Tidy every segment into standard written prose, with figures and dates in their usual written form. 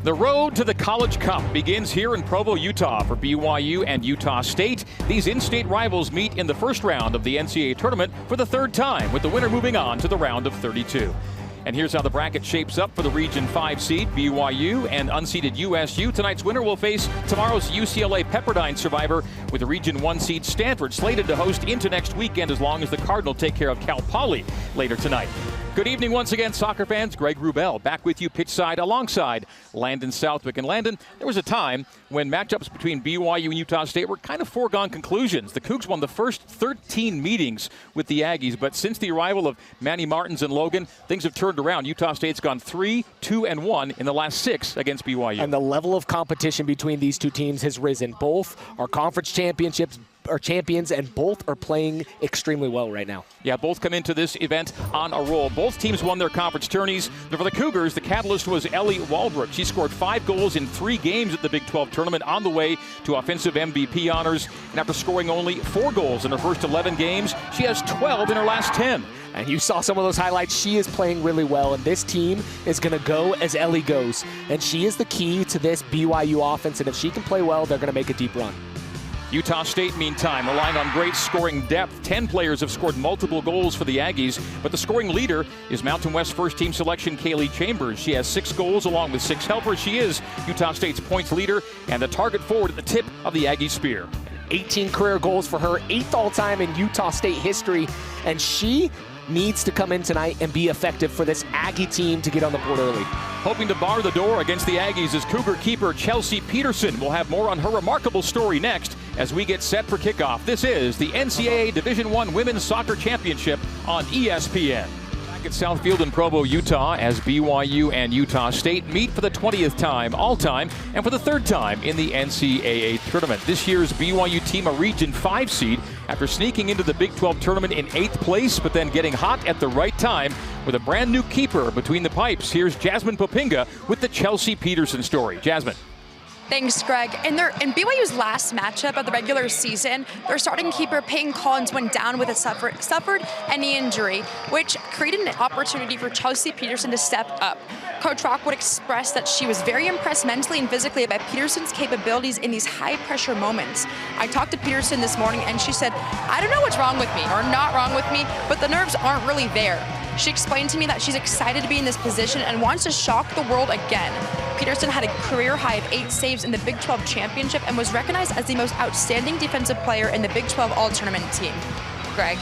The road to the College Cup begins here in Provo, Utah for BYU and Utah State. These in-state rivals meet in the first round of the NCAA tournament for the third time, with the winner moving on to the round of 32. And here's how the bracket shapes up for the Region 5 seed, BYU and unseeded USU. Tonight's winner will face tomorrow's UCLA Pepperdine survivor, with the Region 1 seed Stanford slated to host into next weekend as long as the Cardinal take care of Cal Poly later tonight. Good evening once again, soccer fans. Greg Wrubell back with you pitchside alongside Landon Southwick. And Landon, there was a time when matchups between BYU and Utah State were kind of foregone conclusions. The Cougs won the first 13 meetings with the Aggies, but since the arrival of Manny Martins and Logan, things have turned around. Utah State's gone 3-2-1 in the last 6 against BYU. And the level of competition between these two teams has risen. Both are conference championships are champions, and both are playing extremely well right now. Yeah, both come into this event on a roll. Both teams won their conference tourneys. For the Cougars, the catalyst was Ellie Walbrook. She scored 5 goals in 3 games at the Big 12 tournament, on the way to offensive MVP honors. And after scoring only 4 goals in her first 11 games, she has 12 in her last 10. And you saw some of those highlights. She is playing really well, and this team is going to go as Ellie goes. And she is the key to this BYU offense, and if she can play well, they're going to make a deep run. Utah State, meantime, relying on great scoring depth. 10 players have scored multiple goals for the Aggies, but the scoring leader is Mountain West first-team selection Kaylee Chambers. She has 6 goals along with 6 helpers. She is Utah State's points leader and the target forward at the tip of the Aggie spear. 18 career goals for her, 8th all-time in Utah State history, and she needs to come in tonight and be effective for this Aggie team to get on the board early. Hoping to bar the door against the Aggies is Cougar keeper Chelsea Peterson. We'll have more on her remarkable story next as we get set for kickoff. This is the NCAA Division I Women's Soccer Championship on ESPN. Back at Southfield in Provo, Utah, as BYU and Utah State meet for the 20th time all-time and for the 3rd time in the NCAA tournament. This year's BYU team, a Region 5 seed, after sneaking into the Big 12 tournament in 8th place, but then getting hot at the right time with a brand new keeper between the pipes. Here's Jasmine Popinga with the Chelsea Peterson story. Jasmine. Thanks, Greg. In BYU's last matchup of the regular season, their starting keeper, Peyton Collins, went down with a suffered a knee injury, which created an opportunity for Chelsea Peterson to step up. Coach Rockwood expressed that she was very impressed mentally and physically by Peterson's capabilities in these high-pressure moments. I talked to Peterson this morning, and she said, "I don't know what's wrong with me or not wrong with me, but the nerves aren't really there." She explained to me that she's excited to be in this position and wants to shock the world again. Peterson had a career high of 8 saves in the Big 12 championship and was recognized as the most outstanding defensive player in the Big 12 all-tournament team. Greg.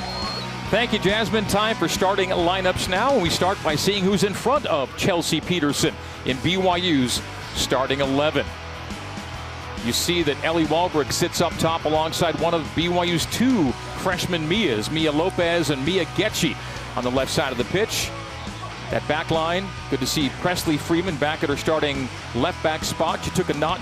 Thank you, Jasmine. Time for starting lineups now. We start by seeing who's in front of Chelsea Peterson in BYU's starting 11. You see that Ellie Walbrook sits up top alongside one of BYU's 2 freshman Mias, Mia Lopez and Mia Getchie, on the left side of the pitch. That back line, good to see Presley Freeman back at her starting left back spot. She took a knock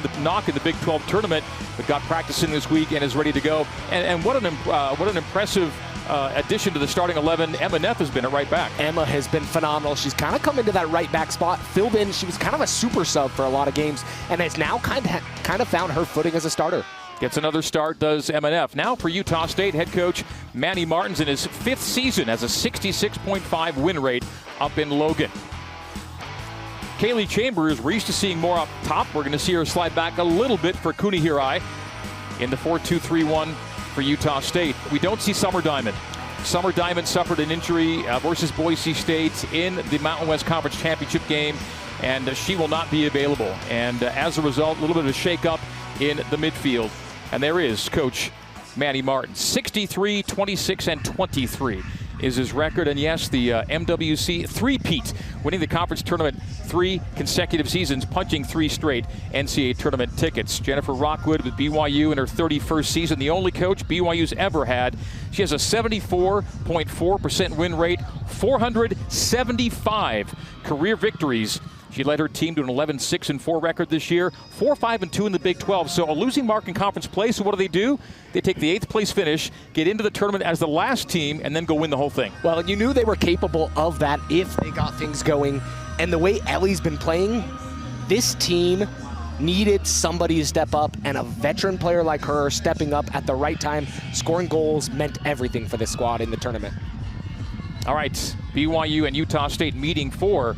in the Big 12 tournament, but got practicing this week and is ready to go. And what an impressive addition to the starting 11 Emma Neff has been at right back. Emma has been phenomenal. She's kind of come into that right back spot, filled in. She was kind of a super sub for a lot of games, and has now kind of found her footing as a starter. Gets another start, does MNF. Now for Utah State, head coach Manny Martins in his 5th season has a 66.5 win rate up in Logan. Kaylee Chambers, we're used to seeing more up top. We're going to see her slide back a little bit for Kunihirai in the 4-2-3-1 for Utah State. We don't see Summer Diamond. Summer Diamond suffered an injury versus Boise State in the Mountain West Conference Championship game, and she will not be available. And as a result, a little bit of a shake-up in the midfield. And there is Coach Manny Martin. 63, 26, and 23 is his record. And yes, the MWC three-peat, winning the conference tournament 3 consecutive seasons, punching 3 straight NCAA tournament tickets. Jennifer Rockwood with BYU in her 31st season, the only coach BYU's ever had. She has a 74.4% win rate, 475 career victories. She led her team to an 11-6-4 record this year, 4-5-2 in the Big 12. So a losing mark in conference play. So what do? They take the 8th place finish, get into the tournament as the last team, and then go win the whole thing. Well, you knew they were capable of that if they got things going. And the way Ellie's been playing, this team needed somebody to step up, and a veteran player like her stepping up at the right time, scoring goals, meant everything for this squad in the tournament. All right, BYU and Utah State meeting for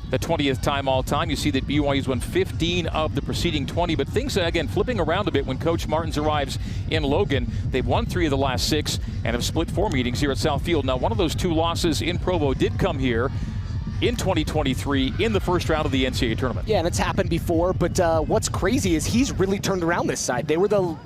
the 20th time all time. You see that BYU's won 15 of the preceding 20, but things, again, flipping around a bit when Coach Martins arrives in Logan. They've won 3 of the last 6 and have split 4 meetings here at South Field. Now, one of those 2 losses in Provo did come here in 2023 in the first round of the NCAA tournament. Yeah, and it's happened before, but what's crazy is he's really turned around this side. They were the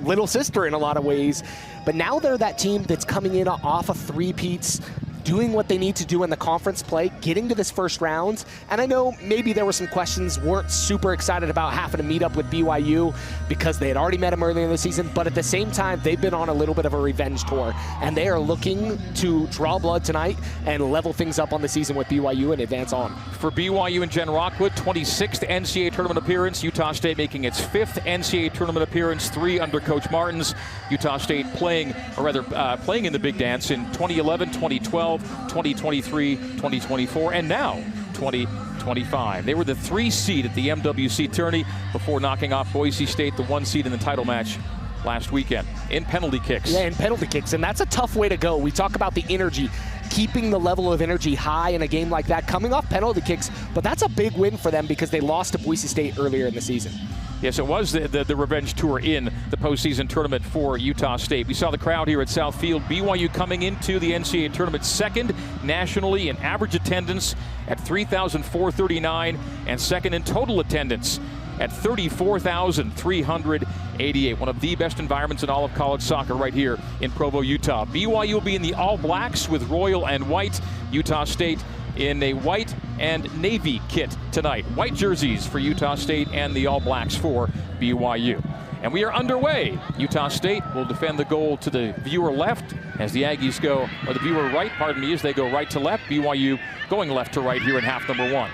little sister in a lot of ways, but now they're that team that's coming in off of 3-peats, doing what they need to do in the conference play, getting to this first round. And I know maybe there were some questions, weren't super excited about having to meet up with BYU because they had already met them earlier in the season, but at the same time, they've been on a little bit of a revenge tour, and they are looking to draw blood tonight and level things up on the season with BYU and advance on. For BYU and Jen Rockwood, 26th NCAA tournament appearance. Utah State making its 5th NCAA tournament appearance, 3 under Coach Martins. Utah State playing in the big dance in 2011, 2012, 2023, 2024, and now 2025. They were the 3 seed at the MWC tourney before knocking off Boise State, the 1 seed in the title match last weekend in penalty kicks. Yeah, in penalty kicks, and that's a tough way to go. We talk about the energy, keeping the level of energy high in a game like that, coming off penalty kicks, but that's a big win for them because they lost to Boise State earlier in the season. Yes, it was the revenge tour in the postseason tournament for Utah State. We saw the crowd here at South Field. BYU coming into the NCAA tournament 2nd nationally in average attendance at 3,439 and 2nd in total attendance at 34,388. One of the best environments in all of college soccer right here in Provo, Utah. BYU will be in the All Blacks with royal and white. Utah State in a white and navy kit tonight. White jerseys for Utah State and the All Blacks for BYU. And we are underway. Utah State will defend the goal to the viewer left as the Aggies go, or the viewer right, pardon me, as they go right to left. BYU going left to right here in half number 1.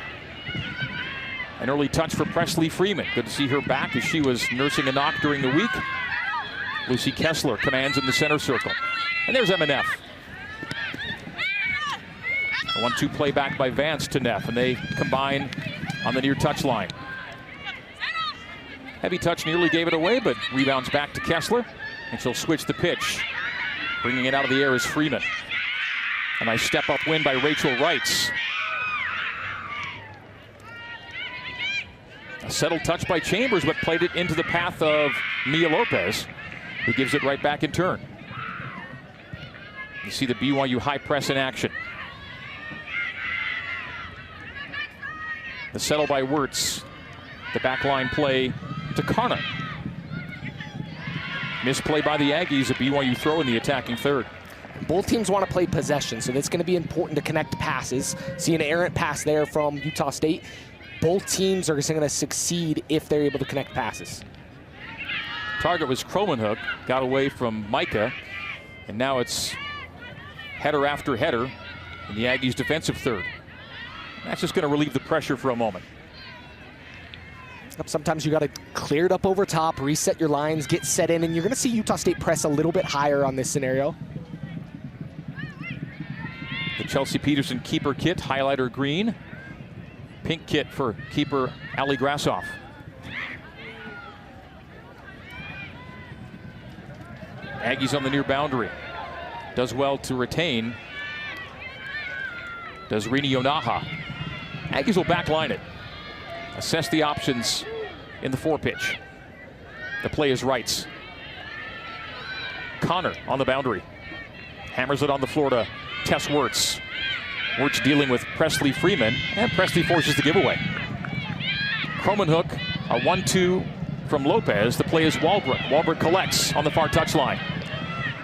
An early touch for Presley Freeman. Good to see her back as she was nursing a knock during the week. Lucy Kessler commands in the center circle. And there's M&F. A 1-2 play back by Vance to Neff, and they combine on the near touchline. Heavy touch nearly gave it away, but rebounds back to Kessler, and she'll switch the pitch. Bringing it out of the air is Freeman. A nice step-up win by Rachel Reitz. A settled touch by Chambers, but played it into the path of Mia Lopez, who gives it right back in turn. You see the BYU high press in action. The settle by Wirtz. The backline play to Karna. Misplay by the Aggies, a BYU throw in the attacking third. Both teams want to play possession, so it's going to be important to connect passes. See an errant pass there from Utah State. Both teams are going to succeed if they're able to connect passes. Target was Kromenhoek, got away from Micah, and now it's header after header in the Aggies' defensive third. That's just going to relieve the pressure for a moment. Sometimes you got to clear it up over top, reset your lines, get set in, and you're going to see Utah State press a little bit higher on this scenario. The Chelsea Peterson keeper kit, highlighter green. Pink kit for keeper Ali Grassoff. Aggies on the near boundary. Does well to retain. Does Rini Onaha. Aggies will backline it. Assess the options in the 4-pitch. The play is Reitz. Connor on the boundary. Hammers it on the floor to Tess Wirtz. Wirtz dealing with Presley Freeman, and Presley forces the giveaway. Kromenhoek, a 1-2 from Lopez. The play is Walbrook. Walbrook collects on the far touchline.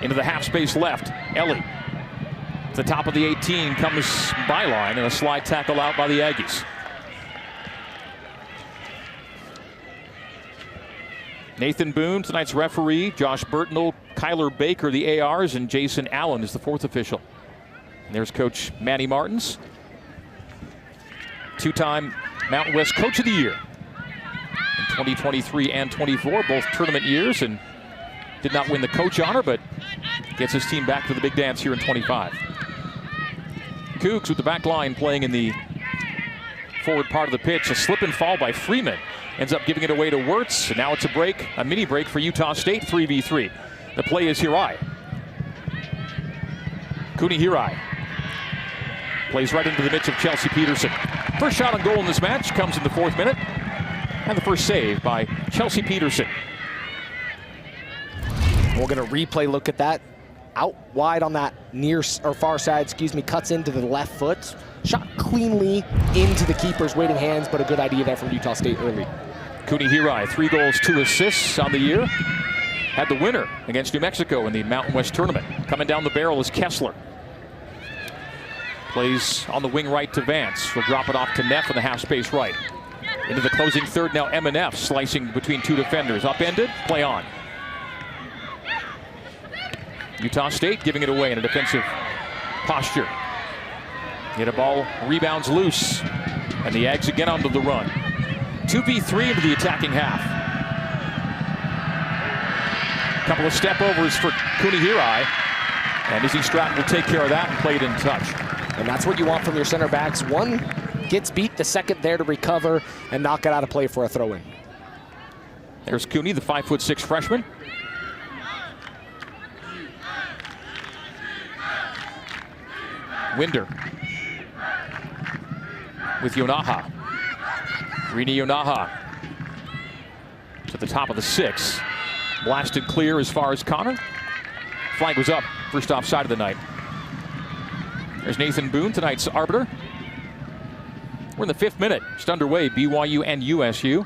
Into the half space left. Ellie. To the top of the 18 comes byline, and a slide tackle out by the Aggies. Nathan Boone, tonight's referee. Josh Burtnell, Kyler Baker, the ARs, and Jason Allen is the 4th official. And there's Coach Manny Martins, 2-time Mountain West Coach of the Year in 2023 and 24, both tournament years, and did not win the coach honor, but gets his team back to the big dance here in 25. Cougs with the back line playing in the forward part of the pitch. A slip and fall by Freeman. Ends up giving it away to Wirtz. And now it's a mini break for Utah State, 3v3. The play is Hirai. Kuni Hirai. Plays right into the midst of Chelsea Peterson. First shot on goal in this match comes in the 4th minute. And the first save by Chelsea Peterson. We're going to replay look at that. Out wide on that near or far side, cuts into the left foot. Shot cleanly into the keeper's waiting hands, but a good idea there from Utah State early. Cooney Hirai, 3 goals, 2 assists on the year. Had the winner against New Mexico in the Mountain West tournament. Coming down the barrel is Kessler. Plays on the wing right to Vance. Will drop it off to Neff in the half space right. Into the closing third now, M&F slicing between 2 defenders. Upended, play on. Utah State giving it away in a defensive posture. Hit a ball, rebounds loose. And the Ags again onto the run. 2v3 into the attacking half. Couple of step overs for Cooney Hirai. And Izzy Stratton will take care of that and play it in touch. And that's what you want from your center backs. One gets beat, the second there to recover and knock it out of play for a throw-in. There's Cooney, the 5'6" freshman. Winder with Yonaha. Rini Yonaha to the top of the 6. Blasted clear as far as Connor. Flag was up, first offside of the night. There's Nathan Boone, tonight's arbiter. We're in the 5th minute, just underway, BYU and USU.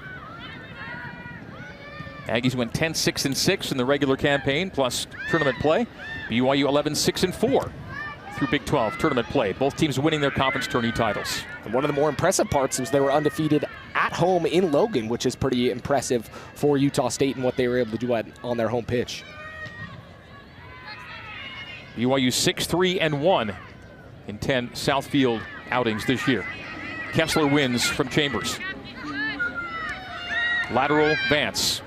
Aggies went 10-6-6 in the regular campaign, plus tournament play. BYU 11-6-4 through Big 12 tournament play. Both teams winning their conference tourney titles. And one of the more impressive parts was they were undefeated at home in Logan, which is pretty impressive for Utah State and what they were able to do on their home pitch. BYU 6-3-1 in 10 Southfield outings this year. Kessler wins from Chambers. Lateral Vance.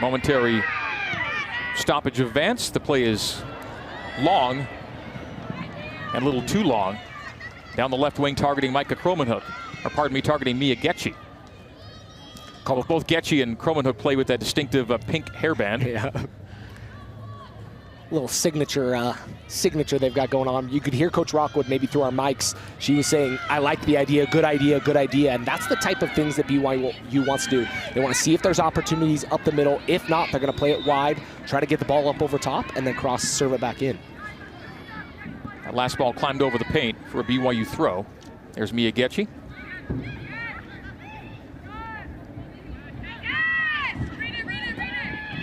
Momentary stoppage of Vance. The play is long and a little too long. Down the left wing targeting Micah Cromanhook. Or pardon me, targeting Mia Getchie. Both Getchie and Cromanhook play with that distinctive pink hairband. Yeah. Little signature they've got going on. You could hear Coach Rockwood maybe through our mics. She was saying, I like the idea, good idea, good idea. And that's the type of things that BYU wants to do. They want to see if there's opportunities up the middle. If not, they're going to play it wide, try to get the ball up over top, and then cross, serve it back in. That last ball climbed over the paint for a BYU throw. There's Mia Getchie.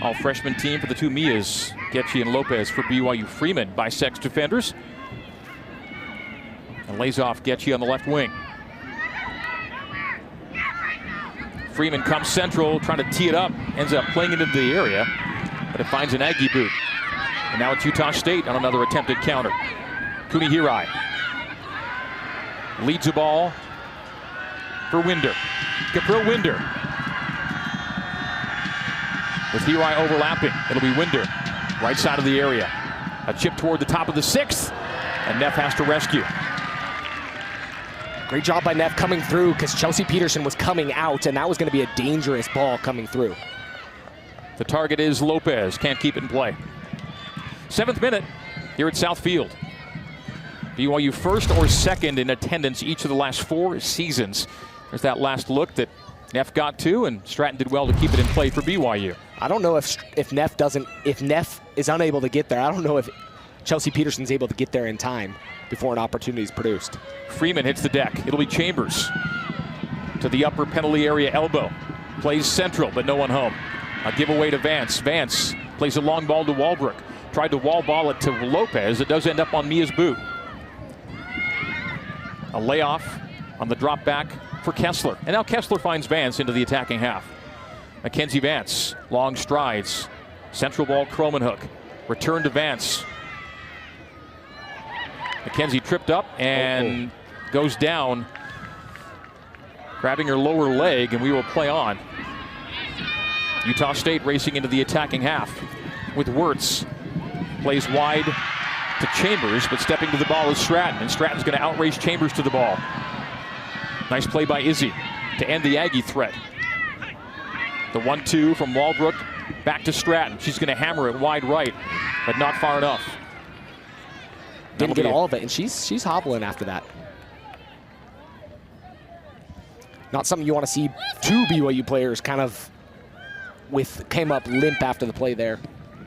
All freshman team for the 2 Mias, Getchie and Lopez for BYU. Freeman bisects defenders and lays off Getchie on the left wing. Freeman comes central, trying to tee it up, ends up playing it into the area, but it finds an Aggie boot. And now it's Utah State on another attempted counter. Cooney Hirai leads the ball for Winder. Capril Winder. With Hirai overlapping, it'll be Winder, right side of the area. A chip toward the top of the 6th, and Neff has to rescue. Great job by Neff coming through because Chelsea Peterson was coming out, and that was going to be a dangerous ball coming through. The target is Lopez, can't keep it in play. 7th minute here at Southfield. BYU first or second in attendance each of the last 4 seasons. There's that last look that Neff got to, and Stratton did well to keep it in play for BYU. I don't know if Neff is unable to get there. I don't know if Chelsea Peterson's able to get there in time before an opportunity is produced. Freeman hits the deck. It'll be Chambers to the upper penalty area elbow. Plays central, but no one home. A giveaway to Vance. Vance plays a long ball to Walbrook. Tried to wall ball it to Lopez. It does end up on Mia's boot. A layoff on the drop back for Kessler. And now Kessler finds Vance into the attacking half. Mackenzie Vance, long strides. Central ball, Cromanhook. Return to Vance. Mackenzie tripped up and goes down, grabbing her lower leg, and we will play on. Utah State racing into the attacking half with Wirtz. Plays wide to Chambers, but stepping to the ball is Stratton, and Stratton's going to outrace Chambers to the ball. Nice play by Izzy to end the Aggie threat. The 1-2 from Walbrook back to Stratton. She's going to hammer it wide right, but not far enough. Didn't get all of it, and she's hobbling after that. not something you want to see two BYU players kind of came up limp after the play there.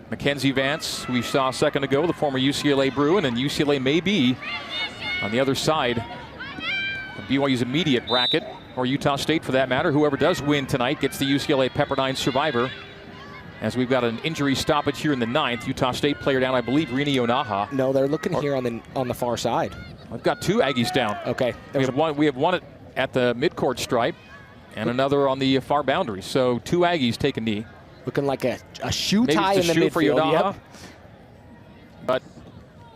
Mackenzie Vance, who we saw a second ago, the former UCLA Bruin, and UCLA may be on the other side of BYU's immediate bracket, or Utah State for that matter. Whoever does win tonight gets the UCLA Pepperdine Survivor. As we've got an injury stoppage here in the 9th. Utah State player down, I believe, Rini Onaha. No, they're looking here on the far side. I've got two Aggies down. Okay. We have one at the midcourt stripe and another on the far boundary. So two Aggies take a knee. Looking like a shoe tie in the midfield. For Onaha. Yep. But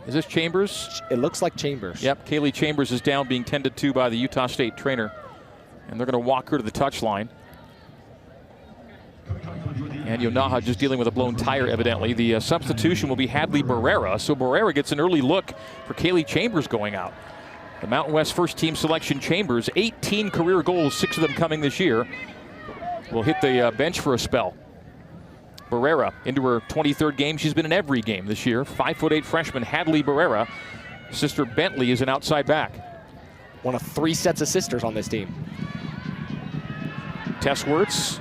is this Chambers? It looks like Chambers. Yep, Kaylee Chambers is down, being tended to by the Utah State trainer. And they're going to walk her to the touchline. And Yonaha just dealing with a blown tire, evidently. The substitution will be Hadley Barrera. So Barrera gets an early look for Kaylee Chambers going out. The Mountain West first team selection Chambers, 18 career goals, 6 of them coming this year. Will hit the bench for a spell. Barrera into her 23rd game. She's been in every game this year. 5'8" freshman Hadley Barrera. Sister Bentley is an outside back. One of 3 sets of sisters on this team. Tess Wirtz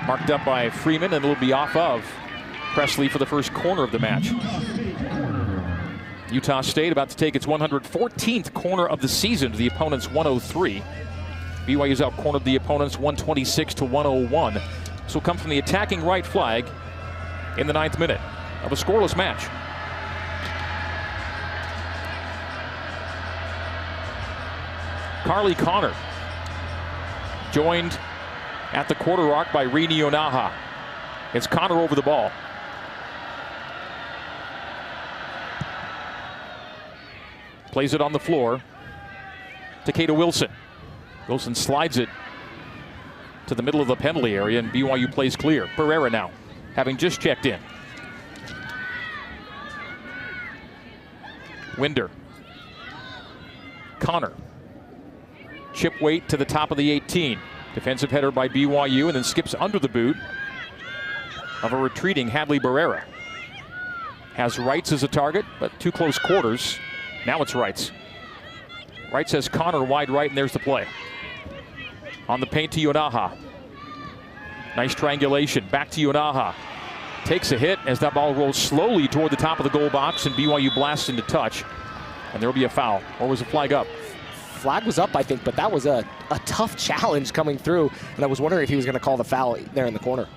marked up by Freeman, and it'll be off of Presley for the first corner of the match. Utah State about to take its 114th corner of the season to the opponent's 103. BYU's out-cornered the opponents 126-101. This will come from the attacking right flag in the 9th minute of a scoreless match. Carly Connor joined at the quarter arc by Rini Onaha. It's Connor over the ball. Plays it on the floor to Kata Wilson. Wilson slides it to the middle of the penalty area, and BYU plays clear. Barrera now, having just checked in. Winder. Connor. Chip weight to the top of the 18. Defensive header by BYU, and then skips under the boot of a retreating Hadley Barrera. Has Wrights as a target, but too close quarters. Now it's Wrights. Wrights has Connor wide right, and there's the play. On the paint to Yonaha. Nice triangulation. Back to Yonaha. Takes a hit as that ball rolls slowly toward the top of the goal box, and BYU blasts into touch. And there'll be a foul. Or was a flag up? Flag was up, I think, but that was a tough challenge coming through, and I was wondering if he was going to call the foul there in the corner.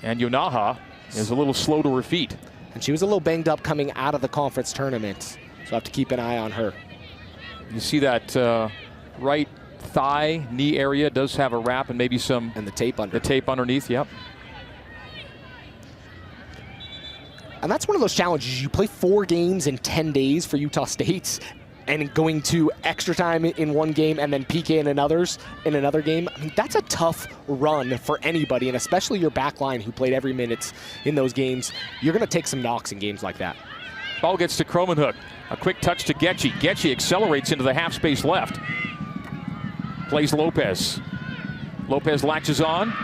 And Yonaha is a little slow to her feet. And she was a little banged up coming out of the conference tournament, so I have to keep an eye on her. You see that right thigh, knee area does have a wrap and maybe some... And the tape under. The tape underneath, yep. And that's one of those challenges. You play 4 games in 10 days for Utah State, and going to extra time in one game and then PK in another game. I mean, that's a tough run for anybody, and especially your back line who played every minute in those games. You're going to take some knocks in games like that. Ball gets to Cromanhook. A quick touch to Getchie. Getchie accelerates into the half space left. Plays Lopez. Lopez latches on.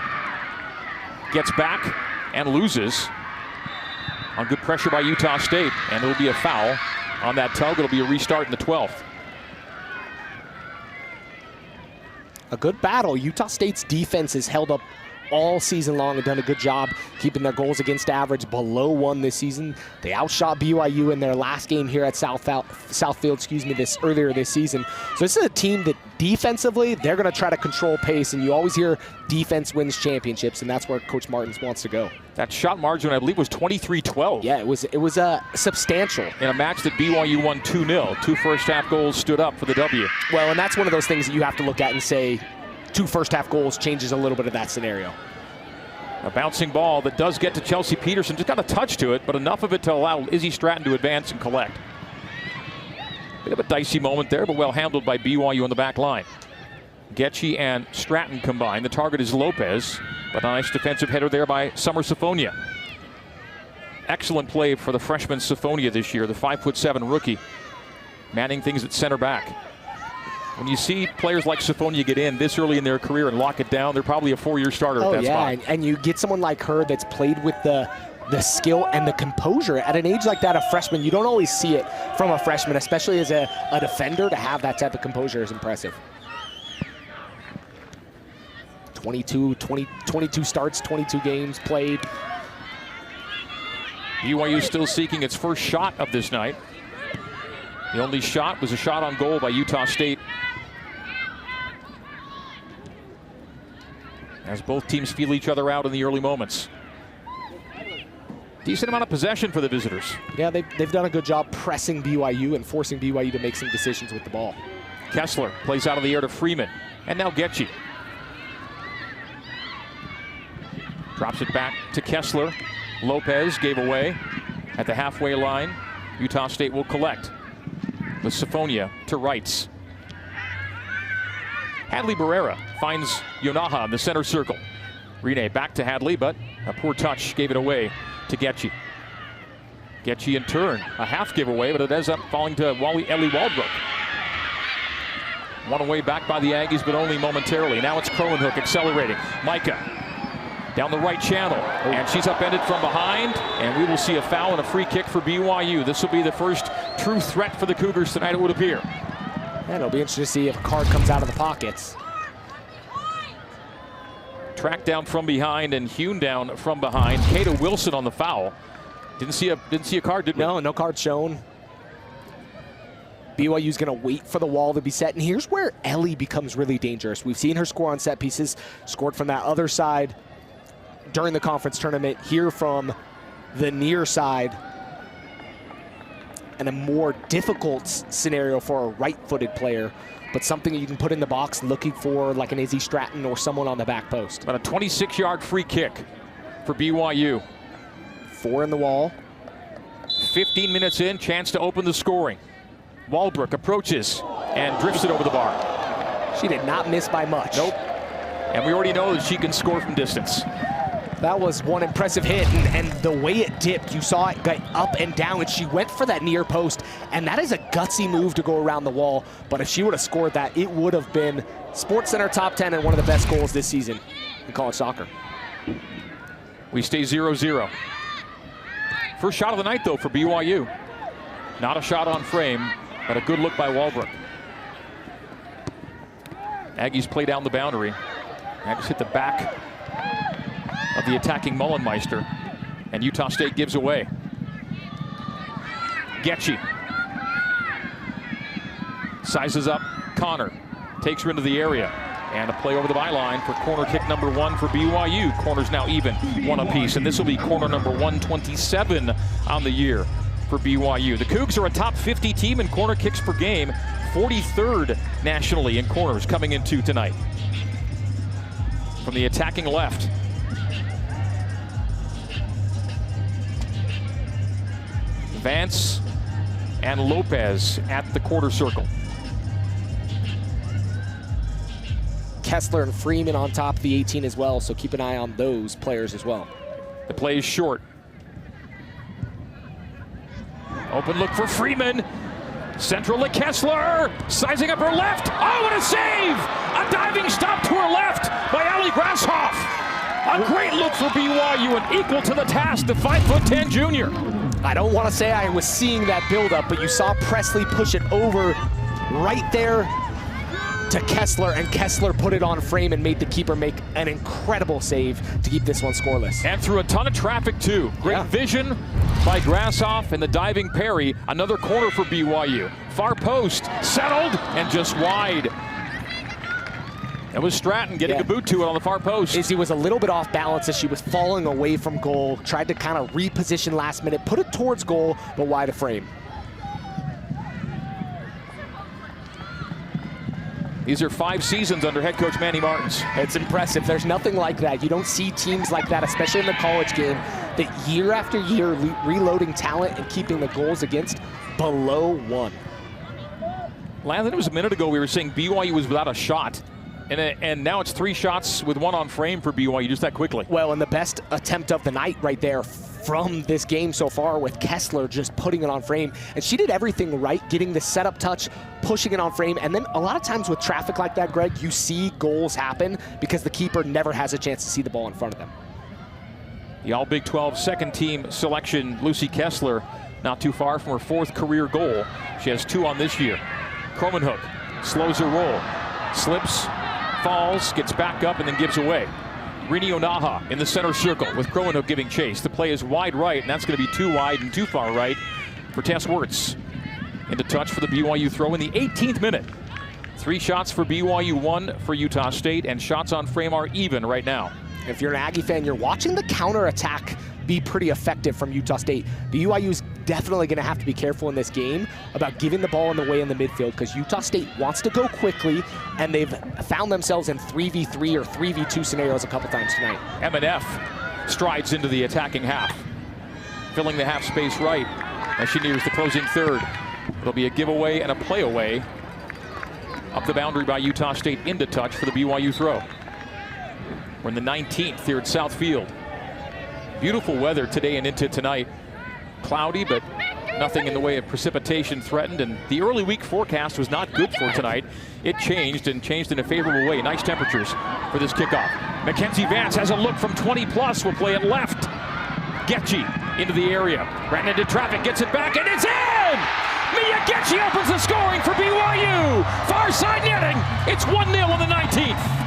Gets back and loses on good pressure by Utah State, and it'll be a foul on that tug. It'll be a restart in the 12th. A good battle. Utah State's defense has held up all season long and done a good job keeping their goals against average below 1 this season. They outshot BYU in their last game here at Southfield, earlier this season. So this is a team that defensively, they're going to try to control pace, and you always hear defense wins championships, and that's where Coach Martins wants to go. That shot margin, I believe, was 23-12. Yeah, it was substantial. In a match that BYU won 2-0. 2 first-half goals stood up for the W. Well, and that's one of those things that you have to look at and say, 2 first-half goals changes a little bit of that scenario. A bouncing ball that does get to Chelsea Peterson. Just got a touch to it, but enough of it to allow Izzy Stratton to advance and collect. Bit of a dicey moment there, but well handled by BYU on the back line. Getchie and Stratton combined. The target is Lopez, but a nice defensive header there by Summer Sifonia. Excellent play for the freshman Sifonia this year, the 5'7" rookie, manning things at center back. When you see players like Sifonia get in this early in their career and lock it down, they're probably a 4-year starter at that spot. And you get someone like her that's played with the the skill and the composure at an age like that, a freshman. You don't always see it from a freshman, especially as a defender. To have that type of composure is impressive. 22 starts, 22 games played. BYU still seeking its first shot of this night. The only shot was a shot on goal by Utah State. As both teams feel each other out in the early moments. Decent amount of possession for the visitors. Yeah, they've done a good job pressing BYU and forcing BYU to make some decisions with the ball. Kessler plays out of the air to Freeman. And now Getchie. Drops it back to Kessler. Lopez gave away at the halfway line. Utah State will collect. With Sifonia to Wrights. Hadley Barrera finds Yonaha in the center circle. Rene back to Hadley, but a poor touch gave it away to Getchie. Getchie in turn, a half giveaway, but it ends up falling to Ellie Waldbrook. One away back by the Aggies, but only momentarily. Now it's Crowenhook accelerating. Micah down the right channel, and she's upended from behind, and we will see a foul and a free kick for BYU. This will be the first true threat for the Cougars tonight, it would appear. Yeah, it'll be interesting to see if a card comes out of the pockets. Tracked down from behind and hewn down from behind. Kata Wilson on the foul. Didn't see a card, did we? No card shown. BYU's going to wait for the wall to be set, and here's where Ellie becomes really dangerous. We've seen her score on set pieces, scored from that other side during the conference tournament, here from the near side. And a more difficult scenario for a right-footed player, but something that you can put in the box looking for like an Izzy Stratton or someone on the back post. About a 26-yard free kick for BYU. 4 in the wall. 15 minutes in, chance to open the scoring. Waldbrook approaches and drifts it over the bar. She did not miss by much. Nope. And we already know that she can score from distance. That was one impressive hit, and the way it dipped, you saw it go up and down, and she went for that near post, and that is a gutsy move to go around the wall. But if she would have scored that, it would have been SportsCenter top 10 and one of the best goals this season in college soccer. We stay 0-0. First shot of the night, though, for BYU. Not a shot on frame, but a good look by Waldbrook. Aggies play down the boundary. Aggies hit the back of the attacking Mullenmeister, and Utah State gives away. Getchie sizes up Connor, takes her into the area, and a play over the byline for corner kick number 1 for BYU. Corners now even, 1 apiece, and this will be corner number 127 on the year for BYU. The Cougs are a top 50 team in corner kicks per game, 43rd nationally in corners coming into tonight. From the attacking left, Vance and Lopez at the quarter circle. Kessler and Freeman on top of the 18 as well, so keep an eye on those players as well. The play is short. Open look for Freeman. Central to Kessler. Sizing up her left. Oh, what a save! A diving stop to her left by Ali Grasshoff. A great look for BYU and equal to the task, the 5'10" junior. I don't want to say I was seeing that build-up, but you saw Presley push it over right there to Kessler, and Kessler put it on frame and made the keeper make an incredible save to keep this one scoreless. And through a ton of traffic, too. Great vision by Grasshoff and the diving Perry. Another corner for BYU. Far post, settled, and just wide. That was Stratton getting a boot to it on the far post. Izzy was a little bit off balance as she was falling away from goal, tried to kind of reposition last minute, put it towards goal, but wide of frame. These are 5 seasons under head coach Manny Martins. It's impressive. There's nothing like that. You don't see teams like that, especially in the college game, that year after year reloading talent and keeping the goals against below 1. Landon, it was a minute ago we were saying BYU was without a shot. And now it's 3 shots with 1 on frame for BYU just that quickly. Well, and the best attempt of the night right there from this game so far with Kessler just putting it on frame. And she did everything right, getting the setup touch, pushing it on frame. And then a lot of times with traffic like that, Greg, you see goals happen because the keeper never has a chance to see the ball in front of them. The All Big 12 second team selection, Lucy Kessler, not too far from her 4th career goal. She has 2 on this year. Kromenhoek slows her roll, slips, falls, gets back up, and then gives away. Rini Onaha in the center circle with Kromenhoek giving chase. The play is wide right, and that's going to be too wide and too far right for Tess Wirtz. Into touch for the BYU throw in the 18th minute. 3 shots for BYU, 1 for Utah State, and shots on frame are even right now. If you're an Aggie fan, you're watching the counterattack be pretty effective from Utah State. BYU's definitely going to have to be careful in this game about giving the ball in the way in the midfield, because Utah State wants to go quickly, and they've found themselves in 3v3 or 3v2 scenarios a couple times tonight. M&F strides into the attacking half, filling the half space right as she nears the closing third. It'll be a giveaway and a play away. Up the boundary by Utah State into touch for the BYU throw. We're in the 19th here at South Field. Beautiful weather today and into tonight. Cloudy, but nothing in the way of precipitation threatened, and the early week forecast was not good for tonight. It changed in a favorable way. Nice temperatures for this kickoff. Mackenzie Vance has a look from 20 plus, will play it left. Getchie into the area, ran into traffic, gets it back, and it's in! Mia Getchie opens the scoring for BYU. Far side netting, it's 1-0 on the 19th.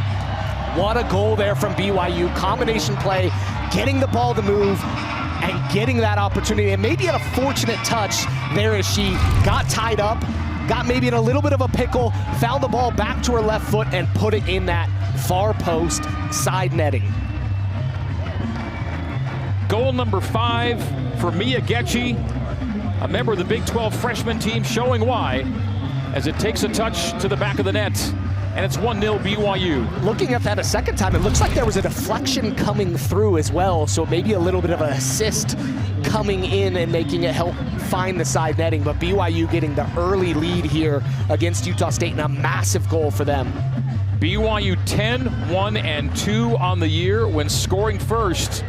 What a goal there from BYU. Combination play, getting the ball to move, and getting that opportunity. And maybe at a fortunate touch there as she got tied up, got maybe in a little bit of a pickle, found the ball back to her left foot and put it in that far post side netting. Goal number 5 for Mia Getchie, a member of the Big 12 freshman team, showing why as it takes a touch to the back of the net. And it's 1-0 BYU. Looking at that a second time, it looks like there was a deflection coming through as well, so maybe a little bit of an assist coming in and making it help find the side netting, but BYU getting the early lead here against Utah State, and a massive goal for them. BYU 10, 1, and 2 on the year when scoring first.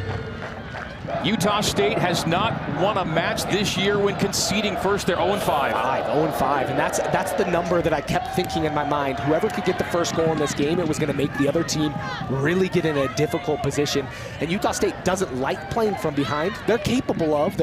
Utah State has not won a match this year when conceding first. They're 0-5. 0-5, and that's the number that I kept thinking in my mind. Whoever could get the first goal in this game, it was going to make the other team really get in a difficult position. And Utah State doesn't like playing from behind. They're capable of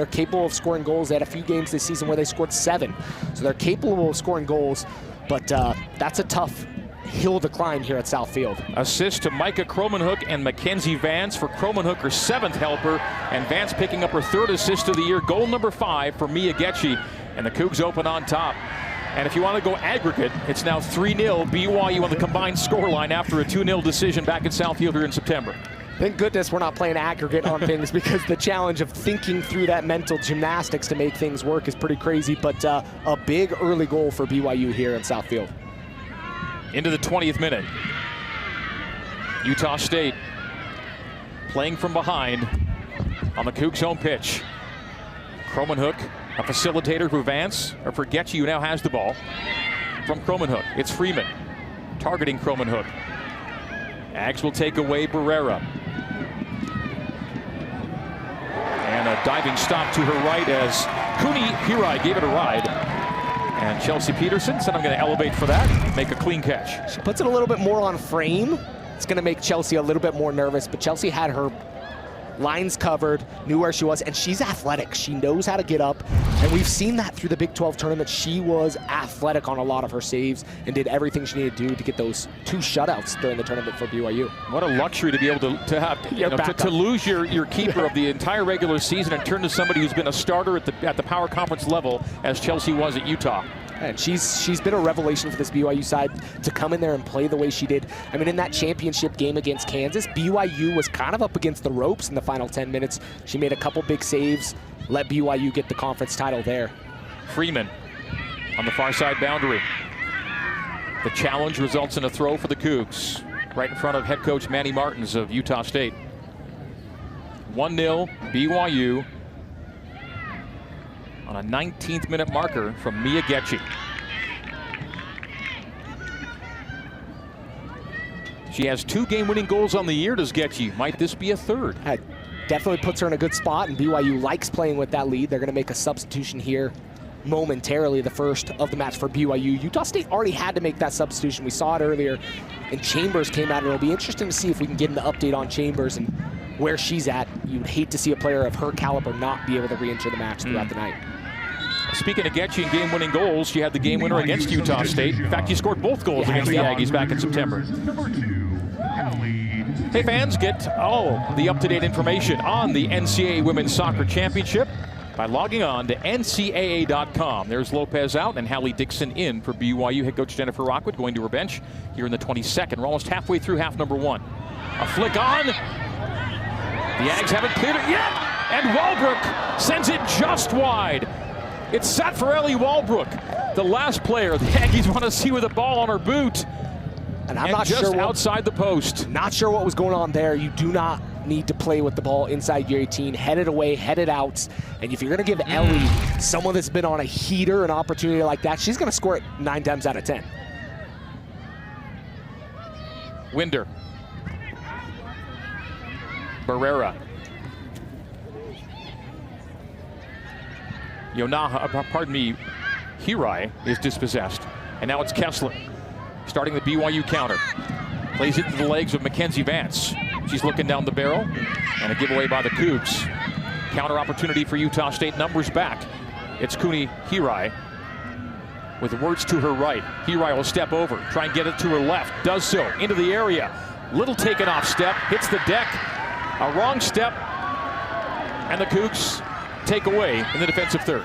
scoring goals. They had a few games this season where they scored 7. So they're capable of scoring goals, but that's a tough hill to climb here at South Field. Assist to Micah Kromenhoek and Mackenzie Vance for Kromenhoek, her 7th helper, and Vance picking up her 3rd assist of the year. Goal number 5 for Mia Getchie, and the Cougs open on top. And if you want to go aggregate, it's now 3-0 BYU on the combined scoreline after a 2-0 decision back at South Field here in September. Thank goodness we're not playing aggregate on things, because the challenge of thinking through that mental gymnastics to make things work is pretty crazy, but a big early goal for BYU here in South Field. Into the 20th minute. Utah State playing from behind on the Cougs' home pitch. Kromenhoek, a facilitator for Vance, or for Getchie, who now has the ball. From Kromenhoek, it's Freeman targeting Kromenhoek. Ags will take away Barrera. And a diving stop to her right as Kuni Hirai gave it a ride. And Chelsea Peterson said, I'm going to elevate for that, make a clean catch. She puts it a little bit more on frame. It's going to make Chelsea a little bit more nervous, but Chelsea had her lines covered, knew where she was, and she's athletic. She knows how to get up, and we've seen that through the Big 12 tournament. She was athletic on a lot of her saves and did everything she needed to do to get those 2 shutouts during the tournament for BYU. What a luxury to be able to have, to lose your keeper of the entire regular season and turn to somebody who's been a starter at the power conference level, as Chelsea was at Utah. And she's been a revelation for this BYU side to come in there and play the way she did. I mean, in that championship game against Kansas, BYU was kind of up against the ropes in the final 10 minutes. She made a couple big saves, let BYU get the conference title there. Freeman on the far side boundary. The challenge results in a throw for the Cougs, right in front of head coach Manny Martins of Utah State. 1-0 BYU. On a 19th minute marker from Mia Getchie. She has 2 game-winning goals on the year, does Getchie. Might this be a 3rd? Definitely puts her in a good spot, and BYU likes playing with that lead. They're going to make a substitution here momentarily, the first of the match for BYU. Utah State already had to make that substitution. We saw it earlier, and Chambers came out. It'll be interesting to see if we can get an update on Chambers and where she's at, you'd hate to see a player of her caliber not be able to re-enter the match throughout the night. Speaking of Getchy and game-winning goals, she had the game winner against Utah State. In fact, she scored both goals against the Aggies back in September. Hey fans, get all the up-to-date information on the NCAA Women's Soccer Championship by logging on to ncaa.com. There's Lopez out and Hallie Dixon in for BYU. Head coach Jennifer Rockwood going to her bench here in the 22nd. We're almost halfway through half number 1. A flick on. The Ags haven't cleared it yet. And Walbrook sends it just wide. It's set for Ellie Walbrook, the last player the Aggies want to see with a ball on her boot. And I'm not just sure outside the post. Not sure what was going on there. You do not need to play with the ball inside your 18. Head it away, head it out. And if you're going to give Ellie, someone that's been on a heater, an opportunity like that, she's going to score it 9 times out of 10. Winder. Barrera. Hirai is dispossessed. And now it's Kessler starting the BYU counter. Plays it into the legs of Mackenzie Vance. She's looking down the barrel, and a giveaway by the Cougs. Counter opportunity for Utah State. Numbers back. It's Kuni Hirai with Wirtz to her right. Hirai will step over, try and get it to her left. Does so into the area. Little taken off step, hits the deck. A wrong step, and the Cougs take away in the defensive third.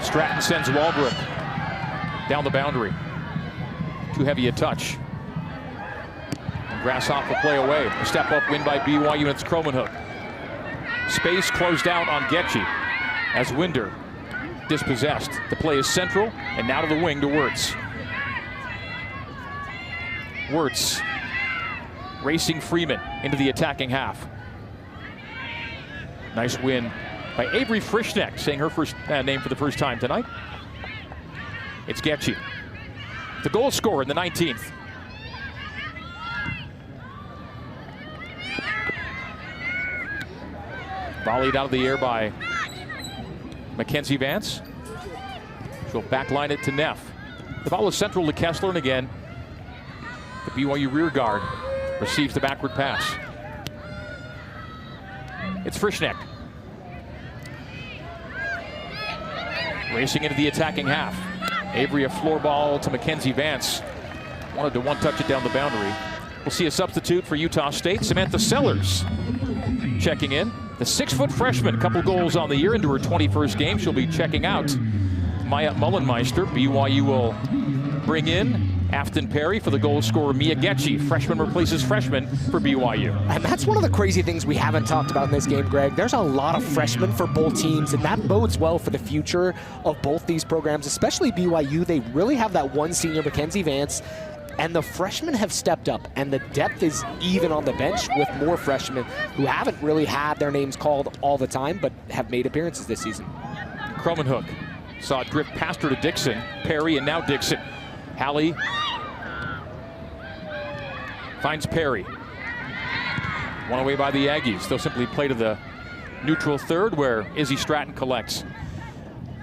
Stratton sends Walbrook down the boundary. Too heavy a touch. And Grasshopper will play away. A step up win by BYU, and it's Cromanhook. Space closed out on Getchy as Winder dispossessed. The play is central, and now to the wing to Wirtz. Wirtz racing Freeman into the attacking half. Nice win by Avery Frischneck, saying her first name for the first time tonight. It's Getchy, the goal scorer in the 19th. Volleyed out of the air by Mackenzie Vance. She'll backline it to Neff. The ball is central to Kessler, and again, the BYU rear guard receives the backward pass. It's Frischneck. Racing into the attacking half. Avery a floor ball to Mackenzie Vance. Wanted to one-touch it down the boundary. We'll see a substitute for Utah State. Samantha Sellers checking in. The 6-foot freshman, a couple goals on the year into her 21st game. She'll be checking out Maya Mullenmeister. BYU will bring in Afton Perry for the goal scorer Mia Getchy. Freshman replaces freshman for BYU. And that's one of the crazy things we haven't talked about in this game, Greg. There's a lot of freshmen for both teams, and that bodes well for the future of both these programs, especially BYU. They really have that one senior, Mackenzie Vance, and the freshmen have stepped up, and the depth is even on the bench with more freshmen who haven't really had their names called all the time, but have made appearances this season. Cromanhook saw it drift past her to Dixon. Perry, and now Dixon. Hallie finds Perry. One away by the Aggies. They'll simply play to the neutral third where Izzy Stratton collects.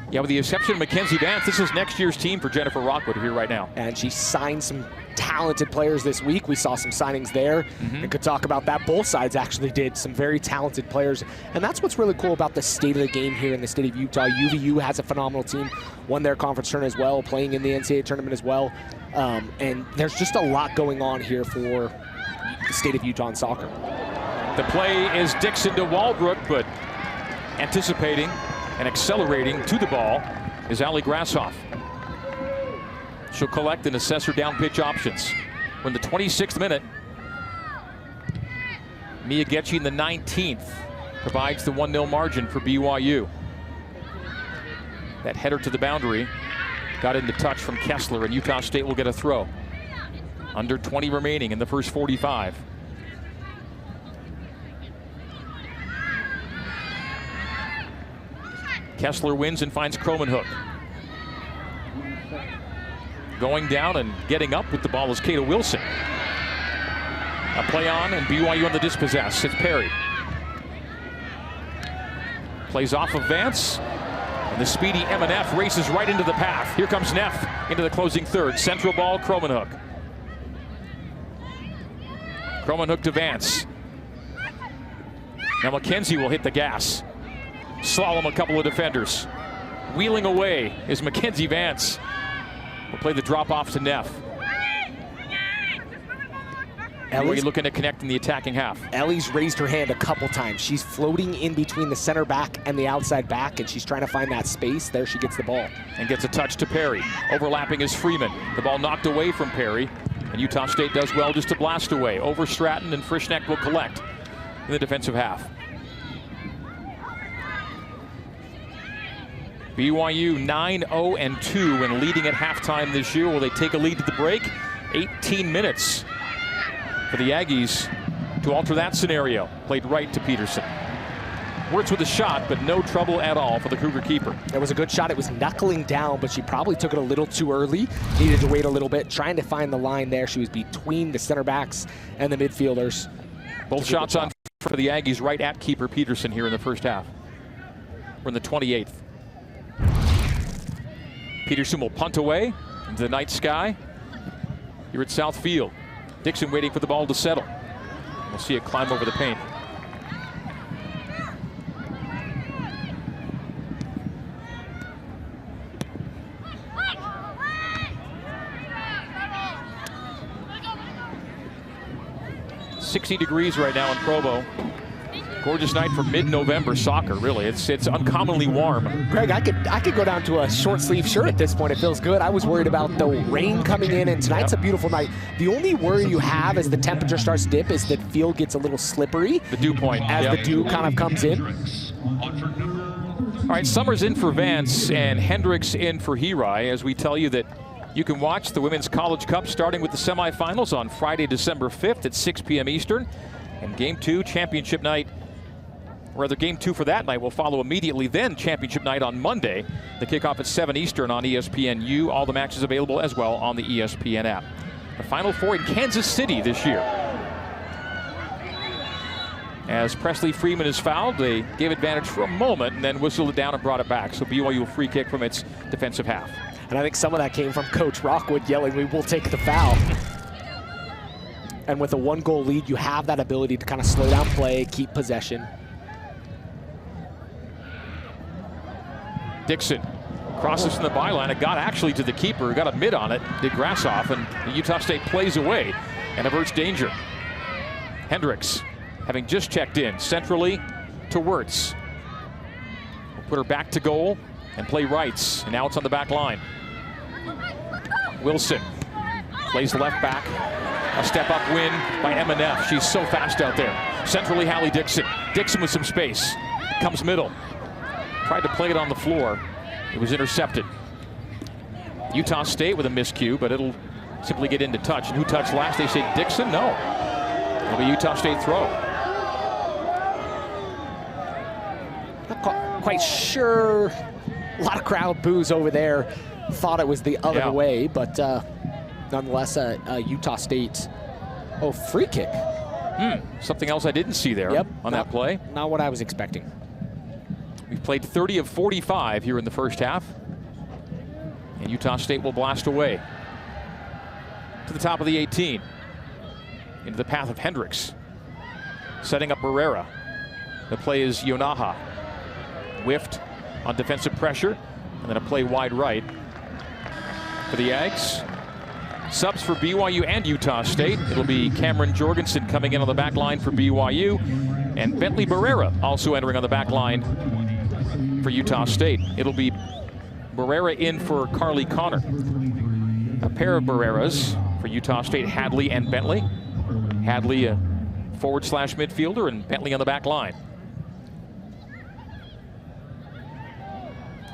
Yeah, with the exception of Mackenzie Vance, this is next year's team for Jennifer Rockwood here right now. And she signed some talented players this week. We saw some signings there. And could talk about that. Both sides actually did some very talented players. And that's what's really cool about the state of the game here in the state of Utah. UVU has a phenomenal team. Won their conference tournament as well, playing in the NCAA tournament as well. And there's just a lot going on here for the state of Utah in soccer. The play is Dixon to Walbrook, but anticipating and accelerating to the ball is Allie Grashoff. She'll collect and assess her down pitch options. When the 26th minute, Mia Getchy in the 19th provides the 1-0 margin for BYU. That header to the boundary got into touch from Kessler, and Utah State will get a throw. Under 20 remaining in the first 45. Kessler wins and finds Cromanhook. Going down and getting up with the ball is Kata Wilson. A play on, and BYU on the dispossess. It's Perry. Plays off of Vance. And the speedy M&F races right into the path. Here comes Neff into the closing third. Central ball, Cromanhook. Cromanhook to Vance. Now McKenzie will hit the gas. Slalom a couple of defenders. Wheeling away is Mackenzie Vance. Will play the drop off to Neff. Ellie's looking to connect in the attacking half. Ellie's raised her hand a couple times. She's floating in between the center back and the outside back, and she's trying to find that space. There she gets the ball. And gets a touch to Perry. Overlapping is Freeman. The ball knocked away from Perry. And Utah State does well just to blast away. Over Stratton, and Frischneck will collect in the defensive half. BYU 9-0-2 and leading at halftime this year. Will they take a lead to the break? 18 minutes for the Aggies to alter that scenario. Played right to Peterson. Wirtz with a shot, but no trouble at all for the Cougar keeper. It was a good shot. It was knuckling down, but she probably took it a little too early. Needed to wait a little bit, trying to find the line there. She was between the center backs and the midfielders. Both shots on for the Aggies right at keeper Peterson here in the first half. We're in the 28th. Peterson will punt away into the night sky here at South Field. Dixon waiting for the ball to settle. We'll see it climb over the paint. .60 degrees right now in Provo. Gorgeous night for mid-November soccer, really. It's uncommonly warm. Greg, I could go down to a short sleeve shirt at this point. It feels good. I was worried about the rain coming in, and tonight's a beautiful night. The only worry you have as the temperature starts to dip is the field gets a little slippery. The dew point. As the dew kind of comes in. All right, Summers in for Vance and Hendricks in for Hirai, as we tell you that you can watch the Women's College Cup starting with the semifinals on Friday, December 5th at 6 p.m. Eastern. And Game 2, championship night, or rather Game 2 for that night will follow immediately, then championship night on Monday. The kickoff at 7 Eastern on ESPNU. All the matches available as well on the ESPN app. The Final Four in Kansas City this year. As Presley Freeman is fouled, they gave advantage for a moment and then whistled it down and brought it back. So BYU free kick from its defensive half. And I think some of that came from Coach Rockwood yelling, "We will take the foul." And with a 1-goal lead, you have that ability to kind of slow down play, keep possession. Dixon crosses from the byline. It got actually to the keeper, got a mid on it, did Grassoff, and Utah State plays away and averts danger. Hendricks, having just checked in, centrally to Wirtz. We'll put her back to goal and play rights, and now it's on the back line. Wilson plays left back. A step-up win by M&F. She's so fast out there. Centrally, Hallie Dixon. Dixon with some space. Comes middle. Tried to play it on the floor. It was intercepted. Utah State with a miscue, but it'll simply get into touch. And who touched last? They say Dixon? No. It'll be Utah State throw. Not quite sure. A lot of crowd boos over there. Thought it was the other way, but nonetheless, Utah State, free kick. Something else I didn't see there on that play. Not what I was expecting. We've played 30 of 45 here in the first half. And Utah State will blast away to the top of the 18. Into the path of Hendricks. Setting up Barrera. The play is Yonaha. Whiffed on defensive pressure. And then a play wide right for the Ags. Subs for BYU and Utah State. It'll be Cameron Jorgensen coming in on the back line for BYU. And Bentley Barrera also entering on the back line for Utah State. It'll be Barrera in for Carly Connor. A pair of Barreras for Utah State, Hadley and Bentley. Hadley a forward/midfielder and Bentley on the back line.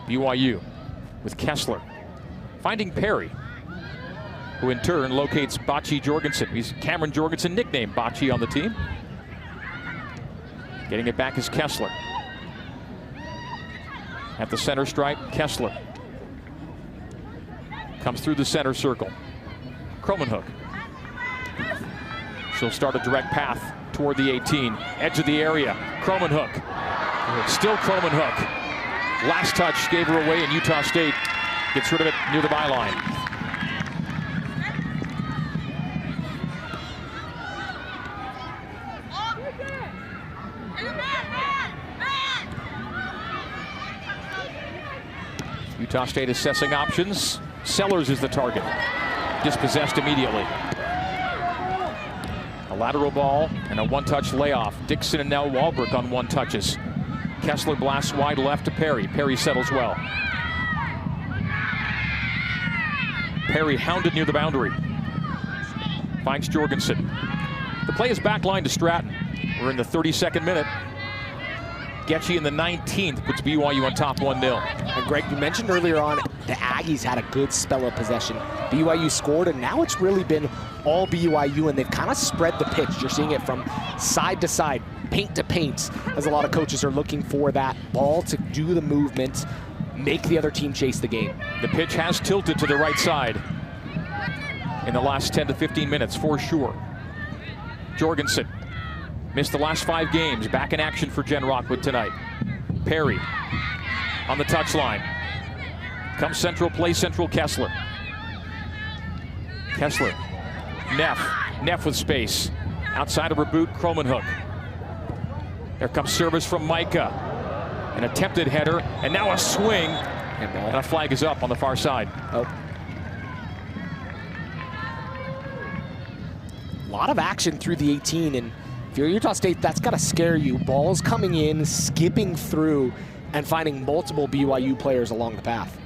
BYU with Kessler finding Perry, who in turn locates Bocce Jorgensen. He's Cameron Jorgensen, nicknamed Bocce on the team. Getting it back is Kessler. At the center stripe, Kessler comes through the center circle. Cromanhook. She'll start a direct path toward the 18. Edge of the area. Cromanhook. Still Cromanhook. Last touch gave her away, and Utah State gets rid of it near the byline. Utah State assessing options. Sellers is the target. Dispossessed immediately. A lateral ball and a one-touch layoff. Dixon and now Walbrook on one touches. Kessler blasts wide left to Perry. Perry settles well. Perry hounded near the boundary. Finds Jorgensen. The play is backline to Stratton. We're in the 32nd minute. Getchy in the 19th puts BYU on top 1-0. And Greg, you mentioned earlier on the Aggies had a good spell of possession. BYU scored, and now it's really been all BYU, and they've kind of spread the pitch. You're seeing it from side to side, paint to paint, as a lot of coaches are looking for that ball to do the movement, make the other team chase the game. The pitch has tilted to the right side in the last 10 to 15 minutes, for sure. Jorgensen missed the last 5 games. Back in action for Jen Rockwood tonight. Perry on the touchline. Comes central, play central, Kessler. Kessler. Neff with space. Outside of her boot, Cromanhook. There comes service from Micah. An attempted header, and now a swing. And a flag is up on the far side. Oh. A lot of action through the 18, and if you're Utah State, that's got to scare you. Balls coming in, skipping through, and finding multiple BYU players along the path.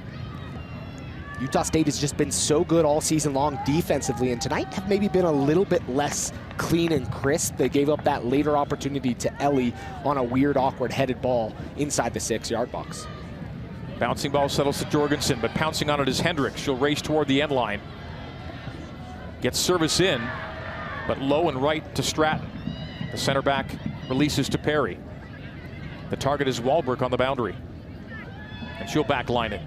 Utah State has just been so good all season long defensively, and tonight have maybe been a little bit less clean and crisp. They gave up that later opportunity to Ellie on a weird, awkward headed ball inside the 6-yard box. Bouncing ball settles to Jorgensen, but pouncing on it is Hendricks. She'll race toward the end line. Gets service in, but low and right to Stratton. The center back releases to Perry. The target is Walbrook on the boundary, and she'll backline it.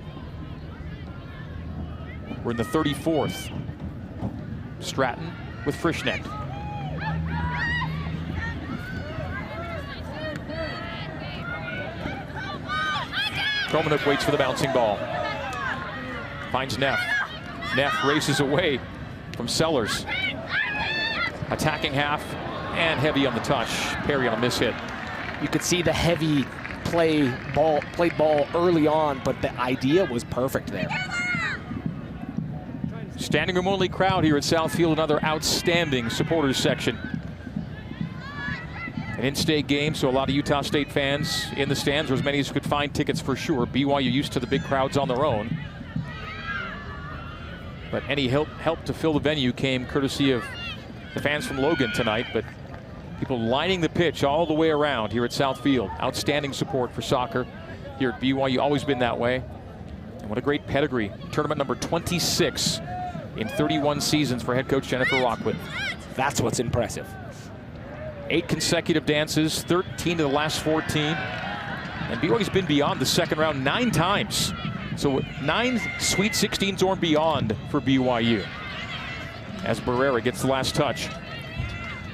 We're in the 34th. Stratton with Frischnecht. Cromanhook waits for the bouncing ball. Finds Neff. Neff races away from Sellers. Attacking half and heavy on the touch. Perry on a miss hit. You could see the heavy played ball early on, but the idea was perfect there. Standing room only crowd here at Southfield, another outstanding supporters section. An in-state game, so a lot of Utah State fans in the stands, or as many as could find tickets for sure. BYU used to the big crowds on their own. But any help to fill the venue came courtesy of the fans from Logan tonight, but people lining the pitch all the way around here at Southfield. Outstanding support for soccer here at BYU, always been that way. And what a great pedigree. Tournament number 26 in 31 seasons for head coach Jennifer Rockwood. That's what's impressive. 8 consecutive dances, 13 of the last 14. And BYU's been beyond the second round 9 times. So 9 Sweet 16s or beyond for BYU. As Barrera gets the last touch.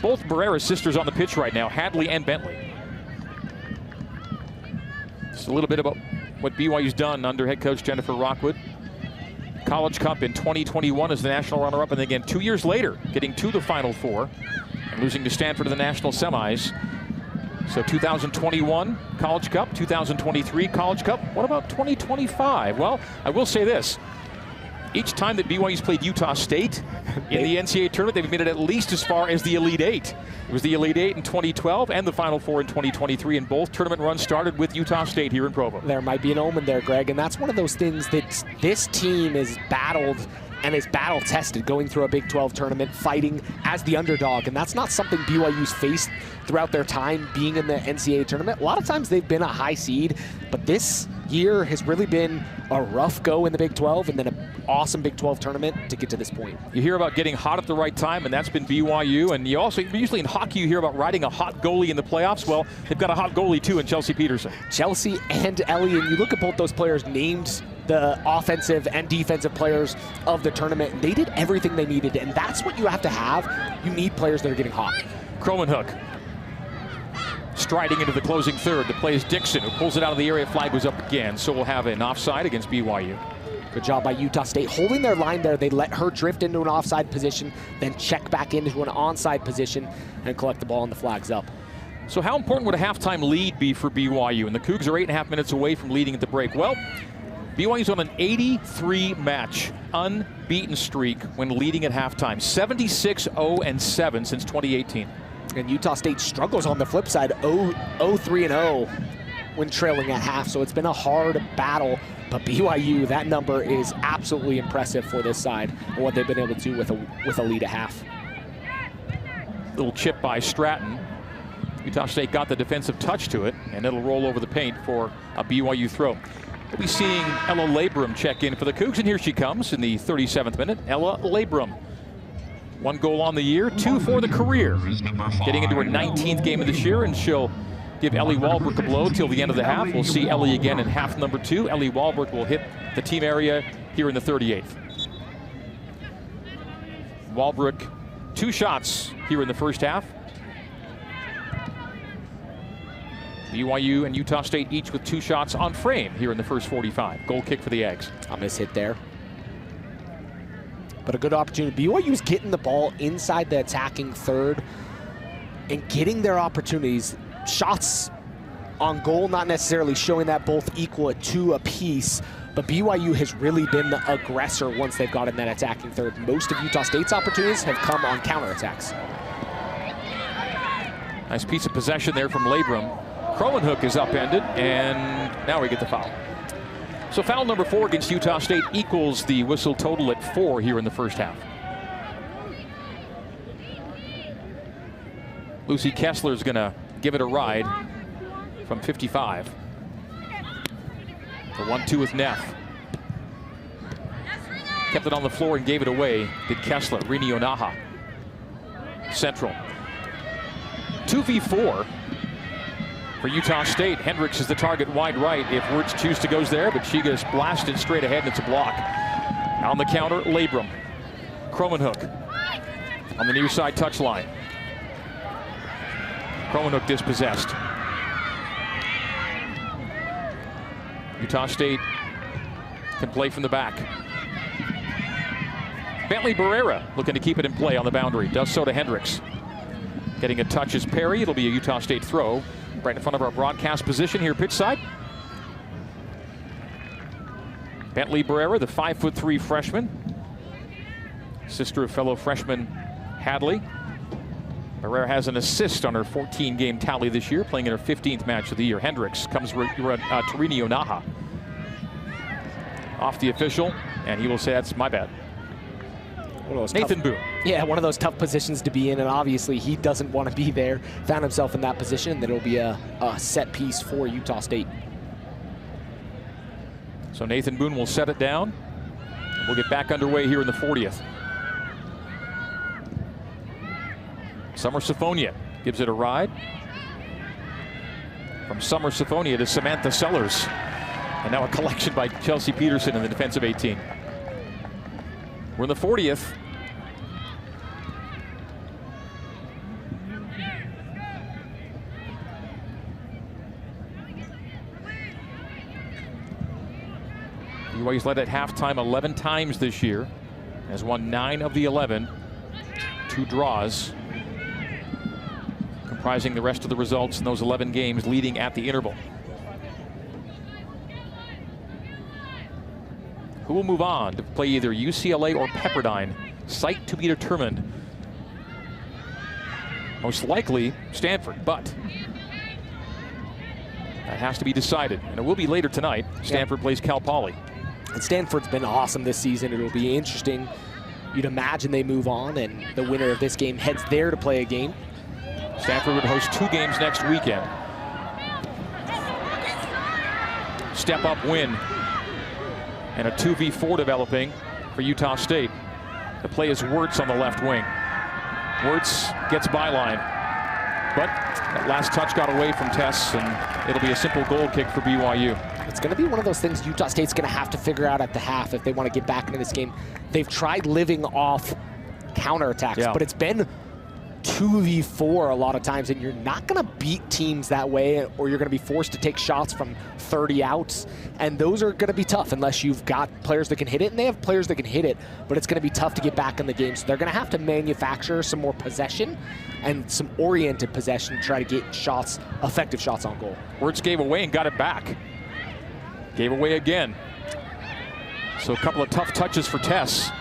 Both Barrera's sisters on the pitch right now, Hadley and Bentley. Just a little bit about what BYU's done under head coach Jennifer Rockwood. College Cup in 2021 as the national runner-up, and then again 2 years later, getting to the Final Four and losing to Stanford in the national semis. So 2021 College Cup, 2023 College Cup. What about 2025? Well, I will say this. Each time that BYU's played Utah State in the NCAA tournament, they've made it at least as far as the Elite Eight. It was the Elite Eight in 2012 and the Final Four in 2023, and both tournament runs started with Utah State here in Provo. There might be an omen there, Greg, and that's one of those things that this team is battled and is battle-tested going through a Big 12 tournament, fighting as the underdog, and that's not something BYU's faced throughout their time being in the NCAA tournament. A lot of times they've been a high seed, but this year has really been a rough go in the Big 12 and then an awesome Big 12 tournament to get to this point. You hear about getting hot at the right time, and that's been BYU. And you also, usually in hockey, you hear about riding a hot goalie in the playoffs. Well, they've got a hot goalie too in Chelsea Peterson. Chelsea and Ellie, and you look at both those players named the offensive and defensive players of the tournament. They did everything they needed, and that's what you have to have. You need players that are getting hot. Cromanhook. striding into the closing third. The play is Dixon, who pulls it out of the area. Flag was up again, so we'll have an offside against BYU. Good job by Utah State. Holding their line there, they let her drift into an offside position, then check back into an onside position and collect the ball, and the flag's up. So how important would a halftime lead be for BYU? And the Cougs are 8.5 minutes away from leading at the break. Well, BYU's on an 83-match unbeaten streak when leading at halftime. 76-0-7 since 2018. And Utah State struggles on the flip side, 0-3-0 when trailing at half. So it's been a hard battle. But BYU, that number is absolutely impressive for this side and what they've been able to do with a lead at half. Little chip by Stratton. Utah State got the defensive touch to it, and it'll roll over the paint for a BYU throw. We'll be seeing Ella Labrum check in for the Cougs, and here she comes in the 37th minute. Ella Labrum. 1 goal on the year, 2 for the career. Getting into her 19th game of this year, and she'll give Ellie Walbrook a blow till the end of the half. We'll see Ellie again in half number 2. Ellie Walbrook will hit the team area here in the 38th. Walbrook, 2 shots here in the first half. BYU and Utah State each with 2 shots on frame here in the first 45. Goal kick for the Aggies. A miss hit there. But a good opportunity. BYU's getting the ball inside the attacking third and getting their opportunities. Shots on goal, not necessarily showing that both equal at 2 apiece, but BYU has really been the aggressor once they've got in that attacking third. Most of Utah State's opportunities have come on counterattacks. Nice piece of possession there from Labrum. Crowenhook is upended, and now we get the foul. So foul number 4 against Utah State equals the whistle total at 4 here in the first half. Lucy Kessler's going to give it a ride from 55. The 1-2 with Neff. Kept it on the floor and gave it away. Did Kessler. Rini Onaha. Central. 2v4 for Utah State. Hendricks is the target wide right if Wirtz chooses to goes there, but she gets blasted straight ahead and it's a block. On the counter, Labrum. Crowenhook on the near side touchline. Crowenhook dispossessed. Utah State can play from the back. Bentley Barrera looking to keep it in play on the boundary. Does so to Hendricks. Getting a touch is Perry. It'll be a Utah State throw right in front of our broadcast position here pitch side. Bentley Barrera, the 5'3" freshman. Sister of fellow freshman Hadley. Barrera has an assist on her 14-game tally this year, playing in her 15th match of the year. Hendricks comes to Rini Onaha. Off the official, and he will say, that's my bad. Nathan Boone. Yeah, one of those tough positions to be in, and obviously he doesn't want to be there. Found himself in that position, that it'll be a set piece for Utah State. So Nathan Boone will set it down. We'll get back underway here in the 40th. Summer Siphonia gives it a ride. From Summer Siphonia to Samantha Sellers. And now a collection by Chelsea Peterson in the defensive 18. We're in the 40th. BYU's led at halftime 11 times this year. Has won 9 of the 11. 2 draws. Comprising the rest of the results in those 11 games leading at the interval. Who will move on to play either UCLA or Pepperdine? Site to be determined. Most likely Stanford, but that has to be decided. And it will be later tonight. Stanford plays Cal Poly. And Stanford's been awesome this season. It'll be interesting. You'd imagine they move on, and the winner of this game heads there to play a game. Stanford would host 2 games next weekend. Step up win. And a 2v4 developing for Utah State. The play is Wirtz on the left wing. Wirtz gets byline. But that last touch got away from Tess, and it'll be a simple goal kick for BYU. It's going to be one of those things Utah State's going to have to figure out at the half if they want to get back into this game. They've tried living off counterattacks, but it's been 2v4 a lot of times, and you're not going to beat teams that way, or you're going to be forced to take shots from 30 outs, and those are going to be tough unless you've got players that can hit it, and they have players that can hit it, but it's going to be tough to get back in the game, so they're going to have to manufacture some more possession and some oriented possession to try to get shots, effective shots on goal. Wirtz gave away and got it back. Gave away again. So a couple of tough touches for Tess.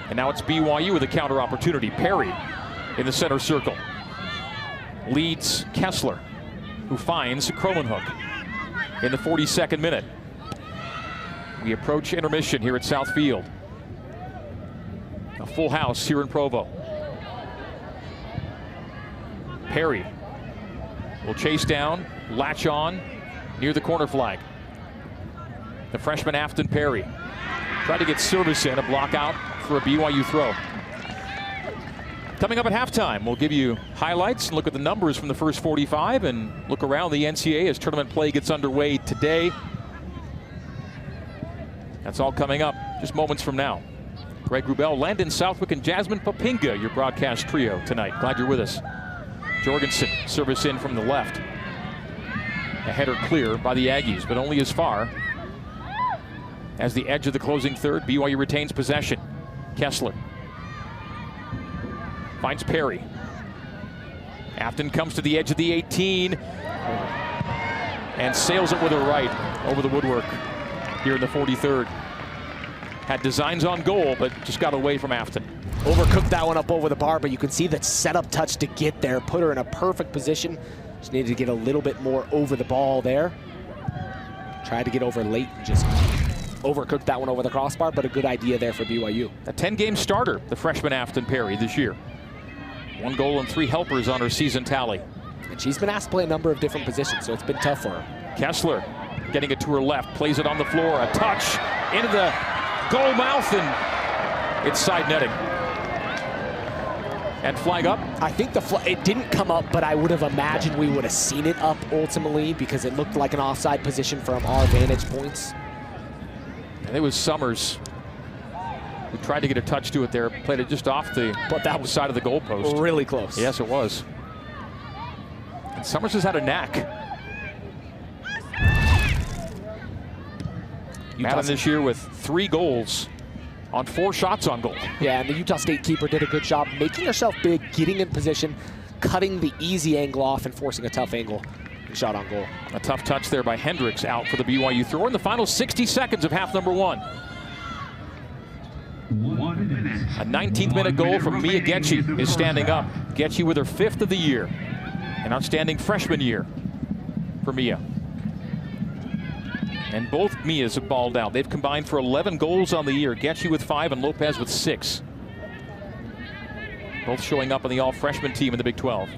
And now it's BYU with a counter opportunity. Perry in the center circle. Leads Kessler, who finds Kromenhoek in the 42nd minute. We approach intermission here at South Field. A full house here in Provo. Perry will chase down, latch on near the corner flag. The freshman Afton Perry tried to get service in, a block out for a BYU throw. Coming up at halftime, we'll give you highlights and look at the numbers from the first 45 and look around the NCAA as tournament play gets underway today. That's all coming up just moments from now. Greg Wrubell, Landon Southwick, and Jasmine Popinga, your broadcast trio tonight. Glad you're with us. Jorgensen, service in from the left. A header clear by the Aggies, but only as far as the edge of the closing third. BYU retains possession. Kessler finds Perry. Afton comes to the edge of the 18 and sails it with her right over the woodwork here in the 43rd. Had designs on goal, but just got away from Afton. Overcooked that one up over the bar, but you can see that setup touch to get there, put her in a perfect position. Just needed to get a little bit more over the ball there. Tried to get over late and just overcooked that one over the crossbar, but a good idea there for BYU. A 10-game starter, the freshman Afton Perry this year. 1 goal and 3 helpers on her season tally. And she's been asked to play a number of different positions, so it's been tough for her. Kessler getting it to her left, plays it on the floor, a touch into the goal mouth, and it's side netting. And flag up? I think it didn't come up, but I would have imagined we would have seen it up ultimately because it looked like an offside position from our vantage points. And it was Summers who tried to get a touch to it there, played it just off the side of the goalpost. Really close. Yes, it was. And Summers has had a knack. Madden this year with 3 goals on 4 shots on goal. Yeah, and the Utah State keeper did a good job making herself big, getting in position, cutting the easy angle off and forcing a tough angle and shot on goal. A tough touch there by Hendricks out for the BYU throw in the final 60 seconds of half number 1. A 19th minute goal from Mia Getchie is standing up. Getchie with her 5th of the year. An outstanding freshman year for Mia. And both Mias have balled out. They've combined for 11 goals on the year. Getchie with 5 and Lopez with 6. Both showing up on the all-freshman team in the Big 12.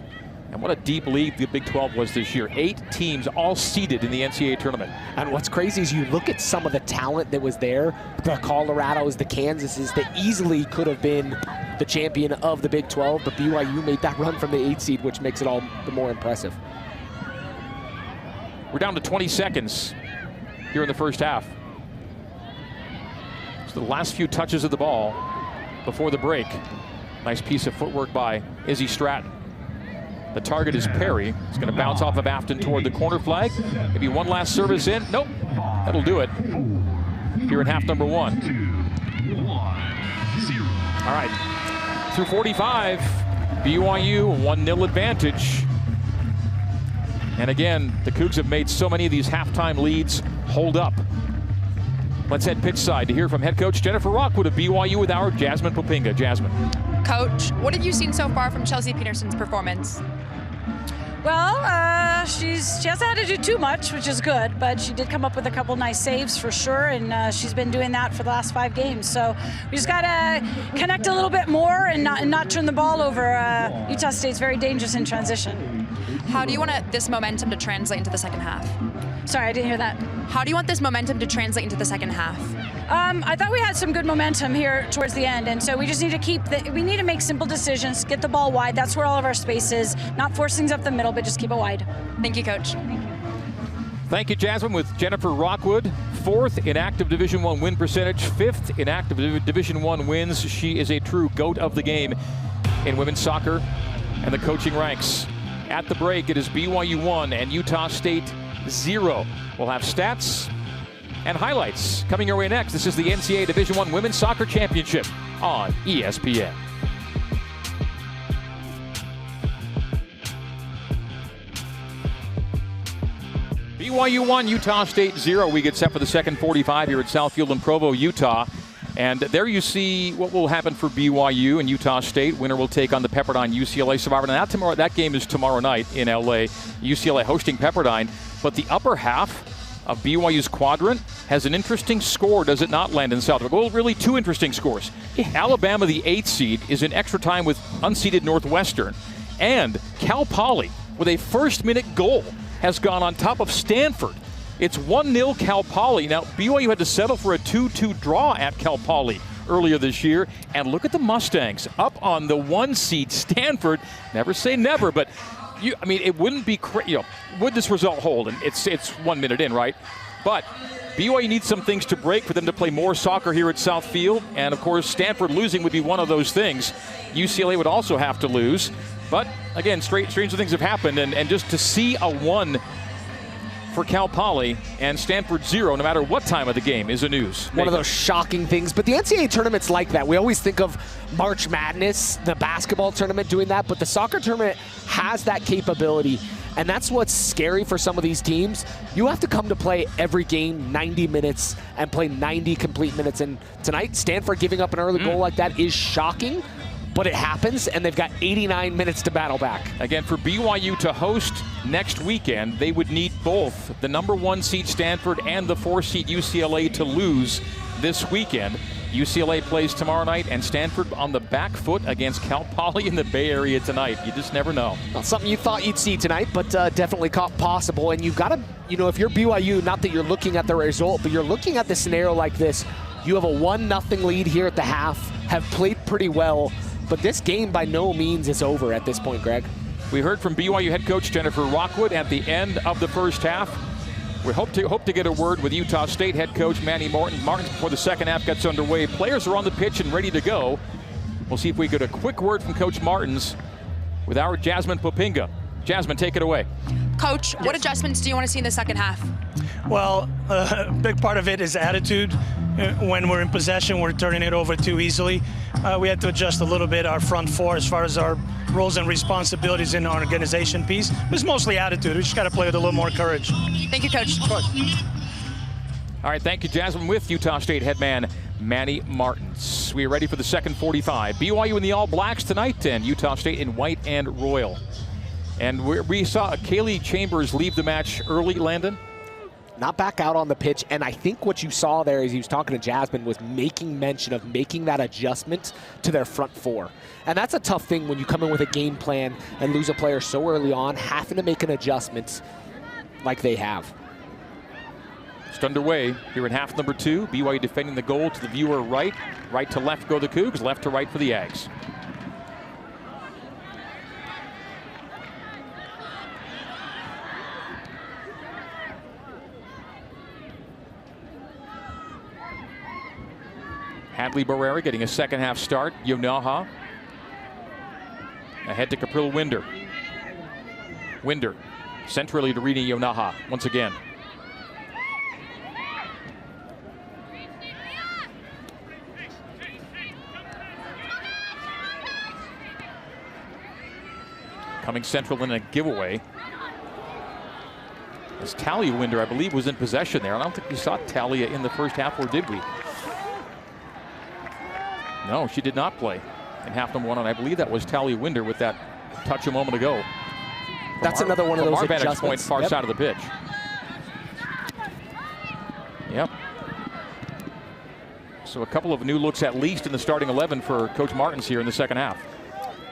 And what a deep league the Big 12 was this year. 8 teams all seeded in the NCAA tournament. And what's crazy is you look at some of the talent that was there, the Colorados, the Kansases, that easily could have been the champion of the Big 12, but BYU made that run from the 8th seed, which makes it all the more impressive. We're down to 20 seconds here in the first half. So the last few touches of the ball before the break. Nice piece of footwork by Izzy Stratton. The target is Perry. It's going to bounce off of Afton toward the corner flag. Maybe one last service in. Nope. That'll do it here in half number 1. All right. Through 45, BYU 1-0 advantage. And again, the Cougs have made so many of these halftime leads hold up. Let's head pitch side to hear from head coach Jennifer Rockwood of BYU with our Jasmine Popinga. Jasmine. Coach, what have you seen so far from Chelsea Peterson's performance? Well, she hasn't had to do too much, which is good, but she did come up with a couple nice saves for sure, and she's been doing that for the last 5 games. So we just got to connect a little bit more and not turn the ball over. Utah State's very dangerous in transition. How do you want this momentum to translate into the second half? Sorry, I didn't hear that. How do you want this momentum to translate into the second half? I thought we had some good momentum here towards the end, and so we just need to we need to make simple decisions, get the ball wide. That's where all of our space is. Not force things up the middle, but just keep it wide. Thank you, Coach. Thank you, Jasmine, with Jennifer Rockwood. 4th in active Division I win percentage, 5th in active Division I wins. She is a true GOAT of the game in women's soccer. and the coaching ranks. At the break, it is BYU 1 and Utah State 0. We'll have stats and highlights coming your way next. This is the NCAA Division I Women's Soccer Championship on ESPN. BYU 1, Utah State 0. We get set for the second 45 here at Southfield in Provo, Utah. And there you see what will happen for BYU and Utah State. Winner will take on the Pepperdine UCLA survivor. Now that game is tomorrow night in LA. UCLA hosting Pepperdine. But the upper half of BYU's quadrant has an interesting score, does it not, Landon Southwick? Well, really two interesting scores. Alabama, the 8th seed, is in extra time with unseeded Northwestern. And Cal Poly, with a first-minute goal, has gone on top of Stanford. It's 1-0 Cal Poly. Now, BYU had to settle for a 2-2 draw at Cal Poly earlier this year. And look at the Mustangs up on the 1 seed Stanford. Never say never, but it wouldn't be would this result hold? And it's 1 minute in, right? But BYU needs some things to break for them to play more soccer here at Southfield. And, of course, Stanford losing would be one of those things. UCLA would also have to lose. But, again, stranger things have happened. And just to see a 1 for Cal Poly and Stanford 0, no matter what time of the game, is a news. One of those shocking things. But the NCAA tournament's like that. We always think of March Madness, the basketball tournament doing that, but the soccer tournament has that capability. And that's what's scary for some of these teams. You have to come to play every game 90 minutes and play 90 complete minutes. And tonight, Stanford giving up an early goal like that is shocking. But it happens, and they've got 89 minutes to battle back. Again, for BYU to host next weekend, they would need both the number 1 seed Stanford and the 4 seed UCLA to lose this weekend. UCLA plays tomorrow night, and Stanford on the back foot against Cal Poly in the Bay Area tonight. You just never know. Not something you thought you'd see tonight, but definitely possible. And you've got to, if you're BYU, not that you're looking at the result, but you're looking at the scenario like this. You have a 1-0 lead here at the half, have played pretty well. But this game by no means is over at this point, Greg. We heard from BYU head coach Jennifer Rockwood at the end of the first half. We hope to get a word with Utah State head coach Manny Martins before the second half gets underway. Players are on the pitch and ready to go. We'll see if we get a quick word from Coach Martins with our Jasmine Popinga. Jasmine, take it away. Coach, what adjustments do you want to see in the second half? Well, a big part of it is attitude. When we're in possession, we're turning it over too easily. We had to adjust a little bit our front four as far as our roles and responsibilities in our organization piece. It's mostly attitude. We just got to play with a little more courage. Thank you, Coach. All right, thank you, Jasmine, with Utah State head man Manny Martins. We are ready for the second 45. BYU in the All Blacks tonight, and Utah State in white and royal. And we saw Kaylee Chambers leave the match early, Landon. Not back out on the pitch, and I think what you saw there as he was talking to Jasmine was making mention of making that adjustment to their front four. And that's a tough thing when you come in with a game plan and lose a player so early on, having to make an adjustment like they have. Just underway here in half number 2. BYU defending the goal to the viewer right. Right to left go the Cougs, left to right for the Ags. Hadley Barrera getting a second half start. Yonaha ahead to Capril Winder. Winder centrally to Rina Yonaha once again. Coming central in a giveaway. As Talia Winder, I believe, was in possession there. I don't think we saw Talia in the first half, or did we? No, she did not play in half number 1, and I believe that was Talia Winder with that touch a moment ago. That's another one of those adjustments. Point, far side of the pitch. Yep. So a couple of new looks at least in the starting 11 for Coach Martins here in the second half.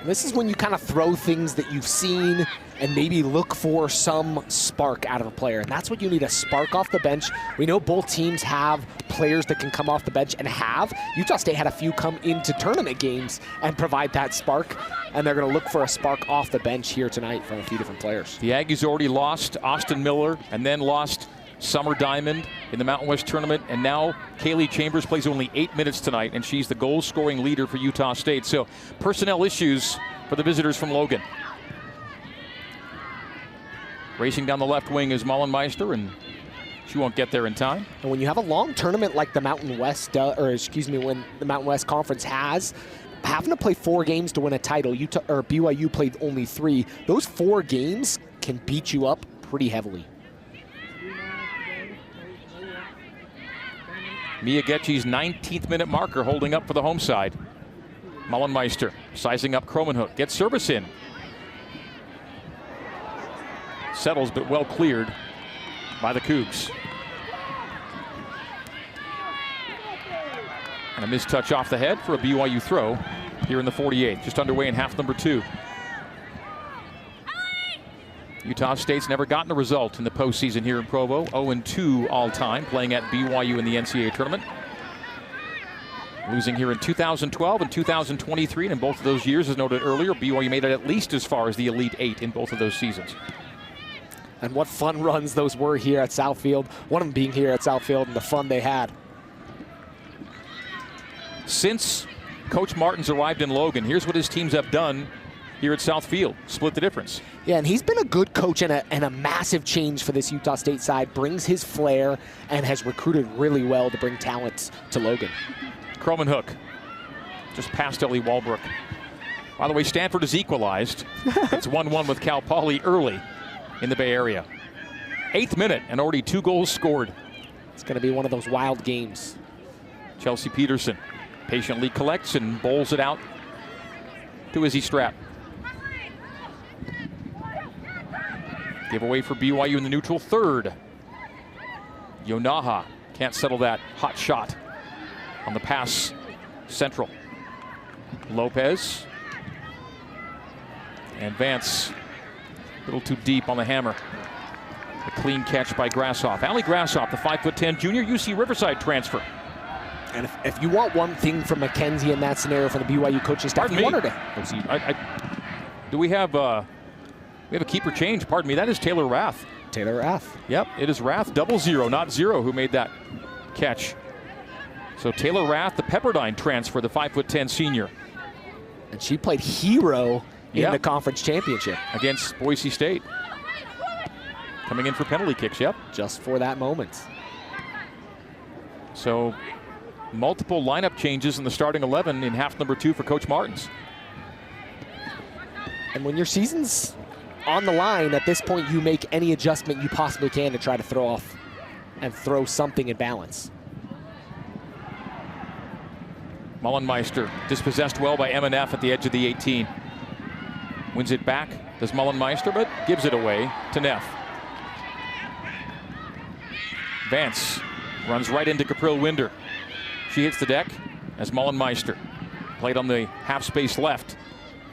This is when you kind of throw things that you've seen and maybe look for some spark out of a player. And that's what you need, a spark off the bench. We know both teams have players that can come off the bench and have. Utah State had a few come into tournament games and provide that spark. And they're going to look for a spark off the bench here tonight from a few different players. The Aggies already lost Austin Miller and then lost Summer Diamond in the Mountain West tournament, and now Kaylee Chambers plays only 8 minutes tonight, and she's the goal-scoring leader for Utah State. So personnel issues for the visitors from Logan. Racing down the left wing is Mullenmeister, and she won't get there in time. And when you have a long tournament like the Mountain West, when the Mountain West Conference has, having to play 4 games to win a title, BYU played only 3. Those 4 games can beat you up pretty heavily. Mia Getchie's 19th minute marker holding up for the home side. Mullenmeister sizing up Kromenhoek, gets service in. Settles, but well cleared by the Cougs. And a missed touch off the head for a BYU throw here in the 48th, just underway in half number 2. Utah State's never gotten a result in the postseason here in Provo. 0-2 all-time, playing at BYU in the NCAA tournament. Losing here in 2012 and 2023, and in both of those years, as noted earlier, BYU made it at least as far as the Elite 8 in both of those seasons. And what fun runs those were here at Southfield. One of them being here at Southfield and the fun they had. Since Coach Martin's arrived in Logan, here's what his teams have done here at Southfield. Split the difference. Yeah, and he's been a good coach and a massive change for this Utah State side. Brings his flair and has recruited really well to bring talent to Logan. Kromenhoek just past Ellie Walbrook. By the way, Stanford has equalized. It's 1-1 with Cal Poly early in the Bay Area. 8th minute and already 2 goals scored. It's going to be one of those wild games. Chelsea Peterson patiently collects and bowls it out to Izzy Strapp. Giveaway for BYU in the neutral third. Yonaha can't settle that hot shot on the pass central. Lopez. And Vance a little too deep on the hammer. A clean catch by Grassoff. Allie Grassoff, the 5'10" junior UC Riverside transfer. And if you want one thing from Mackenzie in that scenario for the BYU coaching staff, you want her to. Do we have a keeper change? Pardon me. That is Taylor Rath. Taylor Rath. Yep, it is Rath, 0, not 0, who made that catch. So Taylor Rath, the Pepperdine transfer, the 5'10" senior. And she played hero in the conference championship against Boise State. Coming in for penalty kicks, just for that moment. So multiple lineup changes in the starting 11 in half number 2 for Coach Martins. And when your season's on the line, at this point, you make any adjustment you possibly can to try to throw off and throw something in balance. Mullenmeister dispossessed well by M&F at the edge of the 18. Wins it back, does Mullenmeister, but gives it away to Neff. Vance runs right into Capril Winder. She hits the deck as Mullenmeister played on the half space left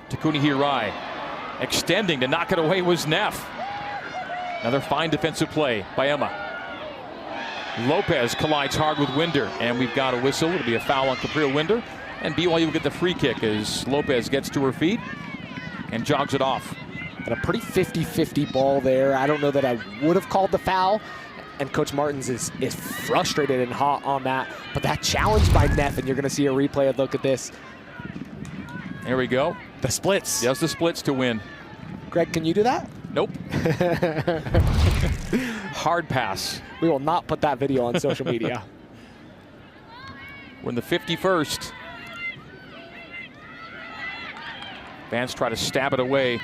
to Kunihirai. Extending to knock it away was Neff. Another fine defensive play by Emma. Lopez collides hard with Winder, and we've got a whistle. It'll be a foul on Capril Winder, and BYU will get the free kick as Lopez gets to her feet and jogs it off. And a pretty 50-50 ball there. I don't know that I would have called the foul, and Coach Martins is frustrated and hot on that. But that challenge by Neff, and you're going to see a replay of look at this. There we go. The splits. Does the splits to win. Greg, can you do that? Nope. Hard pass. We will not put that video on social media. We're in the 51st. Vance try to stab it away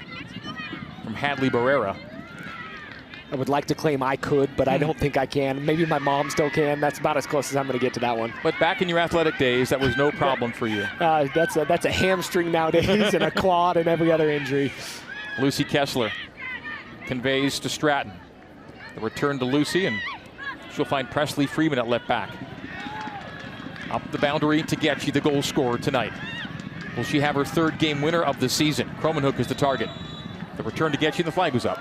from Hadley Barrera. I would like to claim I could, but I don't think I can. Maybe my mom still can. That's about as close as I'm going to get to that one. But back in your athletic days, that was no problem for you. That's a hamstring nowadays and a quad and every other injury. Lucy Kessler conveys to Stratton. The return to Lucy, and she'll find Presley Freeman at left back. Up the boundary to Getchie, the goal scorer tonight. Will she have her 3rd game winner of the season? Kromenhoek is the target. The return to Getchie, the flag was up.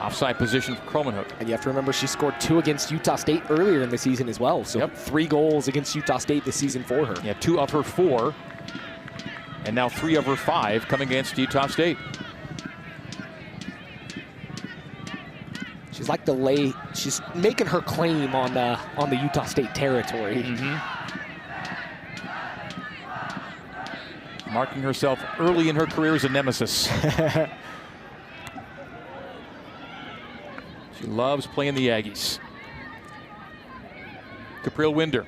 Offside position for Kromenhoek. And you have to remember she scored 2 against Utah State earlier in the season as well. So 3 goals against Utah State this season for her. Yeah, 2 of her 4. And now 3 of her 5 coming against Utah State. She's like she's making her claim on the Utah State territory. marking herself early in her career as a nemesis. She loves playing the Aggies. Capriel Winder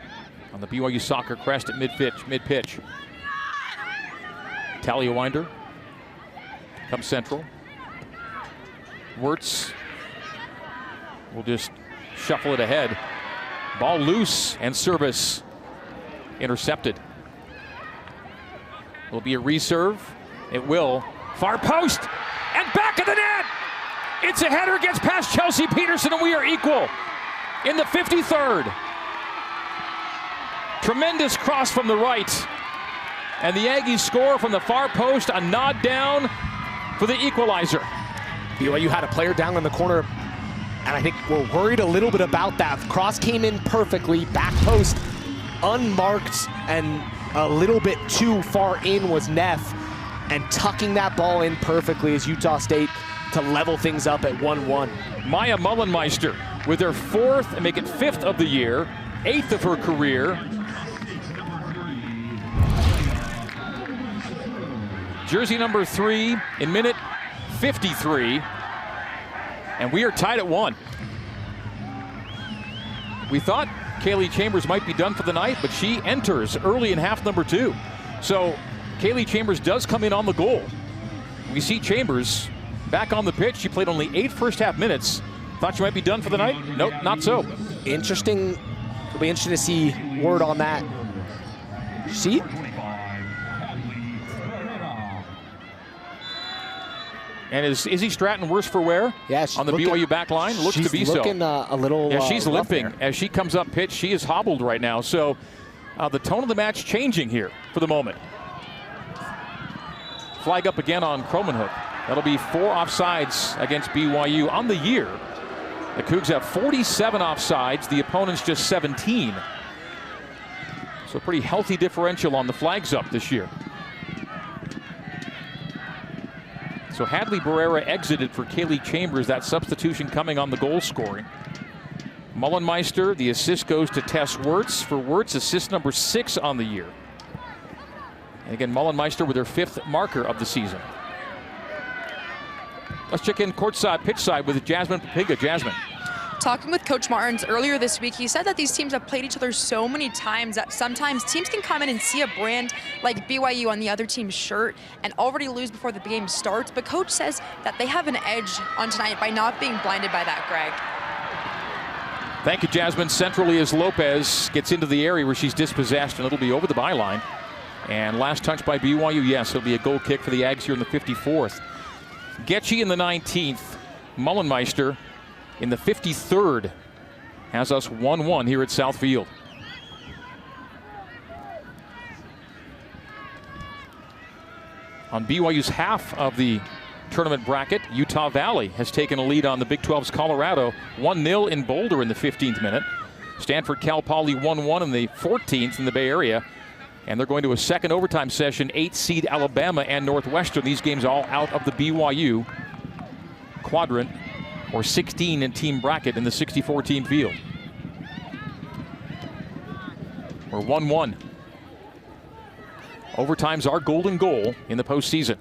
on the BYU soccer crest at mid-pitch. Talia Winder comes central. Wirtz will just shuffle it ahead. Ball loose and service intercepted. Will be a reserve. It will. Far post and back of the net. It's a header, gets past Chelsea Peterson, and we are equal in the 53rd. Tremendous cross from the right. And the Aggies score from the far post, a nod down for the equalizer. BYU had a player down in the corner, and I think we're worried a little bit about that. Cross came in perfectly, back post, unmarked, and a little bit too far in was Neff, and tucking that ball in perfectly as Utah State to level things up at 1-1. Maya Mullenmeister with her 4th and make it 5th of the year, 8th of her career. Jersey number 3 in minute 53. And we are tied at 1. We thought Kaylee Chambers might be done for the night, but she enters early in half number 2. So Kaylee Chambers does come in on the goal. We see Chambers back on the pitch. She played only 8 first half minutes. Thought she might be done for the night? Nope, not so. Interesting. It'll be interesting to see word on that. See? And is Izzy Stratton worse for wear? Yeah, on the BYU back line? Looks to be so. She's looking a little Yeah, she's limping there. as she comes up pitch. She is hobbled right now. So the tone of the match changing here for the moment. Flag up again on Cromanhook. That'll be 4 offsides against BYU on the year. The Cougs have 47 offsides. The opponents just 17. So a pretty healthy differential on the flags up this year. So Hadley Barrera exited for Kaylee Chambers. That substitution coming on the goal scoring. Mullenmeister, the assist goes to Tess Wirtz. For Wirtz, assist number 6 on the year. And again, Mullenmeister with her 5th marker of the season. Let's check in courtside, pitch side with Jasmine Papiga. Jasmine. Talking with Coach Martins earlier this week, he said that these teams have played each other so many times that sometimes teams can come in and see a brand like BYU on the other team's shirt and already lose before the game starts. But Coach says that they have an edge on tonight by not being blinded by that, Greg. Thank you, Jasmine. Centrally as Lopez gets into the area where she's dispossessed, and it'll be over the byline. And last touch by BYU, yes, it'll be a goal kick for the Ags here in the 54th. Getchy in the 19th. Mullenmeister in the 53rd has us 1-1 here at Southfield. On BYU's half of the tournament bracket, Utah Valley has taken a lead on the Big 12's Colorado, 1-0 in Boulder in the 15th minute. Stanford Cal Poly 1-1 in the 14th in the Bay Area. And they're going to a second overtime session, 8-seed Alabama and Northwestern. These games all out of the BYU quadrant, or 16 in team bracket in the 64-team field. We're 1-1. Overtime's our golden goal in the postseason.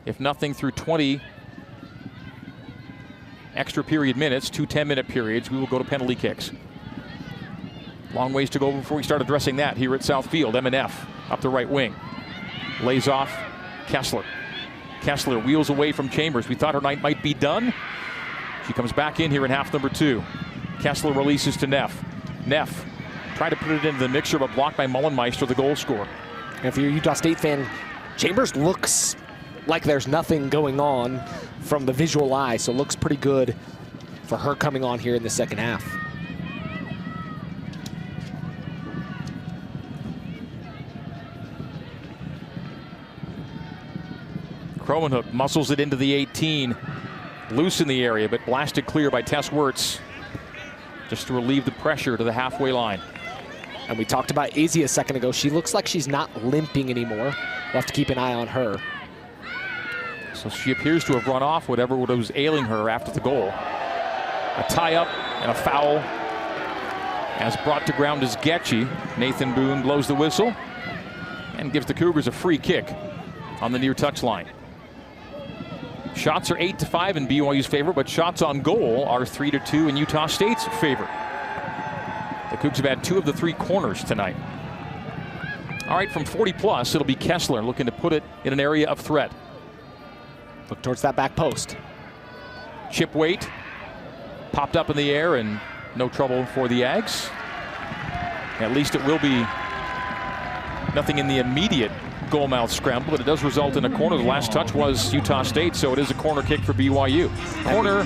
If nothing through 20 extra period minutes, 2 10-minute periods, we will go to penalty kicks. Long ways to go before we start addressing that here at Southfield. M&F up the right wing. Lays off Kessler. Kessler wheels away from Chambers. We thought her night might be done. She comes back in here in half number 2. Kessler releases to Neff. Neff tried to put it into the mixture, but blocked by Mullenmeister, the goal scorer. And if you're a Utah State fan, Chambers looks like there's nothing going on from the visual eye, so looks pretty good for her coming on here in the second half. Cromanhook muscles it into the 18. Loose in the area, but blasted clear by Tess Wirtz, just to relieve the pressure to the halfway line. And we talked about Izzy a second ago. She looks like she's not limping anymore. We'll have to keep an eye on her. So she appears to have run off whatever was ailing her after the goal. A tie-up and a foul. As brought to ground is Getchy. Nathan Boone blows the whistle. And and gives the Cougars a free kick on the near touchline. Shots are 8-5 in BYU's favor, but shots on goal are 3-2 in Utah State's favor. The Cougs have had 2 of the 3 corners tonight. All right, from 40 plus, it'll be Kessler looking to put it in an area of threat. Look towards that back post. Chip weight popped up in the air and no trouble for the Ags. At least it will be nothing in the immediate goal mouth scramble, but it does result in a corner. The last touch was Utah State, so it is a corner kick for BYU. Corner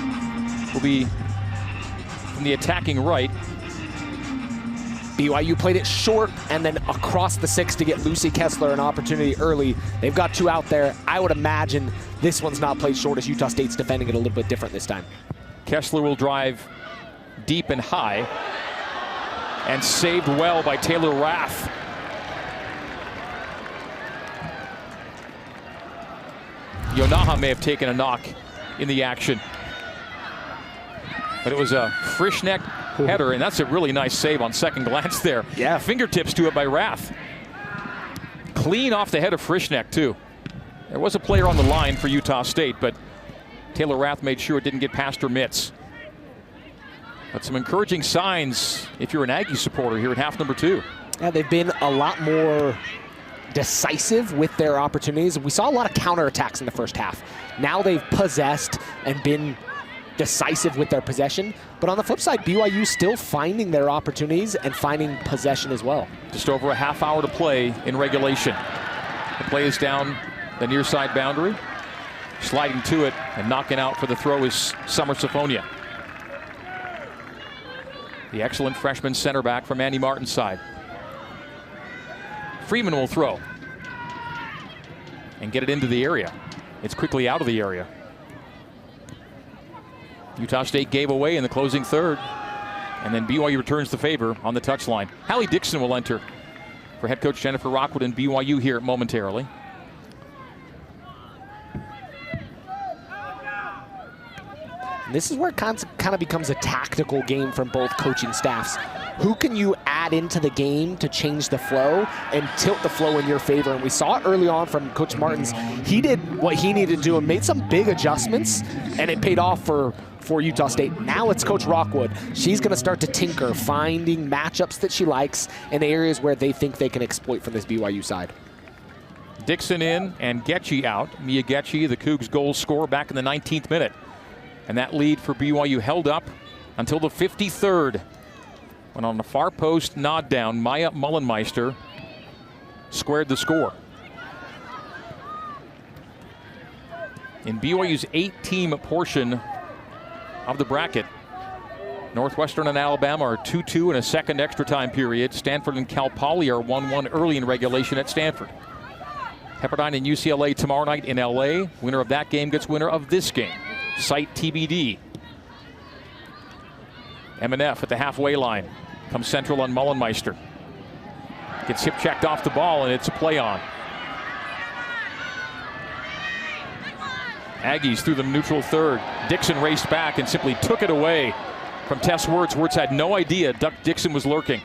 will be from the attacking right. BYU played it short and then across the 6 to get Lucy Kessler an opportunity early. They've got 2 out there. I would imagine this one's not played short, as Utah State's defending it a little bit different this time. Kessler will drive deep and high, and saved well by Taylor Rath. Yonaha may have taken a knock in the action, but it was a Frischneck header, and that's a really nice save on second glance there. Yeah. Fingertips to it by Rath. Clean off the head of Frischneck, too. There was a player on the line for Utah State, but Taylor Rath made sure it didn't get past her mitts. But some encouraging signs if you're an Aggie supporter here at half number 2. Yeah, they've been a lot more decisive with their opportunities. We saw a lot of counterattacks in the first half. Now they've possessed and been decisive with their possession. But on the flip side, BYU still finding their opportunities and finding possession as well. Just over a half hour to play in regulation. The play is down the near side boundary. Sliding to it and knocking out for the throw is Summer Siphonia. The excellent freshman center back from Manny Martin's side. Freeman will throw and get it into the area. It's quickly out of the area. Utah State gave away in the closing third, and then BYU returns the favor on the touchline. Hallie Dixon will enter for head coach Jennifer Rockwood and BYU here momentarily. This is where it kind of becomes a tactical game from both coaching staffs. Who can you add into the game to change the flow and tilt the flow in your favor? And we saw it early on from Coach Martins. He did what he needed to do and made some big adjustments, and it paid off for Utah State. Now it's Coach Rockwood. She's going to start to tinker, finding matchups that she likes in the areas where they think they can exploit from this BYU side. Dixon in and Getchie out. Mia Getchie, the Cougs goal scorer, back in the 19th minute. And that lead for BYU held up until the 53rd. When on the far post nod down, Maya Mullenmeister squared the score. In BYU's 8-team portion of the bracket, Northwestern and Alabama are 2-2 in a second extra time period. Stanford and Cal Poly are 1-1 early in regulation at Stanford. Pepperdine and UCLA tomorrow night in LA. Winner of that game gets winner of this game. Site TBD. M&F at the halfway line. Comes central on Mullenmeister. Gets hip checked off the ball, and it's a play on. Aggies through the neutral third. Dixon raced back and simply took it away from Tess Wirtz. Wirtz had no idea Duck Dixon was lurking.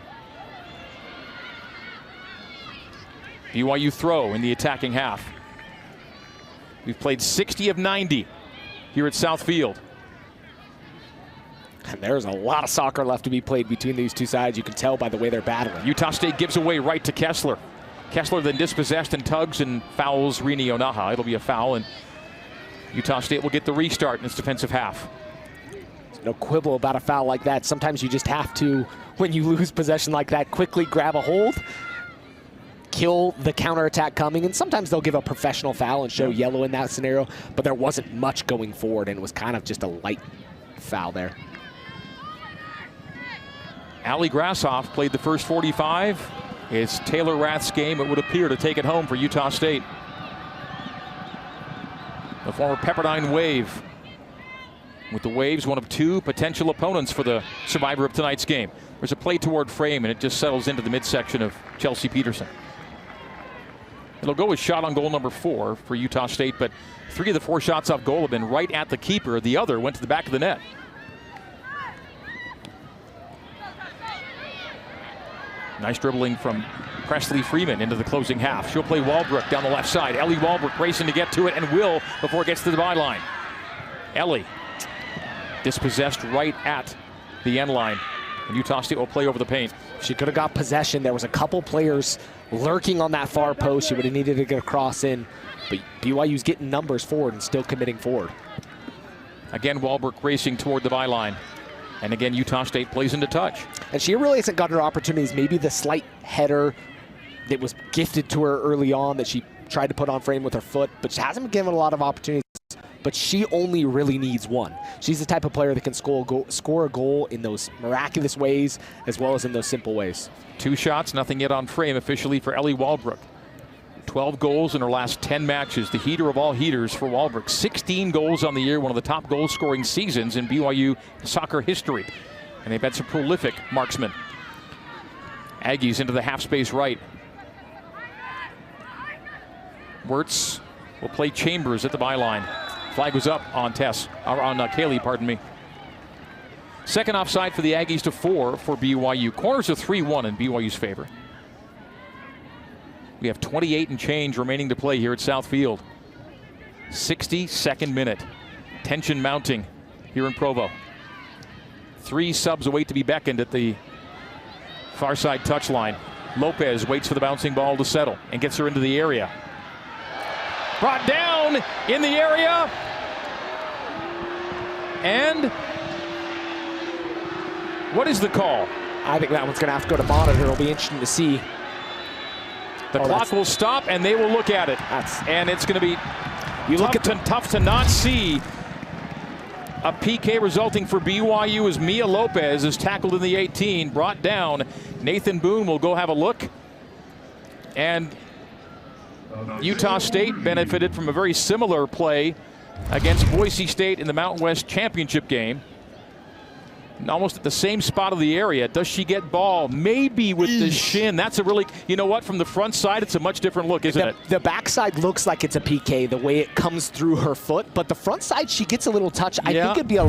BYU throw in the attacking half. We've played 60 of 90 here at Southfield. And there's a lot of soccer left to be played between these two sides. You can tell by the way they're battling. Utah State gives away right to Kessler. Kessler then dispossessed and tugs and fouls Rini Yonaha. It'll be a foul, and Utah State will get the restart in its defensive half. There's no quibble about a foul like that. Sometimes you just have to, when you lose possession like that, quickly grab a hold, kill the counterattack coming, and sometimes they'll give a professional foul and show yellow in that scenario, but there wasn't much going forward, and it was kind of just a light foul there. Allie Grashoff played the first 45. It's Taylor Rath's game, it would appear, to take it home for Utah State. The former Pepperdine Wave. With the Waves, one of two potential opponents for the survivor of tonight's game. There's a play toward frame, and it just settles into the midsection of Chelsea Peterson. It'll go with shot on goal number 4 for Utah State, but 3 of the 4 shots off goal have been right at the keeper. The other went to the back of the net. Nice dribbling from Presley Freeman into the closing half. She'll play Walbrook down the left side. Ellie Walbrook racing to get to it and will before it gets to the byline. Ellie dispossessed right at the end line. And Utah State will play over the paint. She could have got possession. There was a couple players lurking on that far post. She would have needed to get a cross in. But BYU's getting numbers forward and still committing forward. Again, Walbrook racing toward the byline. And again, Utah State plays into touch. And she really hasn't gotten her opportunities. Maybe the slight header that was gifted to her early on that she tried to put on frame with her foot, but she hasn't been given a lot of opportunities. But she only really needs one. She's the type of player that can score a goal in those miraculous ways as well as in those simple ways. 2 shots, nothing yet on frame officially for Ellie Walbrook. 12 goals in her last 10 matches. The heater of all heaters for Walbrook. 16 goals on the year, one of the top goal-scoring seasons in BYU soccer history. And they've had some prolific marksmen. Aggies into the half space right. Wirtz will play Chambers at the byline. Flag was up on Kaylee, pardon me. Second offside for the Aggies to 4 for BYU. Corners are 3-1 in BYU's favor. We have 28 and change remaining to play here at South Field. 62nd minute. Tension mounting here in Provo. 3 subs await to be beckoned at the far side touchline. Lopez waits for the bouncing ball to settle and gets her into the area. Brought down in the area. And what is the call? I think that one's going to have to go to monitor. It'll be interesting to see. The clock will stop and they will look at it. And it's going to be tough to not see a PK resulting for BYU as Mia Lopez is tackled in the 18, brought down. Nathan Boone will go have a look. And Utah State benefited from a very similar play against Boise State in the Mountain West Championship game. Almost at the same spot of the area. Does she get ball? Maybe with the shin. That's a really, you know what, from the front side, it's a much different look, isn't it? The backside looks like it's a PK, the way it comes through her foot, but the front side, she gets a little touch. I think it'd be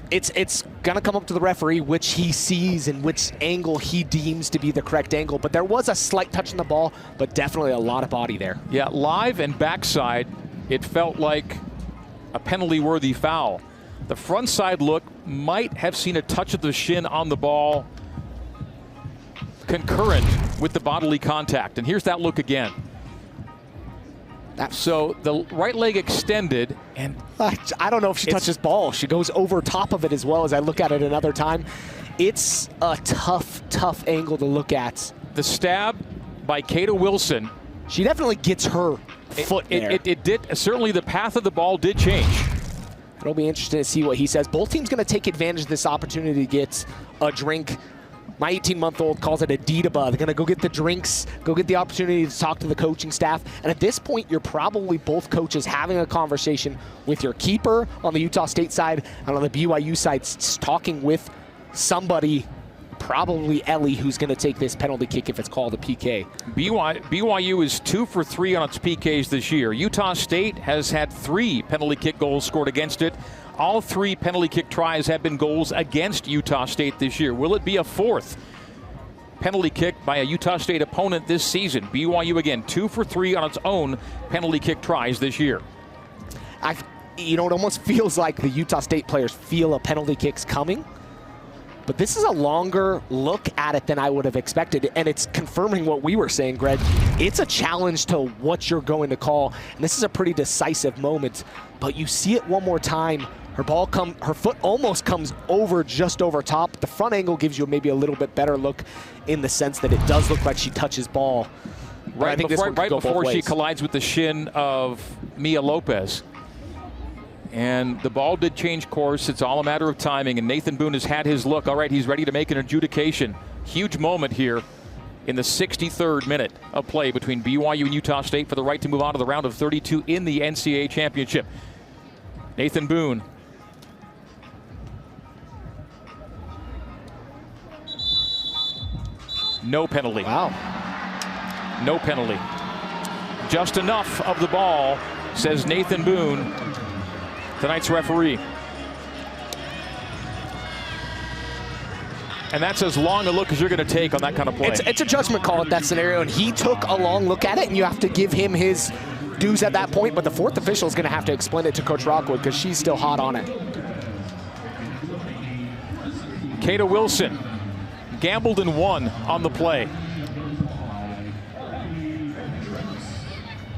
it's going to come up to the referee, which he sees and which angle he deems to be the correct angle. But there was a slight touch on the ball, but definitely a lot of body there. Yeah, live and backside, it felt like a penalty-worthy foul. The front side look might have seen a touch of the shin on the ball concurrent with the bodily contact. And here's that look again. So the right leg extended, and I don't know if she touches ball. She goes over top of it as well as I look at it another time. It's a tough angle to look at. The stab by Kata Wilson. She definitely gets her foot there. It did. Certainly the path of the ball did change. It'll be interesting to see what he says. Both teams going to take advantage of this opportunity to get a drink. My 18-month-old calls it a D-da-ba. They're going to go get the drinks, go get the opportunity to talk to the coaching staff. And at this point, you're probably both coaches having a conversation with your keeper on the Utah State side and on the BYU side, talking with somebody, probably Ellie, who's going to take this penalty kick if it's called a PK. BYU is 2 for 3 on its PKs this year. Utah State has had 3 penalty kick goals scored against it. All 3 penalty kick tries have been goals against Utah State this year. Will it be a 4th penalty kick by a Utah State opponent this season? BYU again 2 for 3 on its own penalty kick tries this year. It almost feels like the Utah State players feel a penalty kick's coming. But this is a longer look at it than I would have expected, and it's confirming what we were saying, Greg. It's a challenge to what you're going to call, and this is a pretty decisive moment. But you see it one more time. Her foot almost comes over, just over top. The front angle gives you maybe a little bit better look in the sense that it does look like she touches ball. Right before she collides with the shin of Mia Lopez. And the ball did change course. It's all a matter of timing. And Nathan Boone has had his look. All right, he's ready to make an adjudication. Huge moment here in the 63rd minute of play between BYU and Utah State for the right to move on to the round of 32 in the NCAA championship. Nathan Boone. No penalty. Wow. No penalty. Just enough of the ball, says Nathan Boone, tonight's referee. And that's as long a look as you're going to take on that kind of play. It's a judgment call at that scenario, and he took a long look at it, and you have to give him his dues at that point, but the fourth official is going to have to explain it to Coach Rockwood because she's still hot on it. Kata Wilson gambled and won on the play.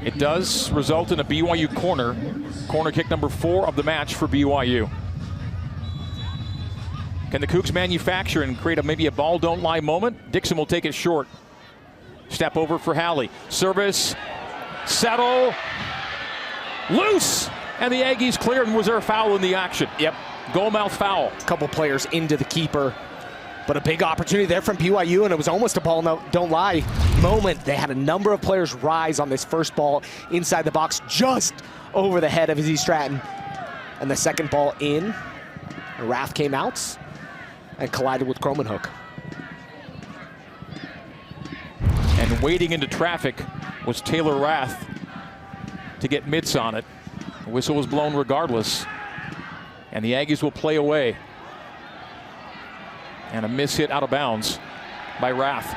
It does result in a BYU corner kick number 4 of the match for BYU. Can the Cougs manufacture and create maybe a ball don't lie moment? Dixon will take it short. Step over for Hallie. Service, settle, loose, and the Aggies cleared. And was there a foul in the action? Yep. Goal mouth foul. A couple players into the keeper, but a big opportunity there from BYU, and it was almost a ball don't lie moment. They had a number of players rise on this first ball inside the box, just over the head of Izzy Stratton. And the second ball in, Rath came out and collided with Cromanhook. And wading into traffic was Taylor Rath to get mitts on it. The whistle was blown regardless. And the Aggies will play away. And a miss hit out of bounds by Rath.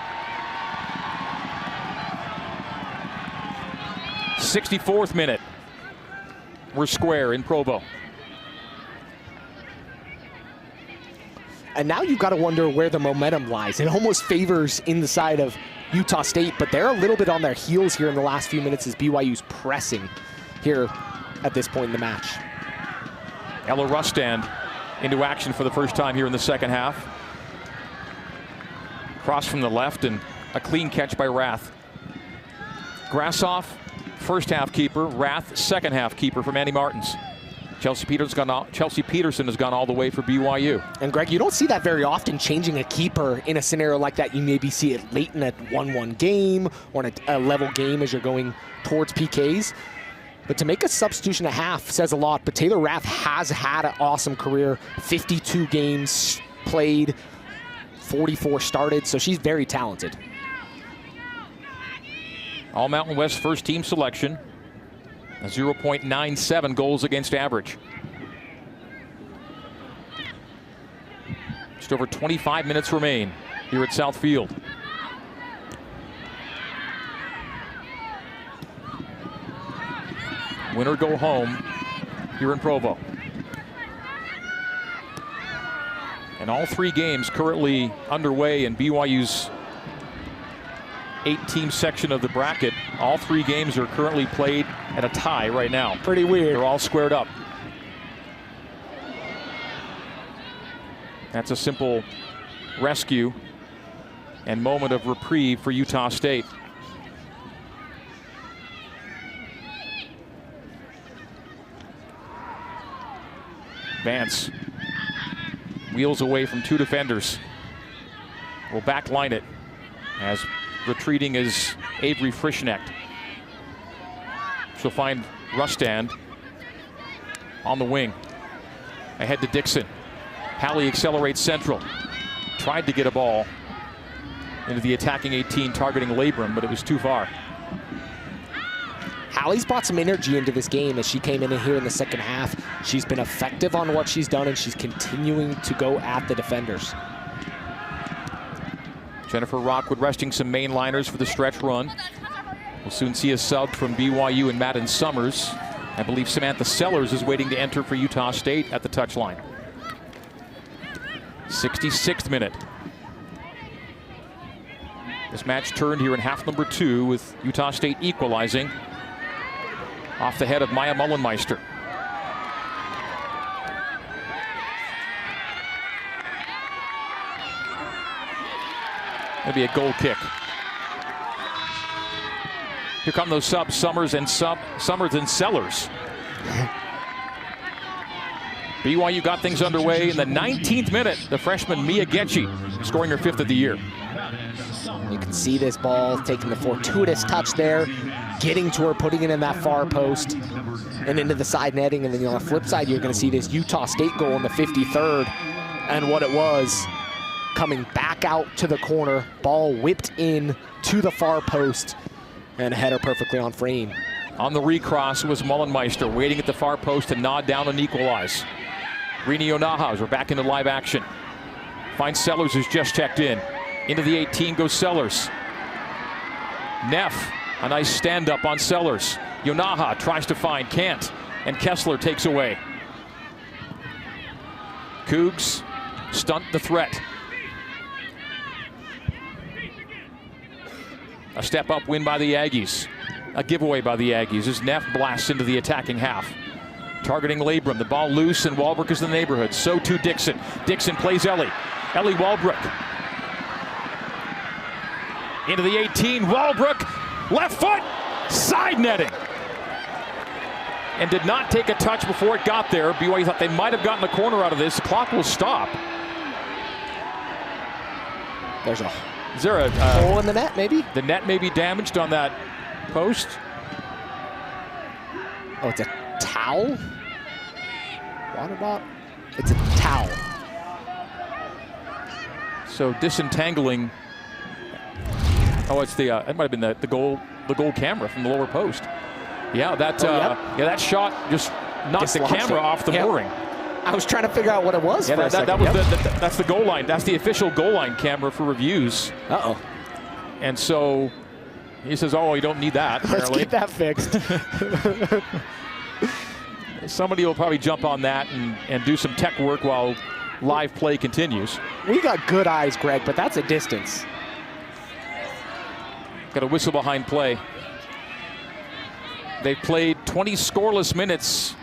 64th minute. We're square in Provo. And now you've got to wonder where the momentum lies. It almost favors in the side of Utah State, but they're a little bit on their heels here in the last few minutes as BYU's pressing here at this point in the match. Ella Rustand into action for the first time here in the second half. Cross from the left and a clean catch by Rath. Grassoff, first half keeper. Rath, second half keeper for Manny Martins. Chelsea Peterson has gone all the way for BYU. And Greg, you don't see that very often, changing a keeper in a scenario like that. You maybe see it late in a 1-1 game or in a level game as you're going towards PKs. But to make a substitution at half says a lot. But Taylor Rath has had an awesome career. 52 games played, 44 started, so she's very talented. All Mountain West first team selection. A 0.97 goals against average. Just over 25 minutes remain here at South Field. Winner go home here in Provo. And all 3 games currently underway in BYU's 8-team section of the bracket. All 3 games are currently played at a tie right now. Pretty weird. They're all squared up. That's a simple rescue and moment of reprieve for Utah State. Vance wheels away from 2 defenders. Will backline it as retreating is Avery Frischnecht. She'll find Rustand on the wing. Ahead to Dixon. Hallie accelerates central. Tried to get a ball into the attacking 18, targeting Labrum, but it was too far. Hallie's brought some energy into this game as she came in here in the second half. She's been effective on what she's done, and she's continuing to go at the defenders. Jennifer Rockwood resting some mainliners for the stretch run. We'll soon see a sub from BYU and Madden Summers. I believe Samantha Sellers is waiting to enter for Utah State at the touchline. 66th minute. This match turned here in half number 2 with Utah State equalizing off the head of Maya Mullenmeister. That'll be a goal kick. Here come those subs, Summers and Sellers. BYU got things underway in the 19th minute. The freshman Mia Getchie scoring her 5th of the year. You can see this ball taking the fortuitous touch there, getting to her, putting it in that far post and into the side netting. And then on the flip side, you're going to see this Utah State goal in the 53rd. And what it was, coming back out to the corner, ball whipped in to the far post, and a header perfectly on frame. On the recross was Mullenmeister waiting at the far post to nod down and equalize. Rini Onahas, we're back into live action. Finds Sellers, who's just checked in. Into the 18 goes Sellers. Neff, a nice stand-up on Sellers. Yonaha tries to find, can't, and Kessler takes away. Cougs stunt the threat. A step-up win by the Aggies. A giveaway by the Aggies as Neff blasts into the attacking half. Targeting Labrum, the ball loose, and Walbrook is in the neighborhood. So too Dixon. Dixon plays Ellie. Ellie Walbrook. Into the 18, Walbrook, left foot, side netting. And did not take a touch before it got there. BYU thought they might have gotten a corner out of this. The clock will stop. Is there a hole in the net, maybe? The net may be damaged on that post. Oh, it's a towel? Water bottle? It's a towel. So disentangling. Oh, it's the it might have been the goal camera from the lower post. Yeah, that that shot just knocked the camera off the mooring. I was trying to figure out what it was. Yeah, for a second. that was that's the goal line. That's the official goal line camera for reviews. Uh-oh. And so he says, "Oh, you don't need that." Let's apparently. get that fixed. Somebody will probably jump on that and do some tech work while live play continues. We got good eyes, Greg, but that's a distance. Got a whistle behind play. They've played 20 scoreless minutes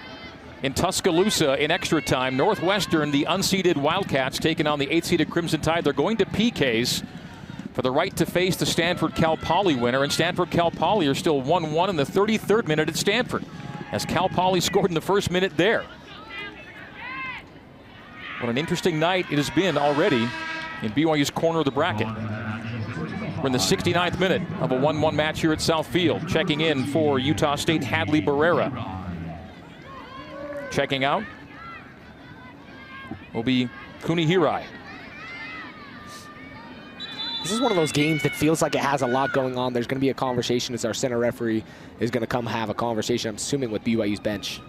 in Tuscaloosa in extra time. Northwestern, the unseeded Wildcats, taking on the 8-seeded Crimson Tide. They're going to PKs for the right to face the Stanford-Cal Poly winner. And Stanford-Cal Poly are still 1-1 in the 33rd minute at Stanford, as Cal Poly scored in the first minute there. What an interesting night it has been already in BYU's corner of the bracket. We're in the 69th minute of a 1-1 match here at South Field. Checking in for Utah State, Hadley Barrera. Checking out will be Kuni Hirai. This is one of those games that feels like it has a lot going on. There's going to be a conversation as our center referee is going to come have a conversation, I'm assuming, with BYU's bench.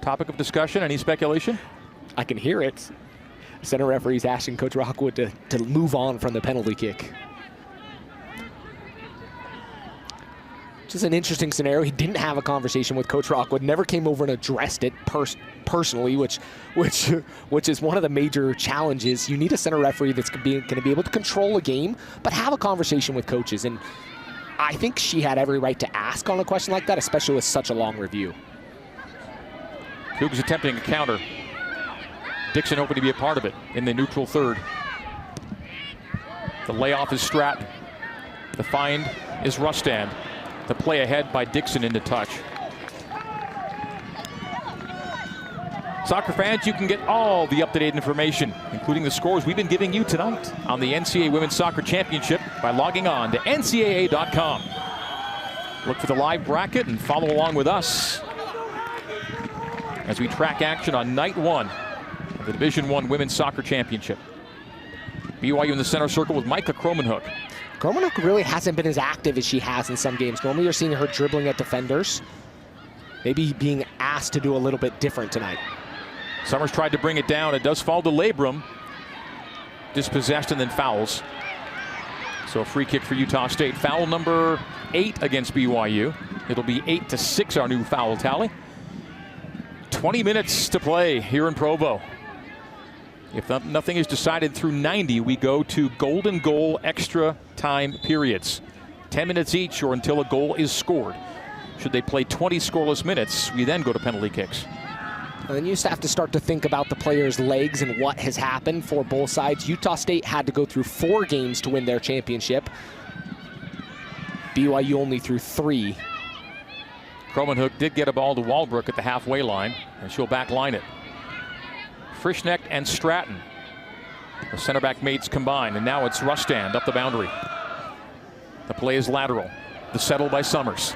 Topic of discussion, any speculation? I can hear it. Center referee's asking Coach Rockwood to move on from the penalty kick. Just an interesting scenario. He didn't have a conversation with Coach Rockwood, never came over and addressed it personally, which is one of the major challenges. You need a center referee that's going to be able to control a game, but have a conversation with coaches. And I think she had every right to ask on a question like that, especially with such a long review. Cougs attempting a counter. Dixon hoping to be a part of it in the neutral third. The layoff is Stratton. The find is Rustand. The play ahead by Dixon into touch. Soccer fans, you can get all the up-to-date information, including the scores we've been giving you tonight on the NCAA Women's Soccer Championship by logging on to ncaa.com. Look for the live bracket and follow along with us as we track action on night one of the Division I Women's Soccer Championship. BYU in the center circle with Micah Cromanhook. Cromanhook really hasn't been as active as she has in some games. Normally you're seeing her dribbling at defenders. Maybe being asked to do a little bit different tonight. Summers tried to bring it down. It does fall to Labrum. Dispossessed and then fouls. So a free kick for Utah State. Foul number 8 against BYU. It'll be 8-6, our new foul tally. 20 minutes to play here in Provo. If nothing is decided through 90, we go to golden goal extra time periods. 10 minutes each or until a goal is scored. Should they play 20 scoreless minutes, we then go to penalty kicks. And then you just have to start to think about the players' legs and what has happened for both sides. Utah State had to go through 4 games to win their championship. BYU only through 3. Cromanhook did get a ball to Walbrook at the halfway line, and she'll back line it. Frischnecht and Stratton, the center back mates combined, and now it's Rustand up the boundary. The play is lateral. The settle by Summers.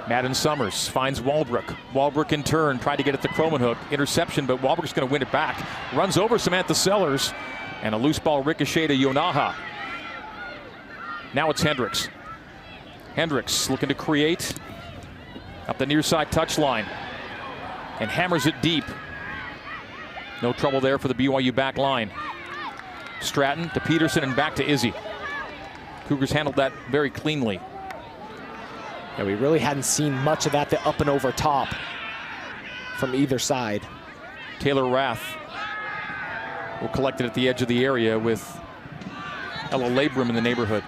Madden Summers finds Walbrook. Walbrook in turn tried to get it to Cromanhook. Interception, but Walbrook's going to win it back. Runs over Samantha Sellers, and a loose ball ricochet to Yonaha. Now it's Hendricks. Hendricks looking to create. Up the near side touchline. And hammers it deep. No trouble there for the BYU back line. Stratton to Peterson and back to Izzy. Cougars handled that very cleanly. Yeah, we really hadn't seen much of that, the up and over top from either side. Taylor Rath will collect it at the edge of the area with Ella Labrum in the neighborhood.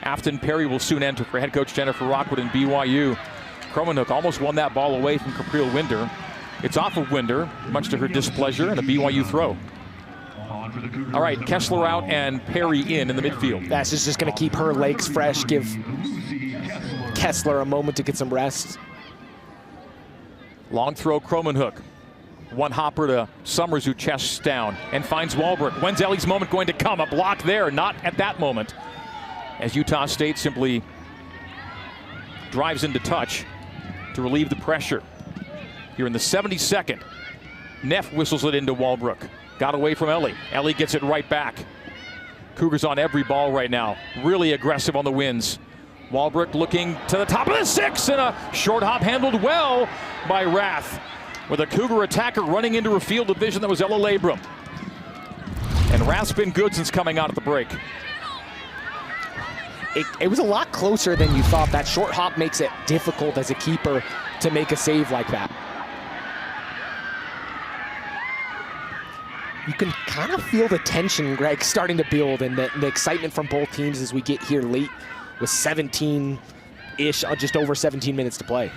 Afton Perry will soon enter for head coach Jennifer Rockwood and BYU. Cromanhook almost won that ball away from Capriel Winder. It's off of Winder, much to her displeasure, and a BYU throw. All right, Kessler out and Perry in the midfield. That's just going to keep her legs fresh, give Kessler a moment to get some rest. Long throw, Cromanhook. One hopper to Summers, who chests down and finds Walbrook. When's Ellie's moment going to come? A block there, not at that moment. As Utah State simply drives into touch to relieve the pressure. Here in the 72nd, Neff whistles it into Walbrook. Got away from Ellie. Ellie gets it right back. Cougars on every ball right now. Really aggressive on the wins. Walbrook looking to the top of the 6, and a short hop handled well by Rath. With a Cougar attacker running into a field of vision that was Ella Labrum. And Rath's been good since coming out at the break. It was a lot closer than you thought. That short hop makes it difficult as a keeper to make a save like that. You can kind of feel the tension, Greg, starting to build, and the excitement from both teams as we get here late with 17-ish, just over 17 minutes to play.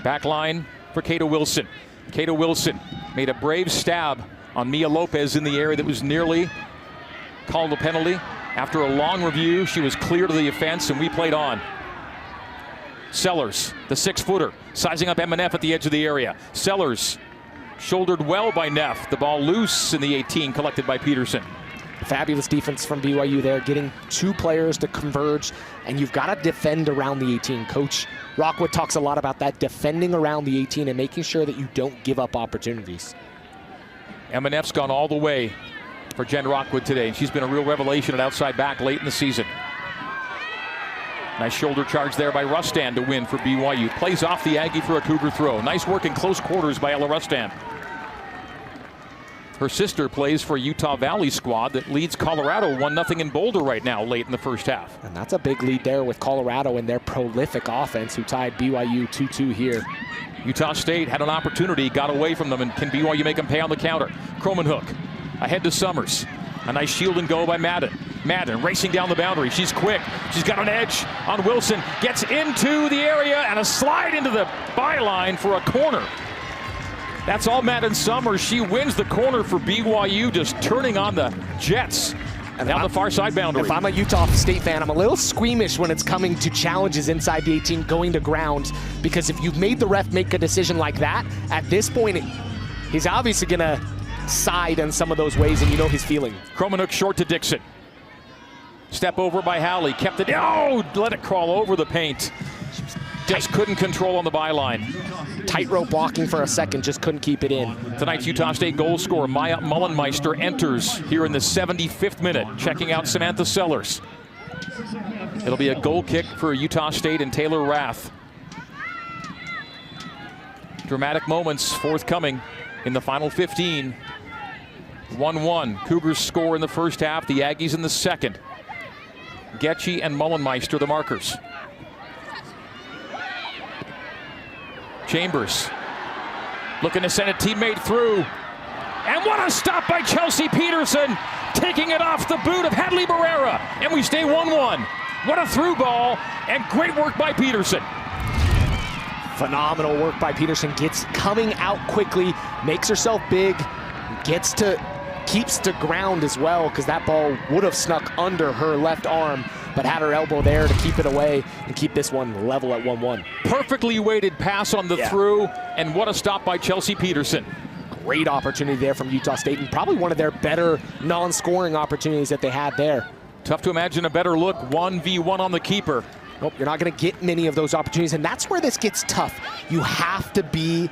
Back line for Kata Wilson. Kata Wilson made a brave stab on Mia Lopez in the area that was nearly called a penalty. After a long review, she was clear to the offense, and we played on. Sellers, the 6-footer, sizing up M&F at the edge of the area. Sellers shouldered well by Neff. The ball loose in the 18, collected by Peterson. Fabulous defense from BYU there, getting two players to converge, and you've got to defend around the 18. Coach Rockwood talks a lot about that, defending around the 18 and making sure that you don't give up opportunities. M&F's gone all the way for Jen Rockwood today, and she's been a real revelation at outside back late in the season. Nice shoulder charge there by Rustan to win for BYU. Plays off the Aggie for a Cougar throw. Nice work in close quarters by Ella Rustan. Her sister plays for a Utah Valley squad that leads Colorado 1-0 in Boulder right now late in the first half. And that's a big lead there with Colorado and their prolific offense, who tied BYU 2-2 here. Utah State had an opportunity, got away from them, and can BYU make them pay on the counter? Cromanhook ahead to Summers. A nice shield and go by Madden. Madden racing down the boundary. She's quick. She's got an edge on Wilson. Gets into the area and a slide into the byline for a corner. That's all Madden Summers. She wins the corner for BYU, just turning on the Jets and down the far side boundary. If I'm a Utah State fan, I'm a little squeamish when it's coming to challenges inside the 18 going to ground, because if you've made the ref make a decision like that, at this point, he's obviously going to side in some of those ways, and you know his feeling. Cromanhook short to Dixon. Step over by Howley. Kept it. Oh, let it crawl over the paint. Just couldn't control on the byline. Tightrope blocking for a second, just couldn't keep it in. Tonight's Utah State goal scorer, Maya Mullenmeister, enters here in the 75th minute, checking out Samantha Sellers. It'll be a goal kick for Utah State and Taylor Rath. Dramatic moments forthcoming in the final 15. 1-1. Cougars score in the first half, the Aggies in the second. Getchie and Mullenmeister the markers. Chambers looking to send a teammate through. And what a stop by Chelsea Peterson, taking it off the boot of Hadley Barrera. And we stay 1-1. What a through ball, and great work by Peterson. Phenomenal work by Peterson. Coming out quickly, makes herself big, keeps to ground as well, because that ball would have snuck under her left arm, but had her elbow there to keep it away and keep this one level at 1-1. Perfectly weighted pass on the through, and what a stop by Chelsea Peterson. Great opportunity there from Utah State, and probably one of their better non-scoring opportunities that they had there. Tough to imagine a better look, 1v1 on the keeper. Nope, you're not going to get many of those opportunities, and that's where this gets tough. You have to be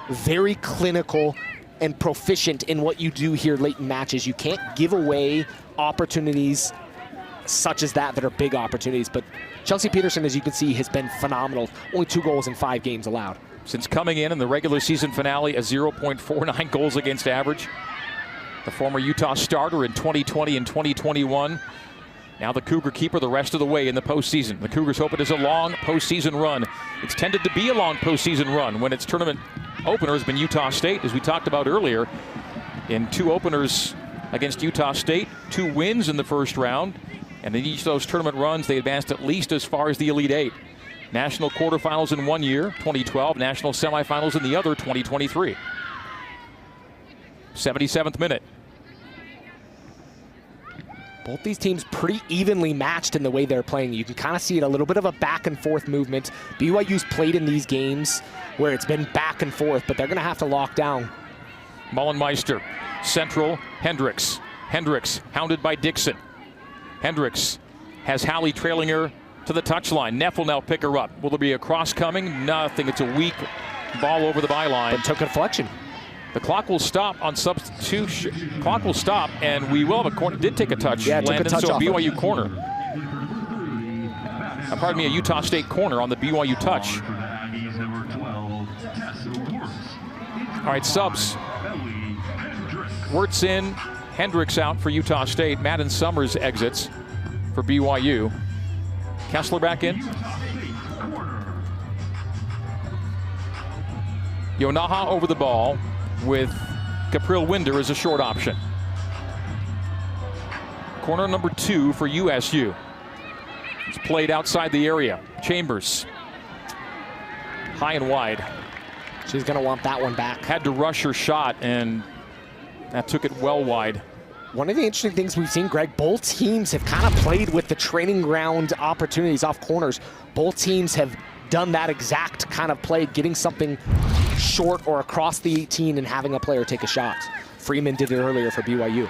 very clinical and proficient in what you do here late in matches. You can't give away opportunities such as that are big opportunities. But Chelsea Peterson, as you can see, has been phenomenal. Only 2 goals in 5 games allowed. Since coming in the regular season finale, a 0.49 goals against average. The former Utah starter in 2020 and 2021. Now the Cougar keeper the rest of the way in the postseason. The Cougars hope it is a long postseason run. It's tended to be a long postseason run when its tournament opener has been Utah State, as we talked about earlier. In 2 openers against Utah State, 2 wins in the first round. And in each of those tournament runs, they advanced at least as far as the Elite 8. National quarterfinals in one year, 2012. National semifinals in the other, 2023. 77th minute. Both these teams pretty evenly matched in the way they're playing. You can kind of see it, a little bit of a back and forth movement. BYU's played in these games where it's been back and forth, but they're going to have to lock down. Mullenmeister, central, Hendricks. Hendricks hounded by Dixon. Hendricks has Hallie trailing her to the touchline. Neff will now pick her up. Will there be a cross coming? Nothing. It's a weak ball over the byline. But took a deflection. The clock will stop on substitution. Clock will stop, and we will have a corner. Did take a touch. Yeah, Landon, took a touch so off BYU corner. Pardon me, a Utah State corner on the BYU touch. All right, subs. Wirtz in, Hendricks out for Utah State. Madden Summers exits for BYU. Kessler back in. Yonaha over the ball with Capril Winder as a short option. Corner number 2 for USU. It's played outside the area. Chambers. High and wide. She's going to want that one back. Had to rush her shot, and that took it well wide. One of the interesting things we've seen, Greg, both teams have kind of played with the training ground opportunities off corners. Both teams have done that exact kind of play, getting something short or across the 18 and having a player take a shot. Freeman did it earlier for BYU.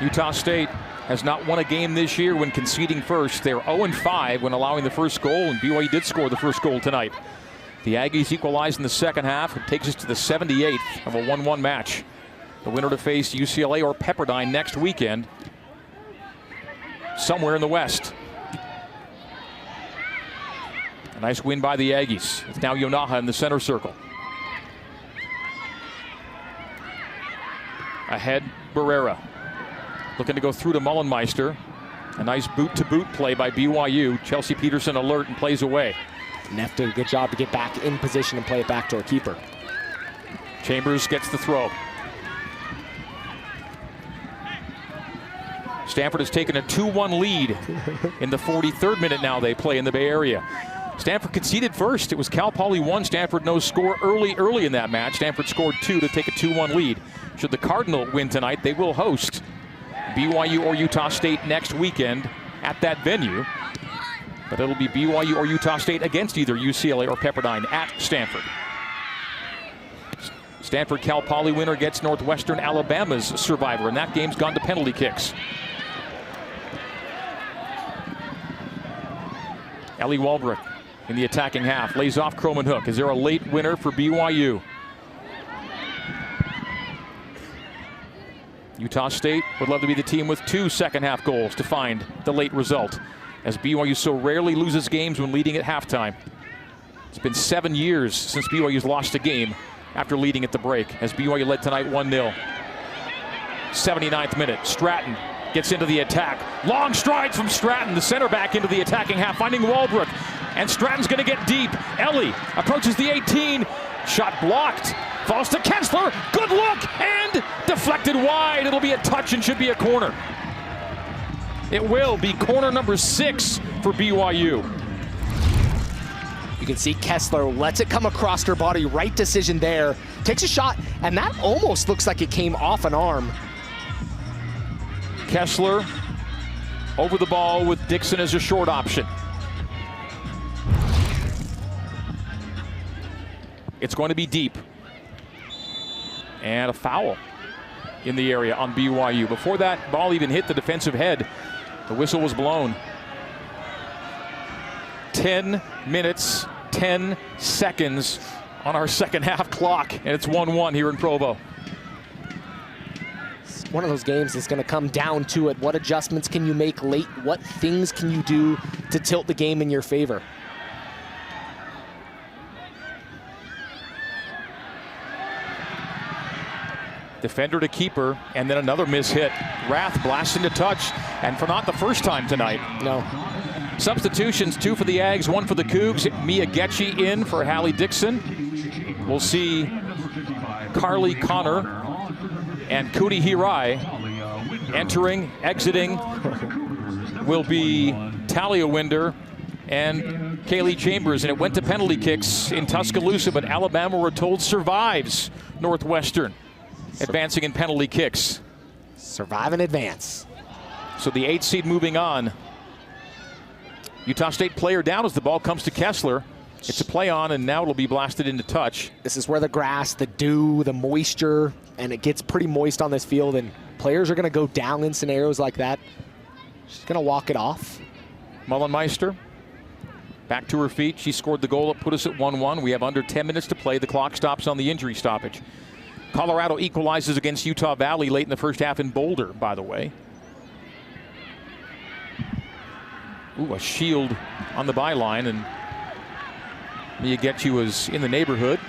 Utah State has not won a game this year when conceding first. They're 0-5 when allowing the first goal, and BYU did score the first goal tonight. The Aggies equalized in the second half. It takes us to the 78th of a 1-1 match. The winner to face UCLA or Pepperdine next weekend, somewhere in the West. A nice win by the Aggies. It's now Yonaha in the center circle. Ahead, Barrera. Looking to go through to Mullenmeister. A nice boot-to-boot play by BYU. Chelsea Peterson alert and plays away. Neff did a good job to get back in position and play it back to our keeper. Chambers gets the throw. Stanford has taken a 2-1 lead in the 43rd minute now they play in the Bay Area. Stanford conceded first. It was Cal Poly 1, Stanford no score early in that match. Stanford scored 2 to take a 2-1 lead. Should the Cardinal win tonight, they will host BYU or Utah State next weekend at that venue. But it'll be BYU or Utah State against either UCLA or Pepperdine at Stanford. Stanford Cal Poly winner gets Northwestern Alabama's survivor, and that game's gone to penalty kicks. Ellie Walbrook in the attacking half, lays off Croman Hook. Is there a late winner for BYU? Utah State would love to be the team with 2 second-half goals to find the late result, as BYU so rarely loses games when leading at halftime. It's been 7 years since BYU's lost a game after leading at the break, as BYU led tonight 1-0. 79th minute, Stratton gets into the attack. Long strides from Stratton, the center back into the attacking half, finding Walbrook. And Stratton's going to get deep. Ellie approaches the 18. Shot blocked. Falls to Kessler. Good look and deflected wide. It'll be a touch and should be a corner. It will be corner number 6 for BYU. You can see Kessler lets it come across her body. Right decision there. Takes a shot, and that almost looks like it came off an arm. Kessler over the ball with Dixon as a short option. It's going to be deep. And a foul in the area on BYU. Before that ball even hit the defensive head, the whistle was blown. 10 minutes, 10 seconds on our second half clock, and it's 1-1 here in Provo. one of those games that's going to come down to it. What adjustments can you make late? What things can you do to tilt the game in your favor? Defender to keeper, and then another miss-hit. Rath blasting to touch, and for not the first time tonight. No. Substitutions, 2 for the Ags, 1 for the Cougs. Mia Getchie in for Hallie Dixon. We'll see Carly Connor and Kuni Hirai entering. Exiting will be Talia Winder and Kaylee Chambers. And it went to penalty kicks in Tuscaloosa, but Alabama, we're told, survives Northwestern. Advancing in penalty kicks. Survive and advance. So the 8th seed moving on. Utah State player down as the ball comes to Kessler. It's a play on, and now it'll be blasted into touch. This is where the grass, the dew, the moisture, and it gets pretty moist on this field, and players are going to go down in scenarios like that. She's going to walk it off. Mullenmeister back to her feet. She scored the goal that put us at 1-1. We have under 10 minutes to play. The clock stops on the injury stoppage. Colorado equalizes against Utah Valley late in the first half in Boulder, by the way. Ooh, a shield on the byline, and Mia Getchie was in the neighborhood.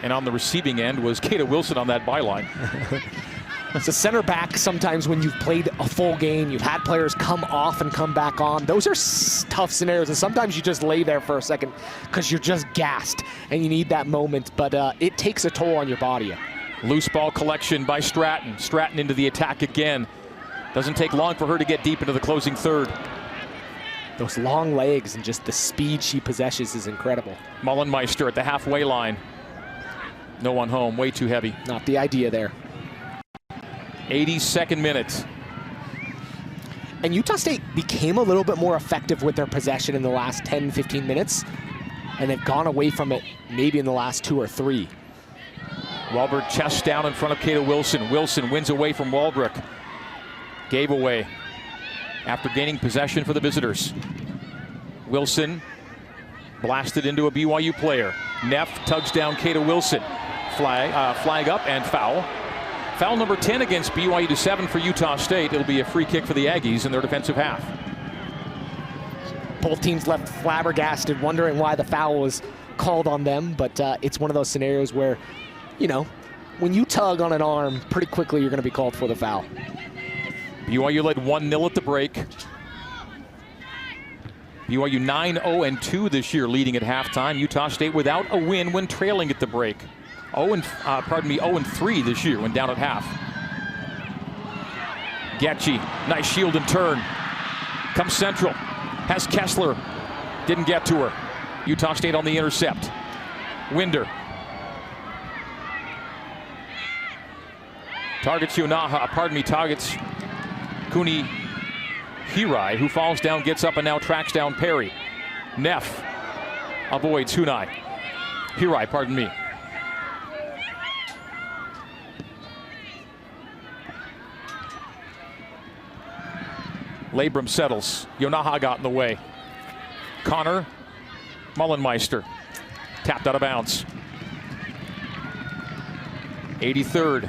And on the receiving end was Kata Wilson on that byline. As a center back, sometimes when you've played a full game, you've had players come off and come back on. Those are tough scenarios, and sometimes you just lay there for a second because you're just gassed and you need that moment, but it takes a toll on your body. Loose ball collection by Stratton. Stratton into the attack again. Doesn't take long for her to get deep into the closing third. Those long legs and just the speed she possesses is incredible. Mullenmeister at the halfway line. No one home, way too heavy. Not the idea there. 82nd minute. And Utah State became a little bit more effective with their possession in the last 10, 15 minutes, and they've gone away from it maybe in the last 2 or 3. Walbert chest down in front of Kata Wilson. Wilson wins away from Walbrook. Gave away after gaining possession for the visitors. Wilson blasted into a BYU player. Neff tugs down Kata Wilson. Flag up and foul. Foul number 10 against BYU to 7 for Utah State. It'll be a free kick for the Aggies in their defensive half. Both teams left flabbergasted, wondering why the foul was called on them, but it's one of those scenarios where, you know, when you tug on an arm, pretty quickly you're going to be called for the foul. BYU led 1-0 at the break. BYU 9-0-2 this year, leading at halftime. Utah State without a win when trailing at the break. 0-3 this year when down at half. Getchie, nice shield and turn. Comes central, has Kessler, didn't get to her. Utah State on the intercept. Winder. Targets targets Kuni Hirai, who falls down, gets up, and now tracks down Perry. Neff avoids Hirai. Labrum settles. Yonaha got in the way. Connor, Mullenmeister. Tapped out of bounds. 83rd.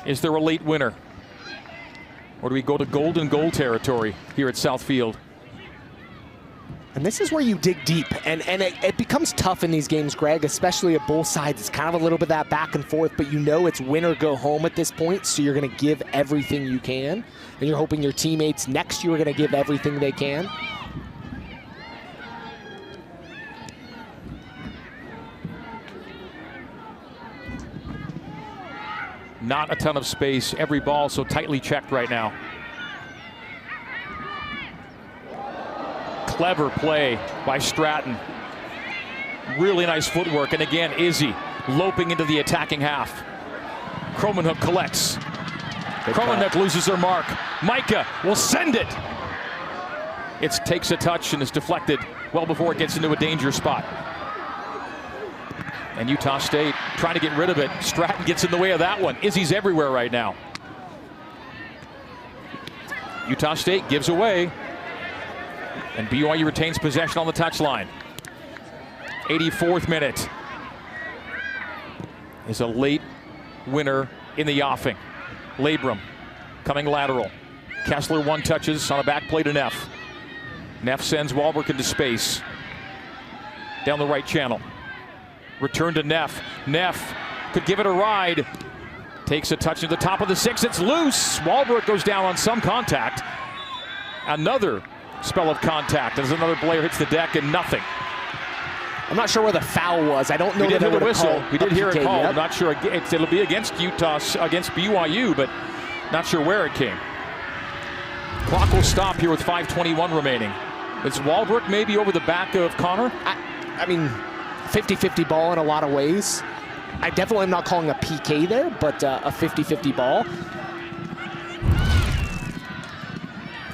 Is there a late winner? Or do we go to golden goal territory here at Southfield? And this is where you dig deep, and it becomes tough in these games, Greg, especially at both sides. It's kind of a little bit that back and forth, but you know it's win or go home at this point, so you're going to give everything you can, and you're hoping your teammates next year are going to give everything they can. Not a ton of space. Every ball so tightly checked right now. Clever play by Stratton. Really nice footwork. And again, Izzy loping into the attacking half. Kromenhoek collects. Kromenhoek loses her mark. Micah will send it. It takes a touch and is deflected well before it gets into a danger spot. And Utah State trying to get rid of it. Stratton gets in the way of that one. Izzy's everywhere right now. Utah State gives away. And BYU retains possession on the touchline. 84th minute. Is a late winner in the offing. Labrum coming lateral. Kessler one touches on a back play to Neff. Neff sends Walbrook into space. Down the right channel. Return to Neff. Neff could give it a ride. Takes a touch to the top of the 6. It's loose. Walbrook goes down on some contact. Another spell of contact as another player hits the deck and nothing. I'm not sure where the foul was. I don't know that hear they the whistle. We did hear it called. Yep. I'm not sure. It'll be against against BYU, but not sure where it came. Clock will stop here with 5:21 remaining. Is Walbrook maybe over the back of Connor? I mean, 50-50 ball in a lot of ways. I definitely am not calling a PK there, but a 50-50 ball.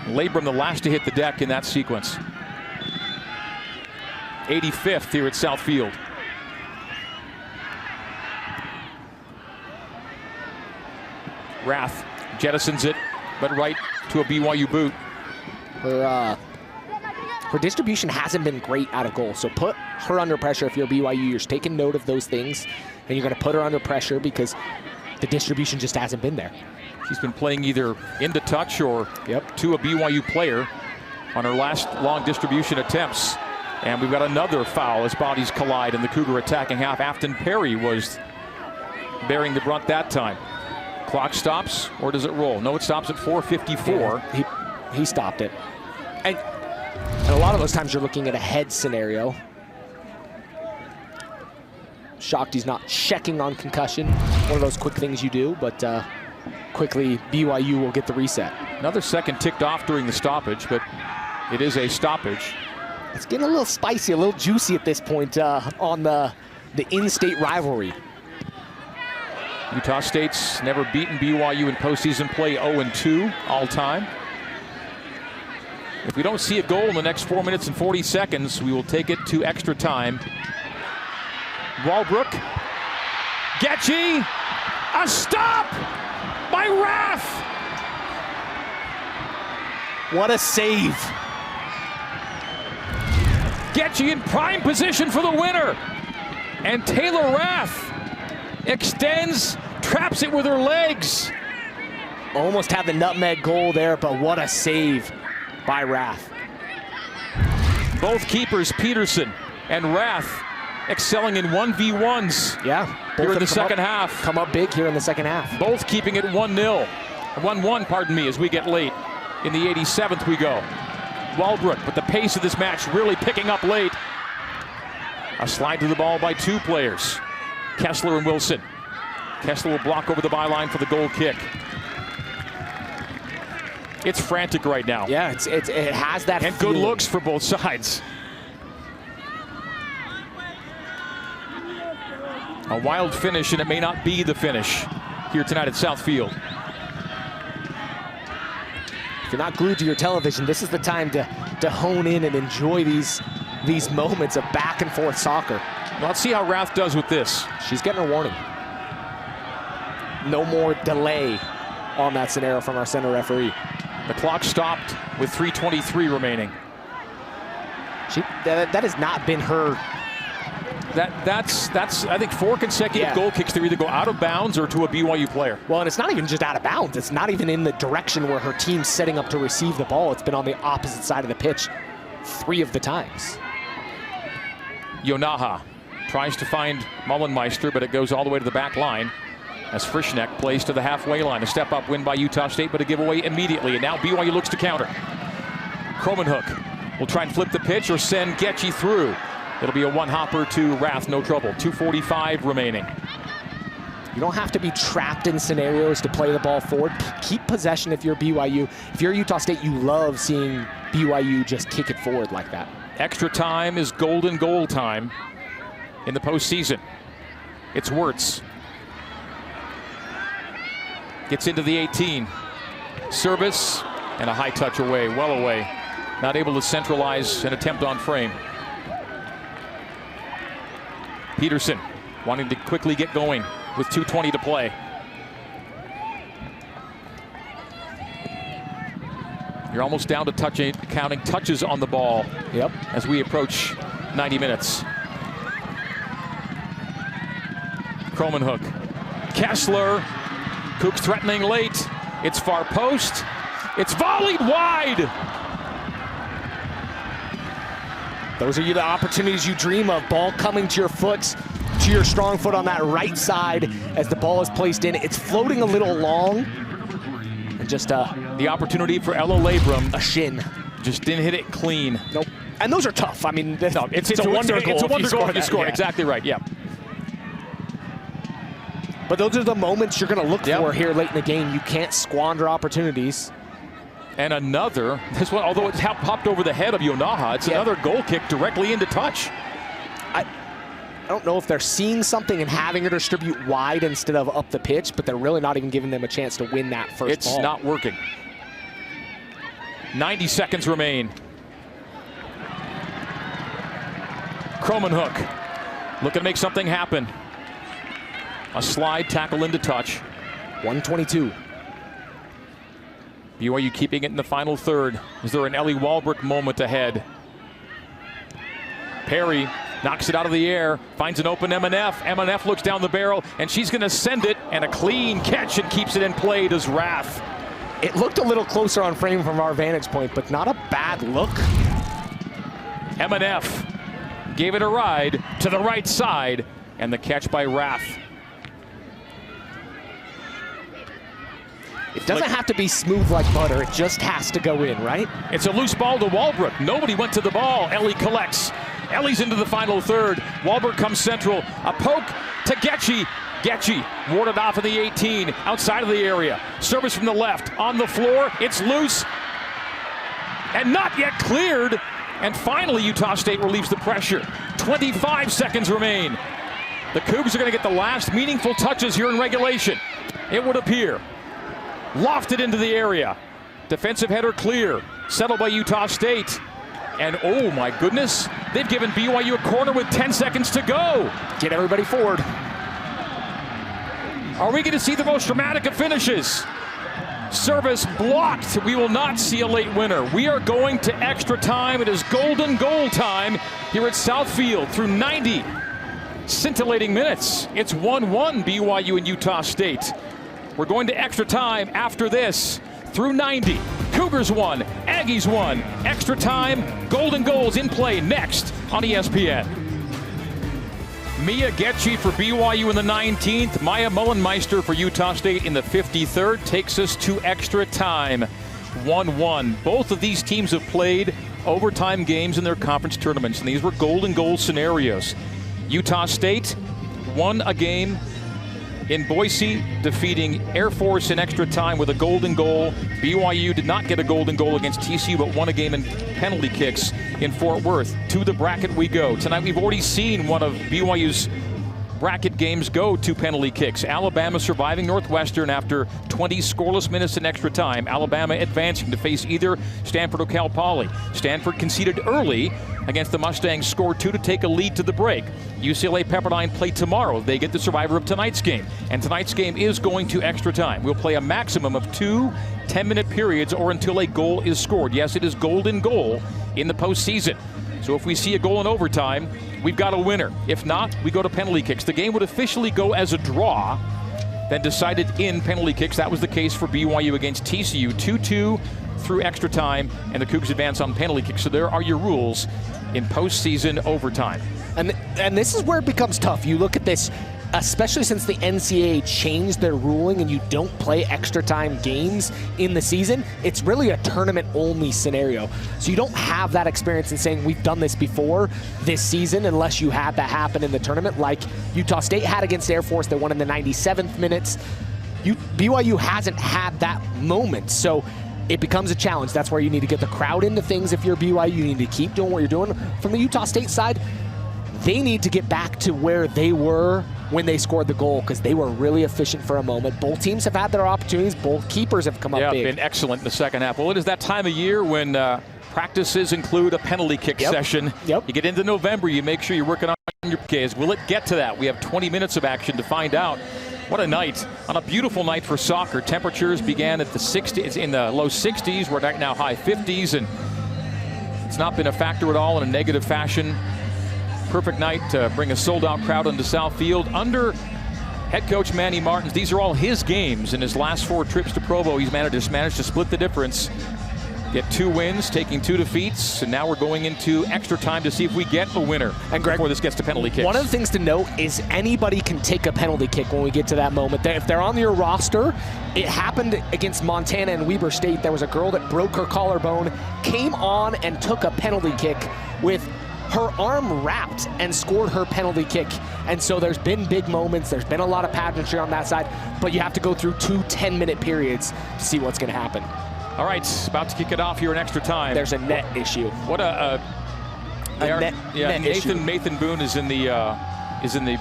Labrum the last to hit the deck in that sequence. 85th here at Southfield. Rath jettisons it, but right to a BYU boot. Her distribution hasn't been great out of goal, so put her under pressure if you're BYU. You're taking note of those things, and you're going to put her under pressure because the distribution just hasn't been there. She's been playing either into touch or to a BYU player on her last long distribution attempts. And we've got another foul as bodies collide in the Cougar attacking half. Afton Perry was bearing the brunt that time. Clock stops, or does it roll? No, it stops at 4:54. Yeah, he stopped it. And a lot of those times you're looking at a head scenario. Shocked he's not checking on concussion. One of those quick things you do, but quickly BYU will get the reset. Another second ticked off during the stoppage, but it is a stoppage. It's getting a little spicy, a little juicy at this point on the in-state rivalry. Utah State's never beaten BYU in postseason play, 0-2 all time. If we don't see a goal in the next 4 minutes and 40 seconds, we will take it to extra time. Walbrook, Getchy, a stop by Rath. What a save. Getchy in prime position for the winner. And Taylor Rath extends, traps it with her legs. Almost had the nutmeg goal there, but what a save by Rath. Both keepers, Peterson and Rath, excelling in 1v1s. Yeah, here in the second half. Come up big here in the second half. Both keeping it 1-0. 1-1, pardon me, as we get late. In the 87th we go. Walbrook, but the pace of this match really picking up late. A slide to the ball by two players, Kessler and Wilson. Kessler will block over the byline for the goal kick. It's frantic right now. Yeah, it has that and feeling. Good looks for both sides. A wild finish, and it may not be the finish here tonight at Southfield. If you're not glued to your television, this is the time to hone in and enjoy these moments of back and forth soccer. Well, let's see how Rath does with this. She's getting her warning. No more delay on that scenario from our center referee. The clock stopped with 3:23 remaining. That has not been her. That's I think 4 consecutive goal kicks to either go out of bounds or to a BYU player. Well, and it's not even just out of bounds. It's not even in the direction where her team's setting up to receive the ball. It's been on the opposite side of the pitch 3 of the times. Yonaha tries to find Mullenmeister, but it goes all the way to the back line as Frischneck plays to the halfway line. A step-up win by Utah State, but a giveaway immediately. And now BYU looks to counter. Cromanhook will try and flip the pitch or send Getchy through. It'll be a one-hopper to Rath, no trouble. 2:45 remaining. You don't have to be trapped in scenarios to play the ball forward. Keep possession if you're BYU. If you're Utah State, you love seeing BYU just kick it forward like that. Extra time is golden goal time in the postseason. It's Wirtz. Gets into the 18. Service and a high touch away, well away. Not able to centralize an attempt on frame. Peterson wanting to quickly get going with 2:20 to play. You're almost down to counting touches on the ball. Yep. As we approach 90 minutes. Cromanhook. Kessler Cougs threatening late. It's far post. It's volleyed wide. Those are the opportunities you dream of. Ball coming to your foot, to your strong foot on that right side as the ball is placed in. It's floating a little long. And just the opportunity for Ella Labrum. A shin. Just didn't hit it clean. Nope. And those are tough. I mean, it's a wonder goal. It's a wonder goal if you score. Yeah. Exactly right, yeah. But those are the moments you're going to look for here late in the game. You can't squander opportunities. And another, this one, although it's popped over the head of Yonaha, it's another goal kick directly into touch. I don't know if they're seeing something and having her distribute wide instead of up the pitch, but they're really not even giving them a chance to win that first ball. It's not working. 90 seconds remain. Cromanhook looking to make something happen. A slide tackle into touch. 122. BYU keeping it in the final third. Is there an Ellie Walbrook moment ahead? Perry knocks it out of the air, finds an open MNF. MNF looks down the barrel, and she's going to send it, and a clean catch and keeps it in play. Does Rath. It looked a little closer on frame from our vantage point, but not a bad look. MNF gave it a ride to the right side, and the catch by Rath. It doesn't have to be smooth like butter. It just has to go in, right? It's a loose ball to Walbrook. Nobody went to the ball. Ellie collects. Ellie's into the final third. Walbrook comes central. A poke to Getchy. Getchy warded off of the 18, outside of the area. Service from the left, on the floor. It's loose and not yet cleared. And finally, Utah State relieves the pressure. 25 seconds remain. The Cougs are going to get the last meaningful touches here in regulation, it would appear. Lofted into the area. Defensive header clear. Settled by Utah State. And oh my goodness, they've given BYU a corner with 10 seconds to go. Get everybody forward. Are we going to see the most dramatic of finishes? Service blocked. We will not see a late winner. We are going to extra time. It is golden goal time here at Southfield through 90 scintillating minutes. It's 1-1 BYU and Utah State. We're going to extra time after this through 90. Cougars won, Aggies won. Extra time, golden goals in play next on ESPN. Mia Getchy for BYU in the 19th. Maya Mullenmeister for Utah State in the 53rd. Takes us to extra time. 1-1. Both of these teams have played overtime games in their conference tournaments, and these were golden goal scenarios. Utah State won a game in Boise, defeating Air Force in extra time with a golden goal. BYU did not get a golden goal against TCU, but won a game in penalty kicks in Fort Worth. To the bracket we go. Tonight we've already seen one of BYU's bracket games go to penalty kicks. Alabama surviving Northwestern after 20 scoreless minutes in extra time. Alabama advancing to face either Stanford or Cal Poly. Stanford conceded early against the Mustangs, scored 2 to take a lead to the break. UCLA Pepperdine play tomorrow. They get the survivor of tonight's game. And tonight's game is going to extra time. We'll play a maximum of 2 10-minute periods or until a goal is scored. Yes, it is golden goal in the postseason. So if we see a goal in overtime, we've got a winner. If not, we go to penalty kicks. The game would officially go as a draw, then decided in penalty kicks. That was the case for BYU against TCU. 2-2 through extra time, and the Cougs advance on penalty kicks. So there are your rules in postseason overtime. And this is where it becomes tough. You look at this, especially since the NCAA changed their ruling and you don't play extra time games in the season, it's really a tournament only scenario. So you don't have that experience in saying we've done this before this season unless you had that happen in the tournament like Utah State had against Air Force. They won in the 97th minutes. BYU hasn't had that moment. So it becomes a challenge. That's where you need to get the crowd into things. If you're BYU, you need to keep doing what you're doing. From the Utah State side, they need to get back to where they were when they scored the goal because they were really efficient for a moment. Both teams have had their opportunities. Both keepers have come up big. Yeah, been excellent in the second half. Well, it is that time of year when practices include a penalty kick session. You get into November, you make sure you're working on your PKs. Will it get to that? We have 20 minutes of action to find out. What a night. On a beautiful night for soccer. Temperatures began at the 60s, in the low 60s. We're right now high 50s, and it's not been a factor at all in a negative fashion. Perfect night to bring a sold-out crowd into Southfield. Under Head coach Manny Martins, these are all his games. In his last 4 trips to Provo, he's managed to split the difference. Get 2 wins, taking 2 defeats, and now we're going into extra time to see if we get a winner and Greg, before this gets to penalty kicks. One of the things to note is anybody can take a penalty kick when we get to that moment. If they're on your roster, it happened against Montana and Weber State. There was a girl that broke her collarbone, came on and took a penalty kick with her arm wrapped and scored her penalty kick. And so there's been big moments. There's been a lot of pageantry on that side, but you have to go through 2 10-minute periods to see what's going to happen. All right, about to kick it off here in extra time. There's a net issue. What Nathan Boone is in the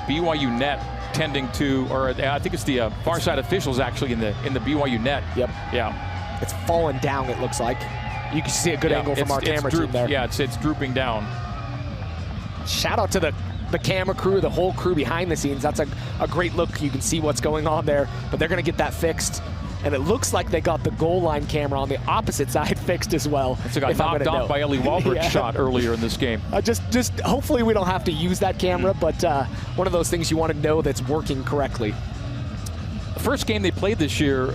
BYU net, tending to, or I think it's the far side officials actually in the BYU net. Yep. Yeah. It's fallen down. It looks like. You can see a good angle from our camera team there. Yeah, it's drooping down. Shout out to the camera crew, the whole crew behind the scenes. That's a great look. You can see what's going on there, but they're going to get that fixed. And it looks like they got the goal line camera on the opposite side fixed as well. It got knocked off by Ellie Walbert's shot earlier in this game. Just hopefully we don't have to use that camera, but one of those things you want to know that's working correctly. The first game they played this year,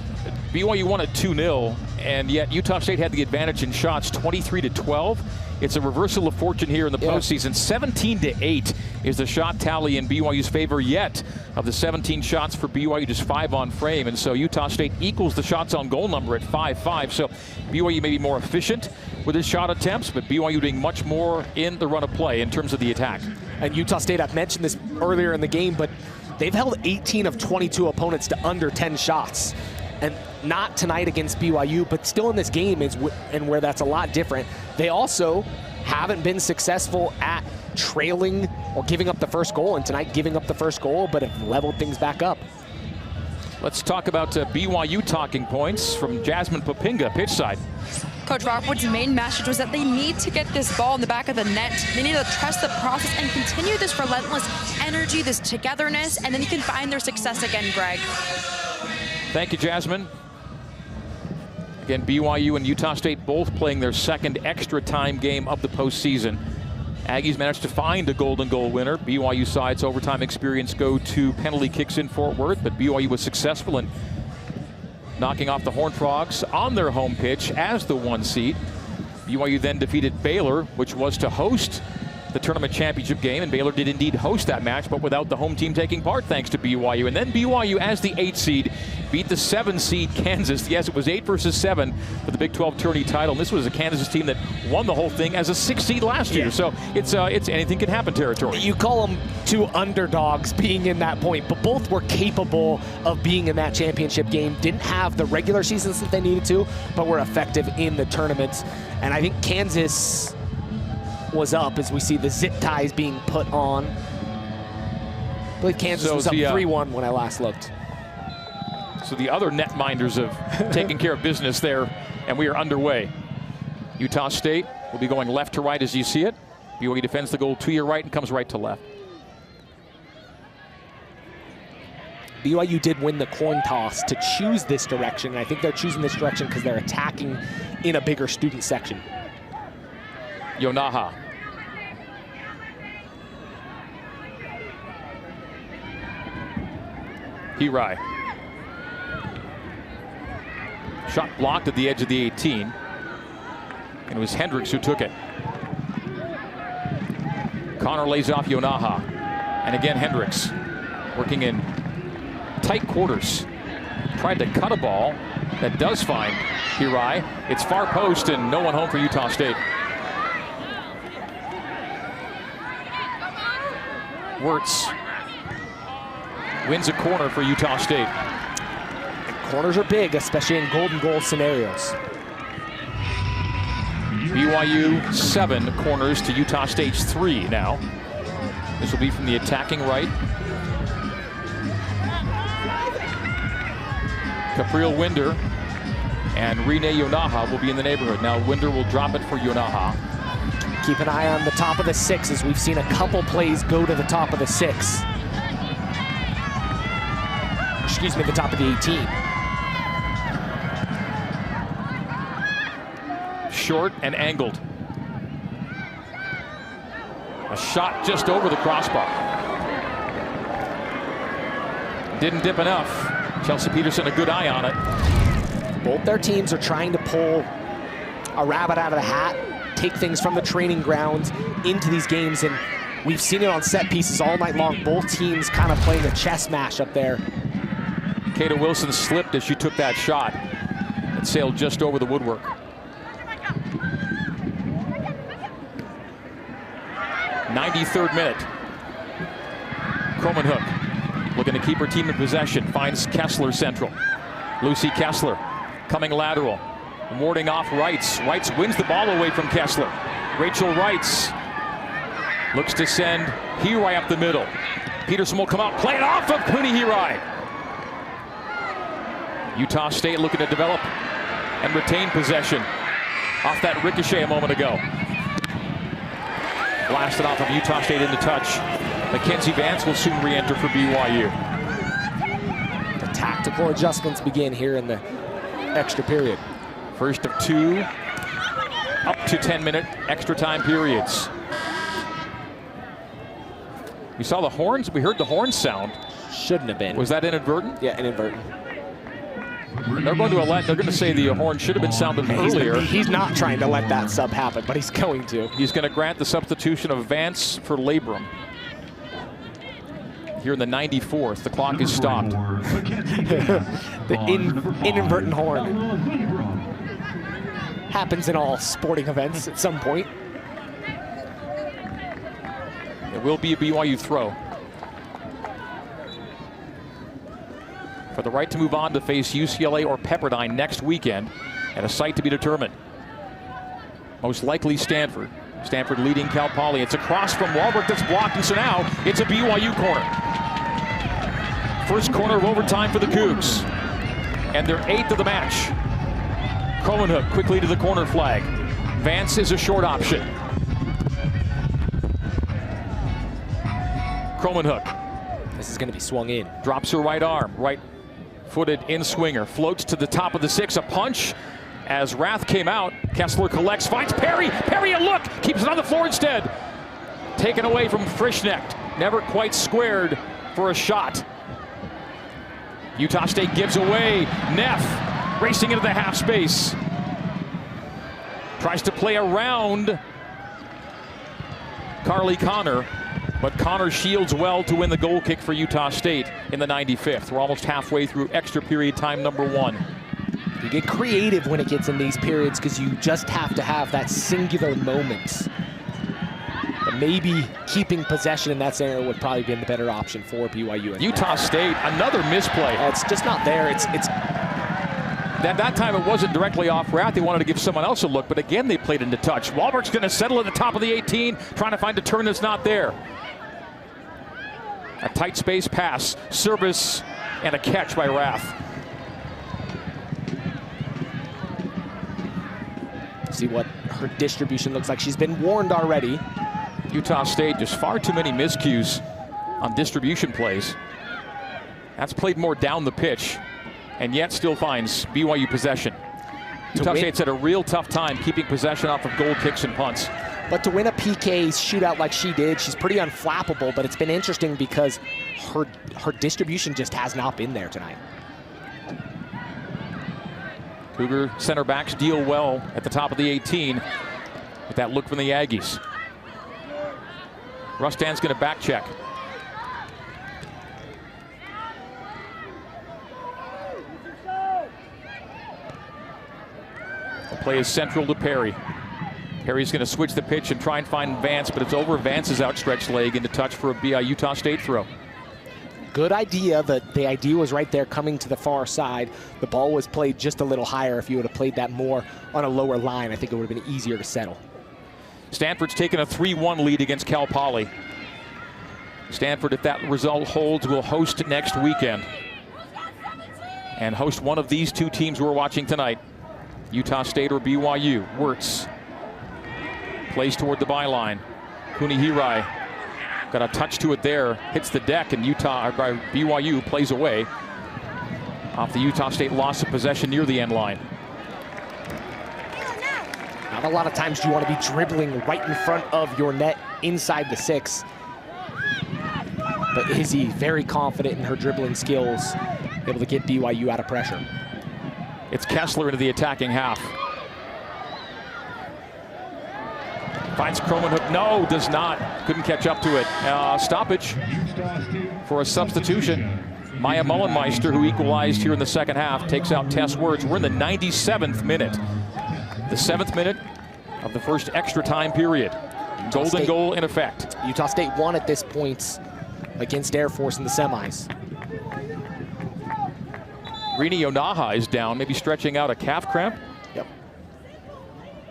BYU won at 2-0, and yet Utah State had the advantage in shots, 23-12. It's a reversal of fortune here in the postseason. 17-8 is the shot tally in BYU's favor, yet of the 17 shots for BYU, just 5 on frame. And so Utah State equals the shots on goal number at 5-5. So BYU may be more efficient with his shot attempts, but BYU doing much more in the run of play in terms of the attack. And Utah State, I've mentioned this earlier in the game, but they've held 18 of 22 opponents to under 10 shots. And not tonight against BYU, but still in this game is and where that's a lot different. They also haven't been successful at trailing or giving up the first goal, and tonight giving up the first goal, but have leveled things back up. Let's talk about BYU talking points from Jasmine Popinga, pitch side. Coach Rockwood's main message was that they need to get this ball in the back of the net. They need to trust the process and continue this relentless energy, this togetherness, and then you can find their success again, Greg. Thank you, Jasmine. Again, BYU and Utah State both playing their second extra time game of the postseason. Aggies managed to find a golden goal winner. BYU saw its overtime experience go to penalty kicks in Fort Worth, but BYU was successful in knocking off the Horned Frogs on their home pitch as the 1 seed. BYU then defeated Baylor, which was to host the tournament championship game, and Baylor did indeed host that match, but without the home team taking part thanks to BYU. And then BYU, as the 8 seed, beat the 7 seed Kansas. Yes, it was 8 versus 7 for the Big 12 tourney title. And this was a Kansas team that won the whole thing as a 6 seed last year. So it's anything can happen territory. You call them 2 underdogs being in that point, but both were capable of being in that championship game. Didn't have the regular seasons that they needed to, but were effective in the tournaments. And I think Kansas was up as we see the zip ties being put on. I believe Kansas was up 3-1 when I last looked. So the other netminders have taken care of business there, and we are underway. Utah State will be going left to right as you see it. BYU defends the goal to your right and comes right to left. BYU did win the coin toss to choose this direction, and I think they're choosing this direction because they're attacking in a bigger student section. Yonaha. Hirai. Shot blocked at the edge of the 18. And it was Hendricks who took it. Connor lays off Yonaha. And again, Hendricks working in tight quarters. Tried to cut a ball that does find Hirai. It's far post and no one home for Utah State. Wirtz wins a corner for Utah State. Corners are big, especially in golden goal scenarios. BYU 7 corners to Utah State's 3 now. This will be from the attacking right. Capriel Winder and Rene Yonaha will be in the neighborhood. Now Winder will drop it for Yonaha. Keep an eye on the top of the 6 as we've seen a couple plays go to the top of the 6. Excuse me, the top of the 18. Short and angled. A shot just over the crossbar. Didn't dip enough. Chelsea Peterson, a good eye on it. Both their teams are trying to pull a rabbit out of the hat, take things from the training grounds into these games, and we've seen it on set pieces all night long. Both teams kind of playing a chess match up there. Kata Wilson slipped as she took that shot. It sailed just over the woodwork. '93rd minute. Kromenhoek looking to keep her team in possession. Finds Kessler central. Lucy Kessler coming lateral. Warding off Reitz. Reitz wins the ball away from Kessler. Rachel Reitz looks to send Hirai up the middle. Peterson will come out, play it off of Kuni Hirai. Utah State looking to develop and retain possession off that ricochet a moment ago. Blasted off of Utah State into touch. Mackenzie Vance will soon re-enter for BYU. The tactical adjustments begin here in the extra period. First of two up to 10-minute extra time periods. We saw the horns, we heard the horn sound. Shouldn't have been. Was that inadvertent? Yeah, inadvertent. They're going to say the horn should have been sounded earlier. He's not trying to let that sub happen, but he's going to. He's going to grant the substitution of Vance for Labrum. Here in the 94th, the clock is stopped. The inadvertent horn happens in all sporting events at some point. It will be a BYU throw. For the right to move on to face UCLA or Pepperdine next weekend at a site to be determined. Most likely Stanford. Stanford leading Cal Poly. It's across from Wahlberg that's blocked, and so now it's a BYU corner. First corner of overtime for the Cougs. And their 8th of the match. Kromenhoek quickly to the corner flag. Vance is a short option. Kromenhoek. This is going to be swung in. Drops her right arm, right-footed in-swinger. Floats to the top of the 6, a punch. As Rath came out, Kessler collects, finds Perry. Perry a look, keeps it on the floor instead. Taken away from Frischnecht. Never quite squared for a shot. Utah State gives away. Neff racing into the half space. Tries to play around Carly Connor, but Connor shields well to win the goal kick for Utah State in the 95th. We're almost halfway through extra period time number 1. You get creative when it gets in these periods because you just have to have that singular moment. But maybe keeping possession in that scenario would probably be the better option for BYU. Utah State, another misplay. It's just not there. It's that time it wasn't directly off Rath. They wanted to give someone else a look, but again they played into touch. Wahlberg's going to settle at the top of the 18, trying to find a turn that's not there. A tight space pass, service, and a catch by Rath. See what her distribution looks like. She's been warned already. Utah State, just far too many miscues on distribution plays. That's played more down the pitch, and yet still finds BYU possession. Utah State's had a real tough time keeping possession off of goal kicks and punts. But to win a PK shootout like she did, she's pretty unflappable, but it's been interesting because her distribution just has not been there tonight. Cougar center backs deal well at the top of the 18 with that look from the Aggies. Rustan's going to back check. The play is central to Perry. Perry's going to switch the pitch and try and find Vance, but it's over Vance's outstretched leg into touch for a Utah State throw. Good idea. The idea was right there coming to the far side. The ball was played just a little higher. If you would have played that more on a lower line, I think it would have been easier to settle. Stanford's taken a 3-1 lead against Cal Poly. Stanford, if that result holds, will host next weekend. And host one of these two teams we're watching tonight. Utah State or BYU. Wirtz plays toward the byline. Kuni Hirai got a touch to it there. Hits the deck, and BYU plays away off the Utah State loss of possession near the end line. Not a lot of times do you want to be dribbling right in front of your net inside the 6. But Izzy, very confident in her dribbling skills, able to get BYU out of pressure. It's Kessler into the attacking half. Finds Cromanhook. No, does not. Couldn't catch up to it. Stoppage for a substitution. Maya Mullenmeister, who equalized here in the second half, takes out Tess Wertz. We're in the 97th minute. The 7th minute of the first extra time period. Golden goal in effect. Utah State won at this point against Air Force in the semis. Rini Yonaha is down, maybe stretching out a calf cramp. Yep.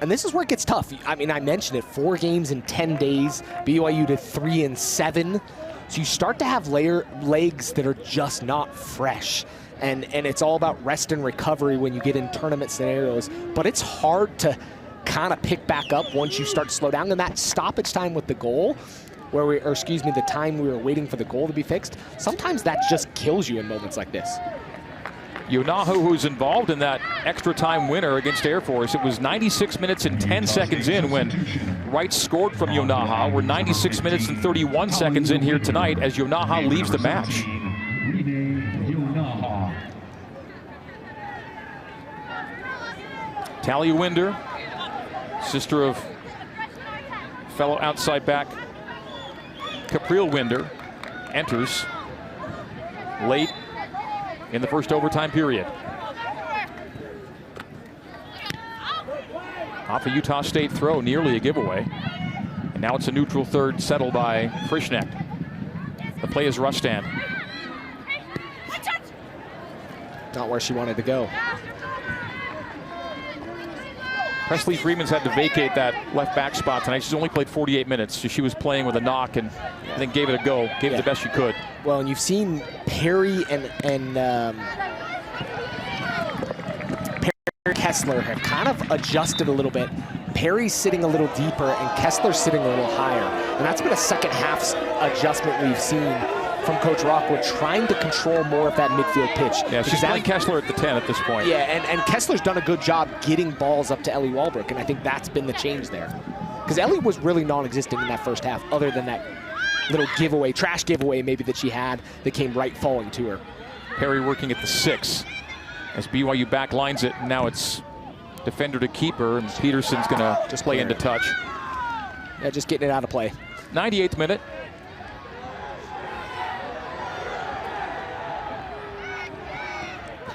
And this is where it gets tough. I mean, I mentioned it, 4 games in 10 days. BYU to 3 in 7. So you start to have legs that are just not fresh. And it's all about rest and recovery when you get in tournament scenarios. But it's hard to kind of pick back up once you start to slow down. And that stoppage time with the goal, the time we were waiting for the goal to be fixed, sometimes that just kills you in moments like this. Yonaha, who's involved in that extra time winner against Air Force. It was 96 minutes and 10 seconds in when Wright scored from Yonaha. We're 96 minutes and 31 seconds in here tonight as Yonaha leaves the match. Talia Winder, sister of fellow outside back Capriel Winder, enters late in the first overtime period. Off a Utah State throw, nearly a giveaway. And now it's a neutral third settled by Frischneck. The play is Rustan. Not where she wanted to go. Presley Freeman's had to vacate that left back spot tonight. She's only played 48 minutes, so she was playing with a knock and I think gave it a go, gave it the best she could. Well, and you've seen Perry and Kessler have kind of adjusted a little bit. Perry's sitting a little deeper and Kessler's sitting a little higher. And that's been a second half adjustment we've seen from Coach Rockwood, trying to control more of that midfield pitch. Yeah, she's playing Kessler at the 10 at this point. Yeah, and Kessler's done a good job getting balls up to Ellie Walbrook, and I think that's been the change there. Because Ellie was really non-existent in that first half, other than that little giveaway, trash giveaway maybe that she had that came right falling to her. Perry working at the 6 as BYU back lines it. Now it's defender to keeper, and Peterson's going to just play into touch. Yeah, just getting it out of play. 98th minute.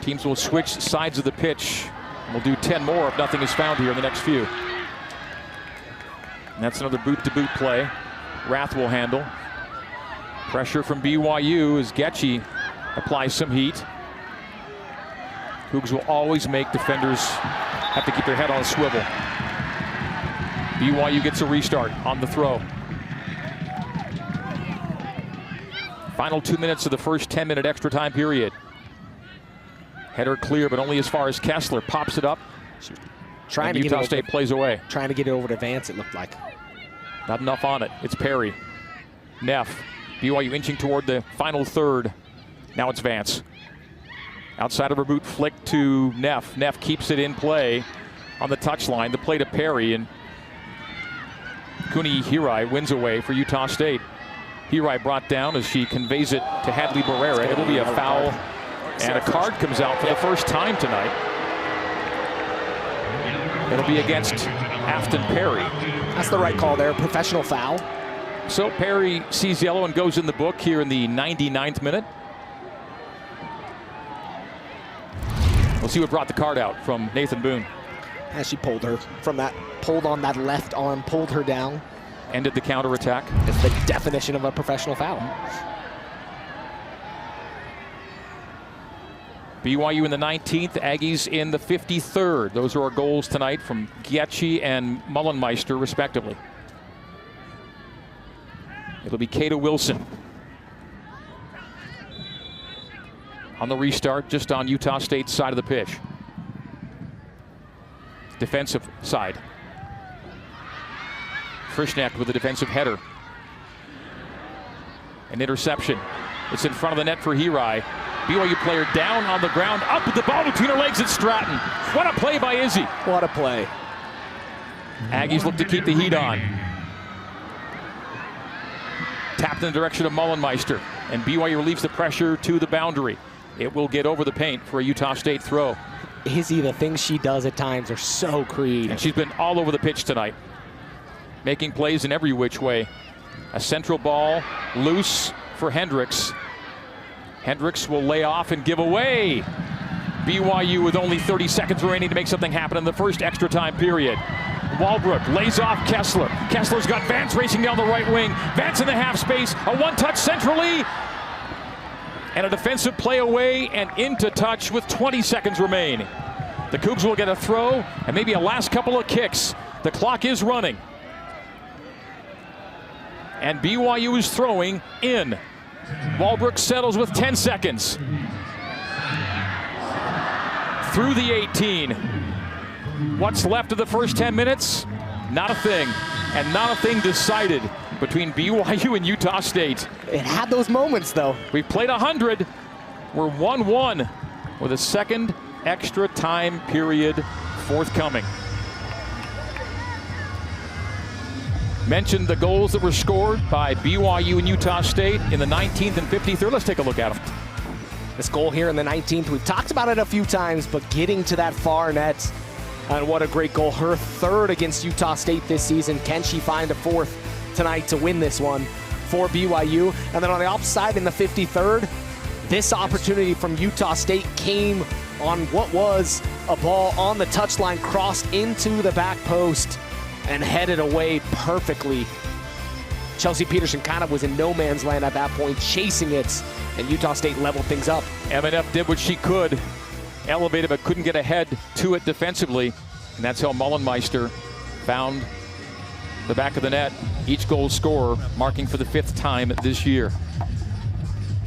Teams will switch sides of the pitch. We'll do 10 more if nothing is found here in the next few. And that's another boot-to-boot play. Rath will handle. Pressure from BYU as Getchy applies some heat. Cougs will always make defenders have to keep their head on a swivel. BYU gets a restart on the throw. Final 2 minutes of the first 10-minute extra time period. Header clear, but only as far as Kessler pops it up. Trying to Utah State plays away. Trying to get it over to Vance, it looked like. Not enough on it. It's Perry. Neff. BYU inching toward the final third. Now it's Vance. Outside of her boot, flick to Neff. Neff keeps it in play on the touchline. The play to Perry, and Kuni Hirai wins away for Utah State. Hirai brought down as she conveys it to Hadley Barrera. It'll be a foul, and a card comes out for the first time tonight. It'll be against Afton Perry. That's the right call there, professional foul. So Perry sees yellow and goes in the book here in the 99th minute. We'll see what brought the card out from Nathan Boone. As she pulled her from that, pulled on that left arm, pulled her down. Ended the counterattack. It's the definition of a professional foul. BYU in the 19th, Aggies in the 53rd. Those are our goals tonight from Gietchi and Mullenmeister, respectively. It'll be Kata Wilson on the restart, just on Utah State's side of the pitch. Defensive side. Frischneck with a defensive header. An interception. It's in front of the net for Hirai. BYU player down on the ground, up with the ball between her legs at Stratton. What a play by Izzy. What a play. Aggies look to keep the heat on. Tapped in the direction of Mullenmeister. And BYU relieves the pressure to the boundary. It will get over the paint for a Utah State throw. Izzy, the things she does at times are so creative. And she's been all over the pitch tonight, making plays in every which way. A central ball loose for Hendricks. Hendricks will lay off and give away. BYU with only 30 seconds remaining to make something happen in the first extra time period. Walbrook lays off Kessler. Kessler's got Vance racing down the right wing. Vance in the half space. A one-touch centrally. And a defensive play away and into touch with 20 seconds remaining. The Cougs will get a throw and maybe a last couple of kicks. The clock is running. And BYU is throwing in. Walbrook settles with 10 seconds. Through the 18. What's left of the first 10 minutes? Not a thing. And not a thing decided between BYU and Utah State. It had those moments, though. We've played 100. We're 1-1 with a second extra time period forthcoming. Mentioned the goals that were scored by BYU and Utah State in the 19th and 53rd. Let's take a look at them. This goal here in the 19th, we've talked about it a few times, but getting to that far net, and what a great goal. Her third against Utah State this season. Can she find a fourth tonight to win this one for BYU? And then on the opposite side in the 53rd, this opportunity from Utah State came on what was a ball on the touchline, crossed into the back post and headed away perfectly. Chelsea Peterson kind of was in no man's land at that point, chasing it, and Utah State leveled things up. M&F did what she could, elevated but couldn't get ahead to it defensively, and that's how Mullenmeister found the back of the net. Each goal scorer marking for the 5th time this year.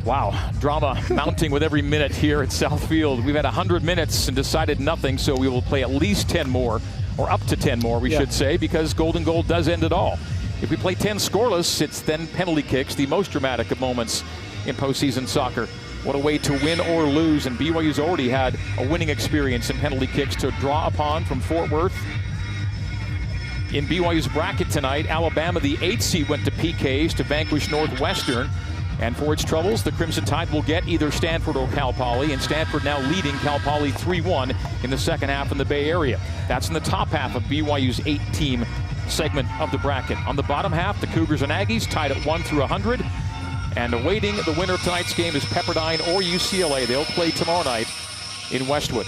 Wow, drama mounting with every minute here at Southfield. We've had 100 minutes and decided nothing, so we will play at least 10 more, or up to 10 more, we should say, because golden goal does end it all. If we play 10 scoreless, it's then penalty kicks, the most dramatic of moments in postseason soccer. What a way to win or lose, and BYU's already had a winning experience in penalty kicks to draw upon from Fort Worth. In BYU's bracket tonight, Alabama, the 8th seed, went to PKs to vanquish Northwestern. And for its troubles, the Crimson Tide will get either Stanford or Cal Poly, and Stanford now leading Cal Poly 3-1 in the second half in the Bay Area. That's in the top half of BYU's 8-team segment of the bracket. On the bottom half, the Cougars and Aggies tied at 1 through 100. And awaiting the winner of tonight's game is Pepperdine or UCLA. They'll play tomorrow night in Westwood.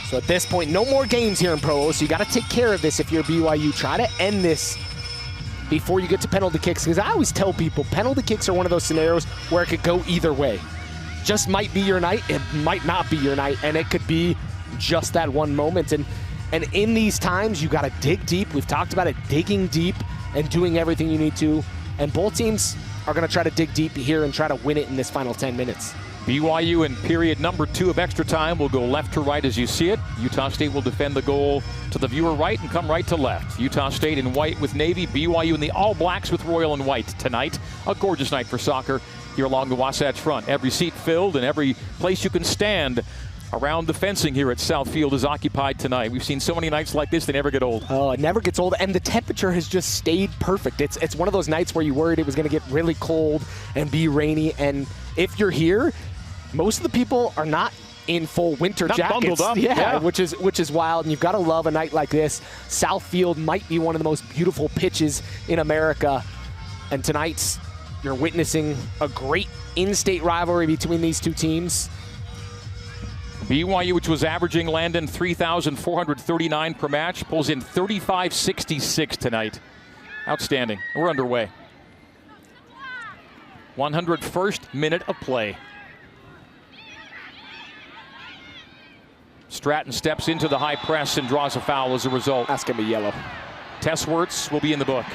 So at this point, no more games here in Pro, so you got to take care of this if you're BYU. Try to end this before you get to penalty kicks, because I always tell people penalty kicks are one of those scenarios where it could go either way. Just might be your night, it might not be your night, and it could be just that one moment. And in these times, you got to dig deep. We've talked about it, digging deep and doing everything you need to. And both teams are going to try to dig deep here and try to win it in this final 10 minutes. BYU in period number 2 of extra time will go left to right as you see it. Utah State will defend the goal to the viewer right and come right to left. Utah State in white with navy, BYU in the all blacks with royal and white tonight. A gorgeous night for soccer here along the Wasatch Front. Every seat filled and every place you can stand around the fencing here at Southfield is occupied tonight. We've seen so many nights like this, they never get old. Oh, it never gets old, and the temperature has just stayed perfect. It's one of those nights where you worried it was going to get really cold and be rainy, and if you're here, most of the people are not in full winter jackets. Bundled up. Yeah, which is wild, and you've got to love a night like this. Southfield might be one of the most beautiful pitches in America, and tonight you're witnessing a great in-state rivalry between these two teams. BYU, which was averaging Landon 3,439 per match, pulls in 35.66 tonight. Outstanding. We're underway. 101st minute of play. Stratton steps into the high press and draws a foul as a result. That's going to be yellow. Tess Wirtz will be in the book.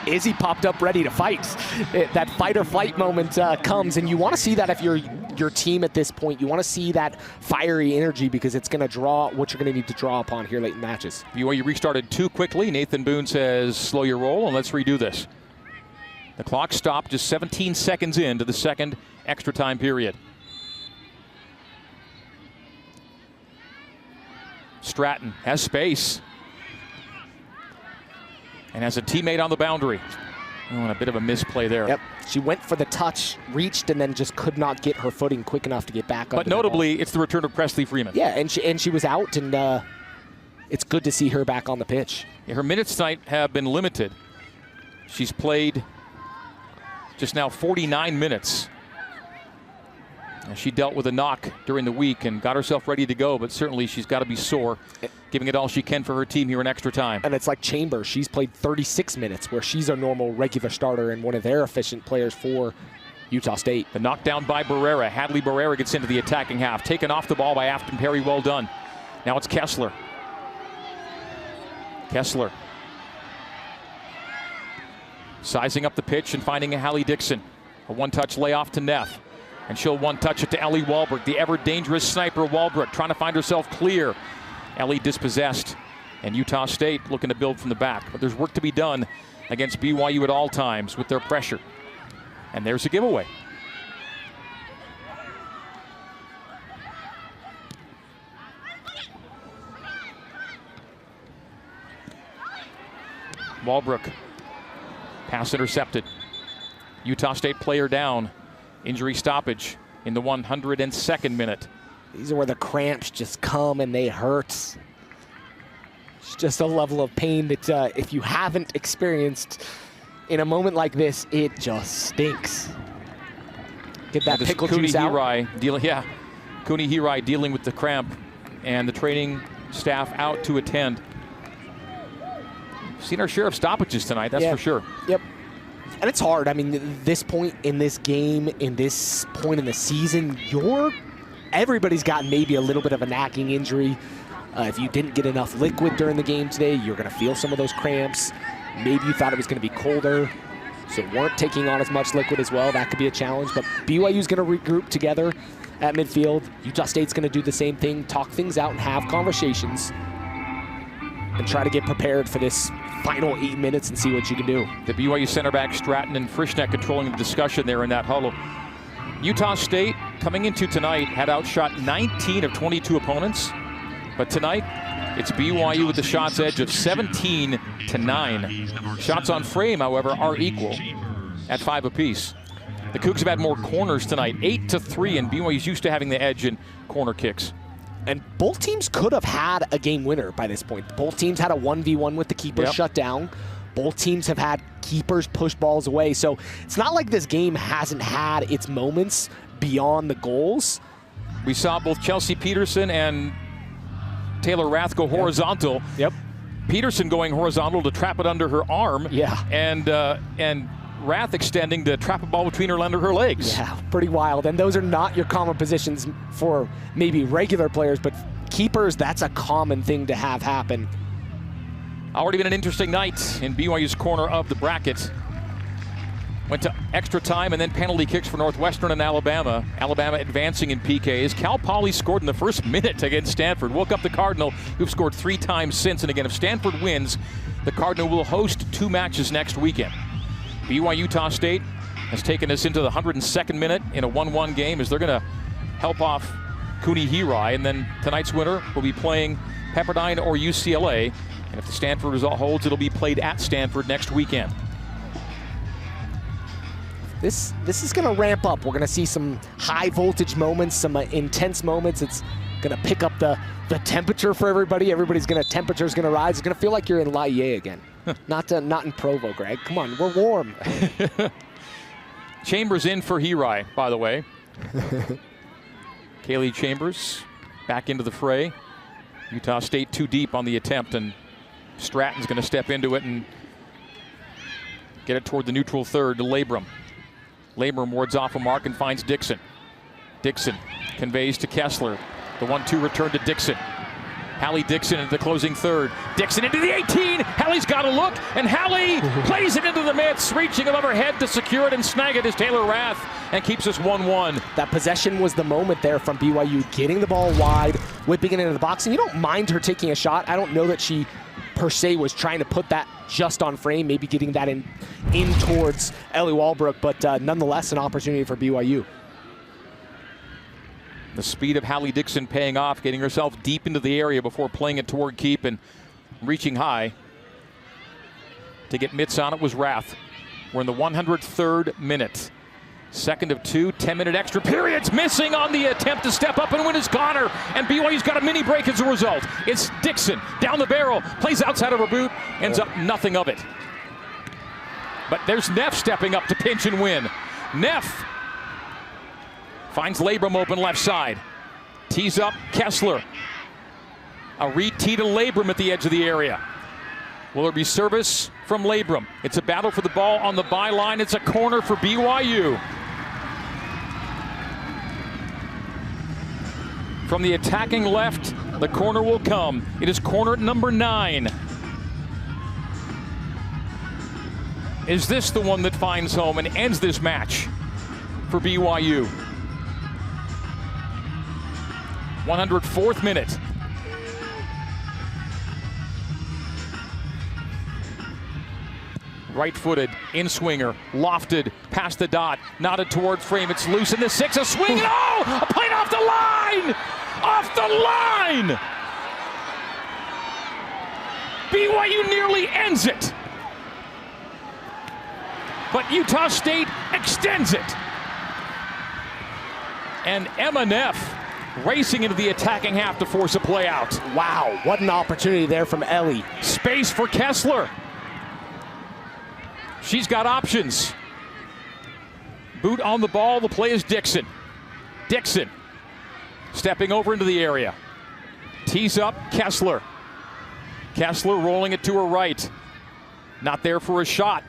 Izzy popped up ready to fight. That fight or flight moment comes, and you want to see that if you're your team at this point. You want to see that fiery energy because it's going to draw what you're going to need to draw upon here late in matches. BYU restarted too quickly. Nathan Boone says, slow your roll and let's redo this. The clock stopped just 17 seconds into the second extra time period. Stratton has space. and has a teammate on the boundary. Oh, and a bit of a misplay there. Yep. She went for the touch, reached, and then just could not get her footing quick enough to get back up. But notably, it's the return of Presley Freeman. Yeah, and she was out, and it's good to see her back on the pitch. Yeah, her minutes tonight have been limited. She's played just now 49 minutes. She dealt with a knock during the week and got herself ready to go, but certainly she's got to be sore, giving it all she can for her team here in extra time. And it's like Chambers. She's played 36 minutes, where she's a normal regular starter and one of their efficient players for Utah State. The knockdown by Barrera. Hadley Barrera gets into the attacking half. Taken off the ball by Afton Perry. Well done. Now it's Kessler. Kessler sizing up the pitch and finding a Hallie Dixon. A one-touch layoff to Neff. And she'll one-touch it to Ellie Walbrook, the ever-dangerous sniper Walbrook, trying to find herself clear. Ellie dispossessed, and Utah State looking to build from the back. But there's work to be done against BYU at all times with their pressure. And there's a giveaway. Walbrook, pass intercepted. Utah State player down. Injury stoppage in the 102nd minute. These are where the cramps just come and they hurt. It's just a level of pain that if you haven't experienced in a moment like this, it just stinks. Get that pickle juice out. Cooney Hirai dealing with the cramp, and the training staff out to attend. Seen our share of stoppages tonight, that's for sure. Yep. And it's hard. I mean, this point in this game, in this point in the season, everybody's got maybe a little bit of a nagging injury. If you didn't get enough liquid during the game today, you're going to feel some of those cramps. Maybe you thought it was going to be colder, so weren't taking on as much liquid as well. That could be a challenge. But BYU's going to regroup together at midfield. Utah State's going to do the same thing, talk things out and have conversations, and try to get prepared for this final 8 minutes and see what you can do. The BYU center back Stratton and Frischneck controlling the discussion there in that huddle. Utah State coming into tonight had outshot 19 of 22 opponents, but tonight it's BYU with the shots edge of 17-9. Shots on frame, however, are equal at 5 apiece. The Cougs have had more corners tonight, 8-3, and BYU's used to having the edge in corner kicks. And both teams could have had a game winner by this point. Both teams had a 1v1 with the keepers shut down. Both teams have had keepers push balls away. So it's not like this game hasn't had its moments beyond the goals. We saw both Chelsea Peterson and Taylor Rath go horizontal. Yep. Peterson going horizontal to trap it under her arm. Yeah. And Rath extending to trap a ball between her under her legs. Yeah, pretty wild. And those are not your common positions for maybe regular players, but keepers, that's a common thing to have happen. Already been an interesting night in BYU's corner of the bracket. Went to extra time and then penalty kicks for Northwestern and Alabama. Alabama advancing in PKs. Cal Poly scored in the first minute against Stanford. Woke up the Cardinal, who've scored 3 times since. And again, if Stanford wins, the Cardinal will host 2 matches next weekend. BYU Utah State has taken us into the 102nd minute in a 1-1 game as they're going to help off Cooney Hirai. And then tonight's winner will be playing Pepperdine or UCLA. And if the Stanford result holds, it'll be played at Stanford next weekend. This is going to ramp up. We're going to see some high voltage moments, some intense moments. It's going to pick up the temperature for everybody. Temperature's going to rise. It's going to feel like you're in Laie again. Not in Provo, Greg. Come on, we're warm. Chambers in for Hirai, by the way. Kaylee Chambers back into the fray. Utah State too deep on the attempt, and Stratton's going to step into it and get it toward the neutral third to Labrum. Labrum wards off a mark and finds Dixon. Dixon conveys to Kessler. The 1-2 return to Dixon. Hallie Dixon into the closing third. Dixon into the 18. Hallie's got a look, and Hallie plays it into the midst, reaching above her head to secure it and snag it is Taylor Rath, and keeps us 1-1. That possession was the moment there from BYU, getting the ball wide, whipping it into the box, and you don't mind her taking a shot. I don't know that she per se was trying to put that just on frame, maybe getting that in towards Ellie Walbrook, but nonetheless an opportunity for BYU. The speed of Hallie Dixon paying off, getting herself deep into the area before playing it toward keep and reaching high. to get mitts on it was Rath. We're in the 103rd minute. Second of two, 10-minute extra periods. Missing on the attempt to step up and win is Connor. And BYU's got a mini break as a result. It's Dixon down the barrel, plays outside of her boot, ends up nothing of it. But there's Neff stepping up to pinch and win. Neff finds Labrum open left side. Tees up Kessler. A re-tee to Labrum at the edge of the area. Will there be service from Labrum? It's a battle for the ball on the byline. It's a corner for BYU. From the attacking left, the corner will come. It is corner number 9. Is this the one that finds home and ends this match for BYU? 104th minute. Right-footed, in-swinger, lofted, past the dot, knotted toward frame. It's loose in the 6, a swing, and oh! A plate off the line! Off the line! BYU nearly ends it. But Utah State extends it. And Emma Neff racing into the attacking half to force a play out. Wow, what an opportunity there from Ellie. Space for Kessler. She's got options. Boot on the ball, the play is Dixon. Dixon stepping over into the area. Tees up Kessler. Kessler rolling it to her right. Not there for a shot.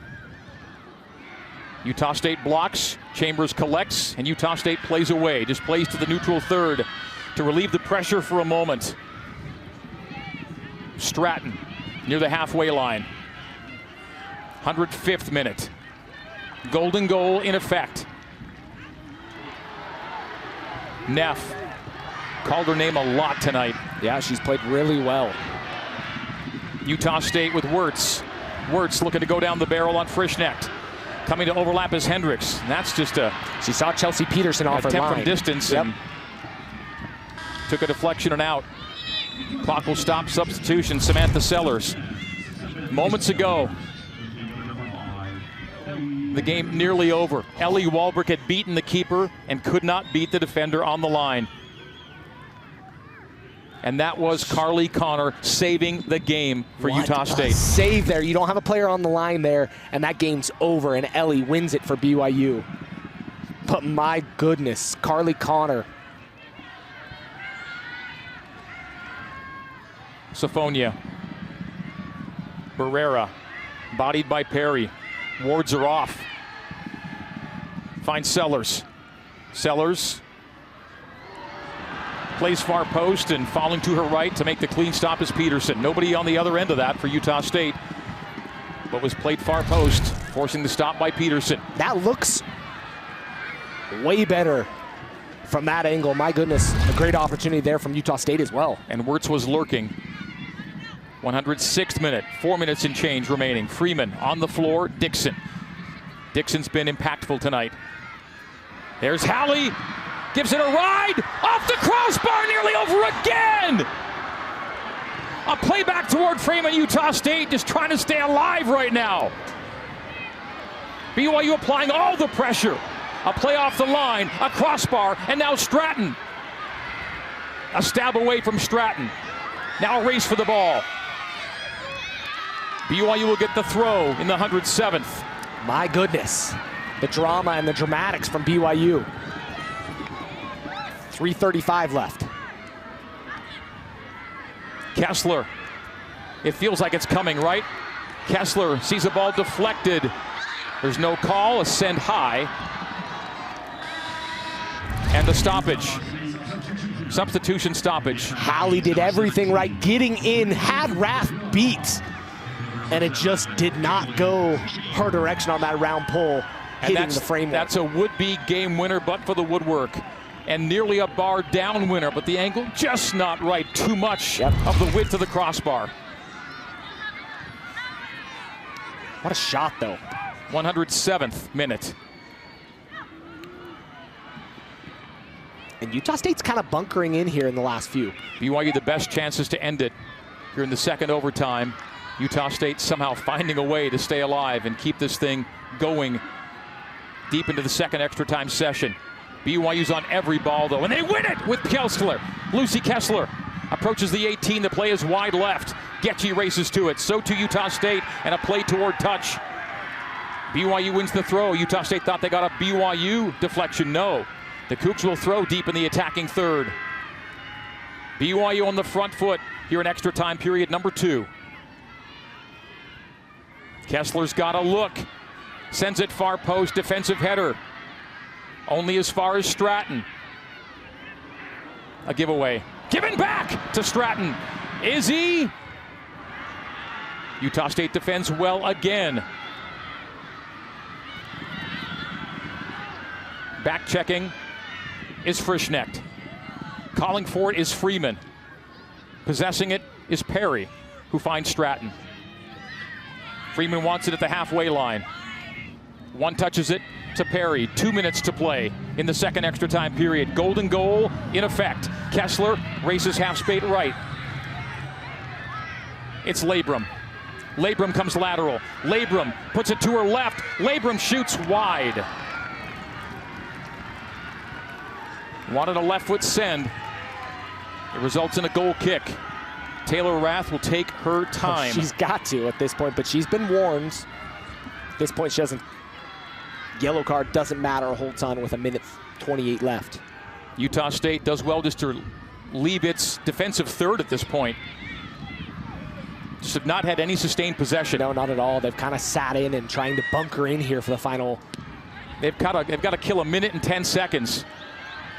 Utah State blocks, Chambers collects, and Utah State plays away. Just plays to the neutral third to relieve the pressure for a moment. Stratton near the halfway line. 105th minute. Golden goal in effect. Neff called her name a lot tonight. Yeah, she's played really well. Utah State with Wirtz. Wirtz looking to go down the barrel on Frischnecht. Coming to overlap is Hendricks. And that's just a... She saw Chelsea Peterson off her line. Attempt from distance and took a deflection and out. Clock will stop. Substitution, Samantha Sellers. Moments ago, the game nearly over. Ellie Walbrook had beaten the keeper and could not beat the defender on the line. And that was Carly Connor saving the game for Utah State. Save there. You don't have a player on the line there, and that game's over, and Ellie wins it for BYU. But my goodness, Carly Connor. Sofonia. Barrera, bodied by Perry. Wards are off. Finds Sellers. Sellers plays far post, and falling to her right to make the clean stop is Peterson. Nobody on the other end of that for Utah State, but was played far post, forcing the stop by Peterson. That looks way better from that angle. My goodness, a great opportunity there from Utah State as well. And Wirtz was lurking. 106th minute, 4 minutes and change remaining. Freeman on the floor, Dixon. Dixon's been impactful tonight. There's Hallie, gives it a ride, off the crossbar, nearly over again! A play back toward Freeman, Utah State just trying to stay alive right now. BYU applying all the pressure. A play off the line, a crossbar, and now Stratton. A stab away from Stratton. Now a race for the ball. BYU will get the throw in the 107th. My goodness, the drama and the dramatics from BYU. 3:35 left. Kessler. It feels like it's coming, right? Kessler sees a ball deflected. There's no call, a send high. And the stoppage. Substitution stoppage. Hallie did everything right, getting in, had Rath beat. And it just did not go her direction on that round pull, hitting the frame. That's a would-be game winner, but for the woodwork. And nearly a bar down winner, but the angle just not right. Too much of the width of the crossbar. What a shot, though. 107th minute. And Utah State's kind of bunkering in here in the last few. BYU the best chances to end it here in the second overtime. Utah State somehow finding a way to stay alive and keep this thing going deep into the second extra time session. BYU's on every ball, though, and they win it with Kessler. Lucy Kessler approaches the 18. The play is wide left. Getchy races to it. So to Utah State, and a play toward touch. BYU wins the throw. Utah State thought they got a BYU deflection. No. The Cougs will throw deep in the attacking third. BYU on the front foot here in extra time period number 2. Kessler's got a look. Sends it far post, defensive header. Only as far as Stratton. A giveaway. Given back to Stratton. Izzy. Utah State defends well again. Back checking is Frischnecht. Calling for it is Freeman. Possessing it is Perry, who finds Stratton. Freeman wants it at the halfway line. One touches it to Perry. 2 minutes to play in the second extra time period. Golden goal in effect. Kessler races half spade right. It's Labrum. Labrum comes lateral. Labrum puts it to her left. Labrum shoots wide. Wanted a left foot send. It results in a goal kick. Taylor Rath will take her time. She's got to at this point, but she's been warned. At this point, she doesn't. Yellow card doesn't matter, holds on with 1:28 left. Utah State does well just to leave its defensive third at this point. Just have not had any sustained possession. No, not at all. They've kind of sat in and trying to bunker in here for the final. They've got to kill 1 minute and 10 seconds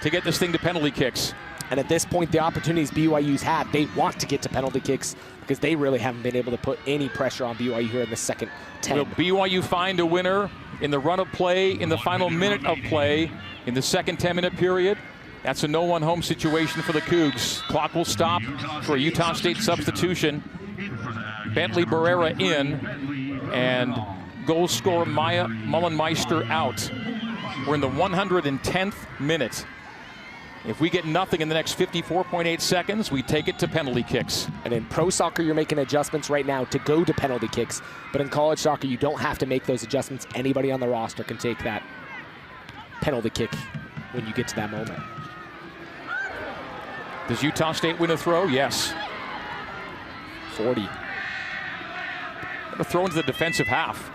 to get this thing to penalty kicks. And at this point, the opportunities BYU's had, they want to get to penalty kicks because they really haven't been able to put any pressure on BYU here in the second 10. Will BYU find a winner in the run of play in the final minute of play in the second 10-minute period? That's a no-one home situation for the Cougs. Clock will stop for a Utah State substitution. Bentley Barrera in, and goal scorer Maya Mullenmeister out. We're in the 110th minute. If we get nothing in the next 54.8 seconds, we take it to penalty kicks. And in pro soccer, you're making adjustments right now to go to penalty kicks. But in college soccer, you don't have to make those adjustments. Anybody on the roster can take that penalty kick when you get to that moment. Does Utah State win a throw? Yes. 40. A throw into the defensive half.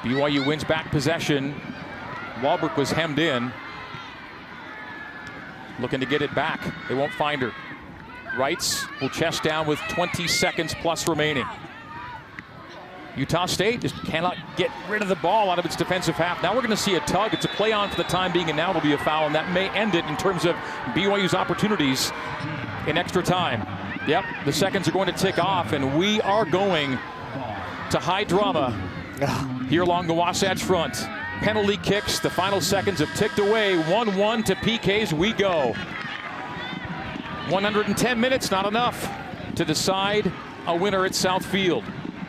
BYU wins back possession. Walbrook was hemmed in. Looking to get it back. They won't find her. Wrights will chest down with 20 seconds plus remaining. Utah State just cannot get rid of the ball out of its defensive half. Now we're going to see a tug. It's a play on for the time being, and now it'll be a foul, and that may end it in terms of BYU's opportunities in extra time. Yep, the seconds are going to tick off, and we are going to high drama here along the Wasatch Front. Penalty kicks, the final seconds have ticked away. 1-1 to PKs we go. 110 minutes, not enough to decide a winner at Southfield.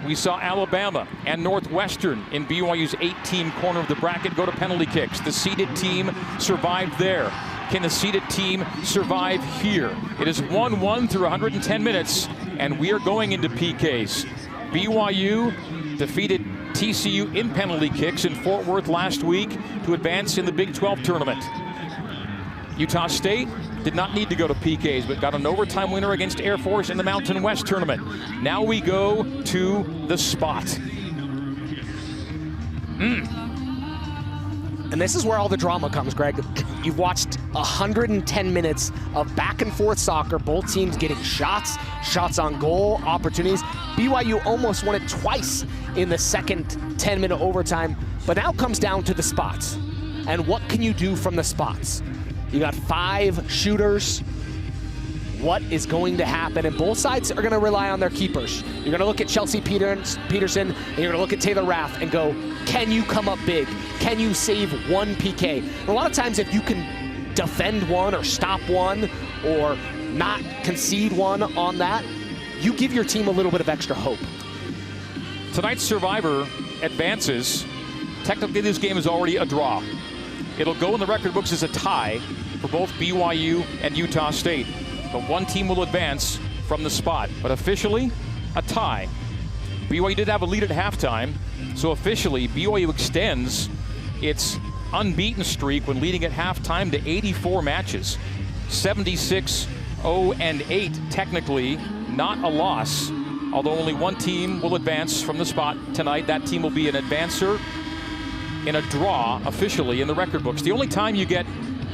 We saw Alabama and Northwestern in BYU's 8-team corner of the bracket go to penalty kicks. The seeded team survived there. Can the seeded team survive here? It is 1-1 through 110 minutes, and we are going into PKs. BYU defeated TCU in penalty kicks in Fort Worth last week to advance in the Big 12 tournament. Utah State did not need to go to PKs, but got an overtime winner against Air Force in the Mountain West tournament. Now we go to the spot. And this is where all the drama comes, Greg. You've watched 110 minutes of back and forth soccer, both teams getting shots on goal, opportunities. BYU almost won it twice in the second 10-minute overtime, but now it comes down to the spots. And what can you do from the spots? You got 5 shooters. What is going to happen? And both sides are going to rely on their keepers. You're going to look at Chelsea Peterson, and you're going to look at Taylor Rath and go, can you come up big? Can you save one PK? And a lot of times if you can defend one or stop one or not concede one on that, you give your team a little bit of extra hope. Tonight's survivor advances. Technically, this game is already a draw. It'll go in the record books as a tie for both BYU and Utah State. but one team will advance from the spot. But officially, a tie. BYU did have a lead at halftime, so officially BYU extends its unbeaten streak when leading at halftime to 84 matches. 76-0-8, technically not a loss, although only one team will advance from the spot tonight. That team will be an advancer in a draw officially in the record books. The only time you get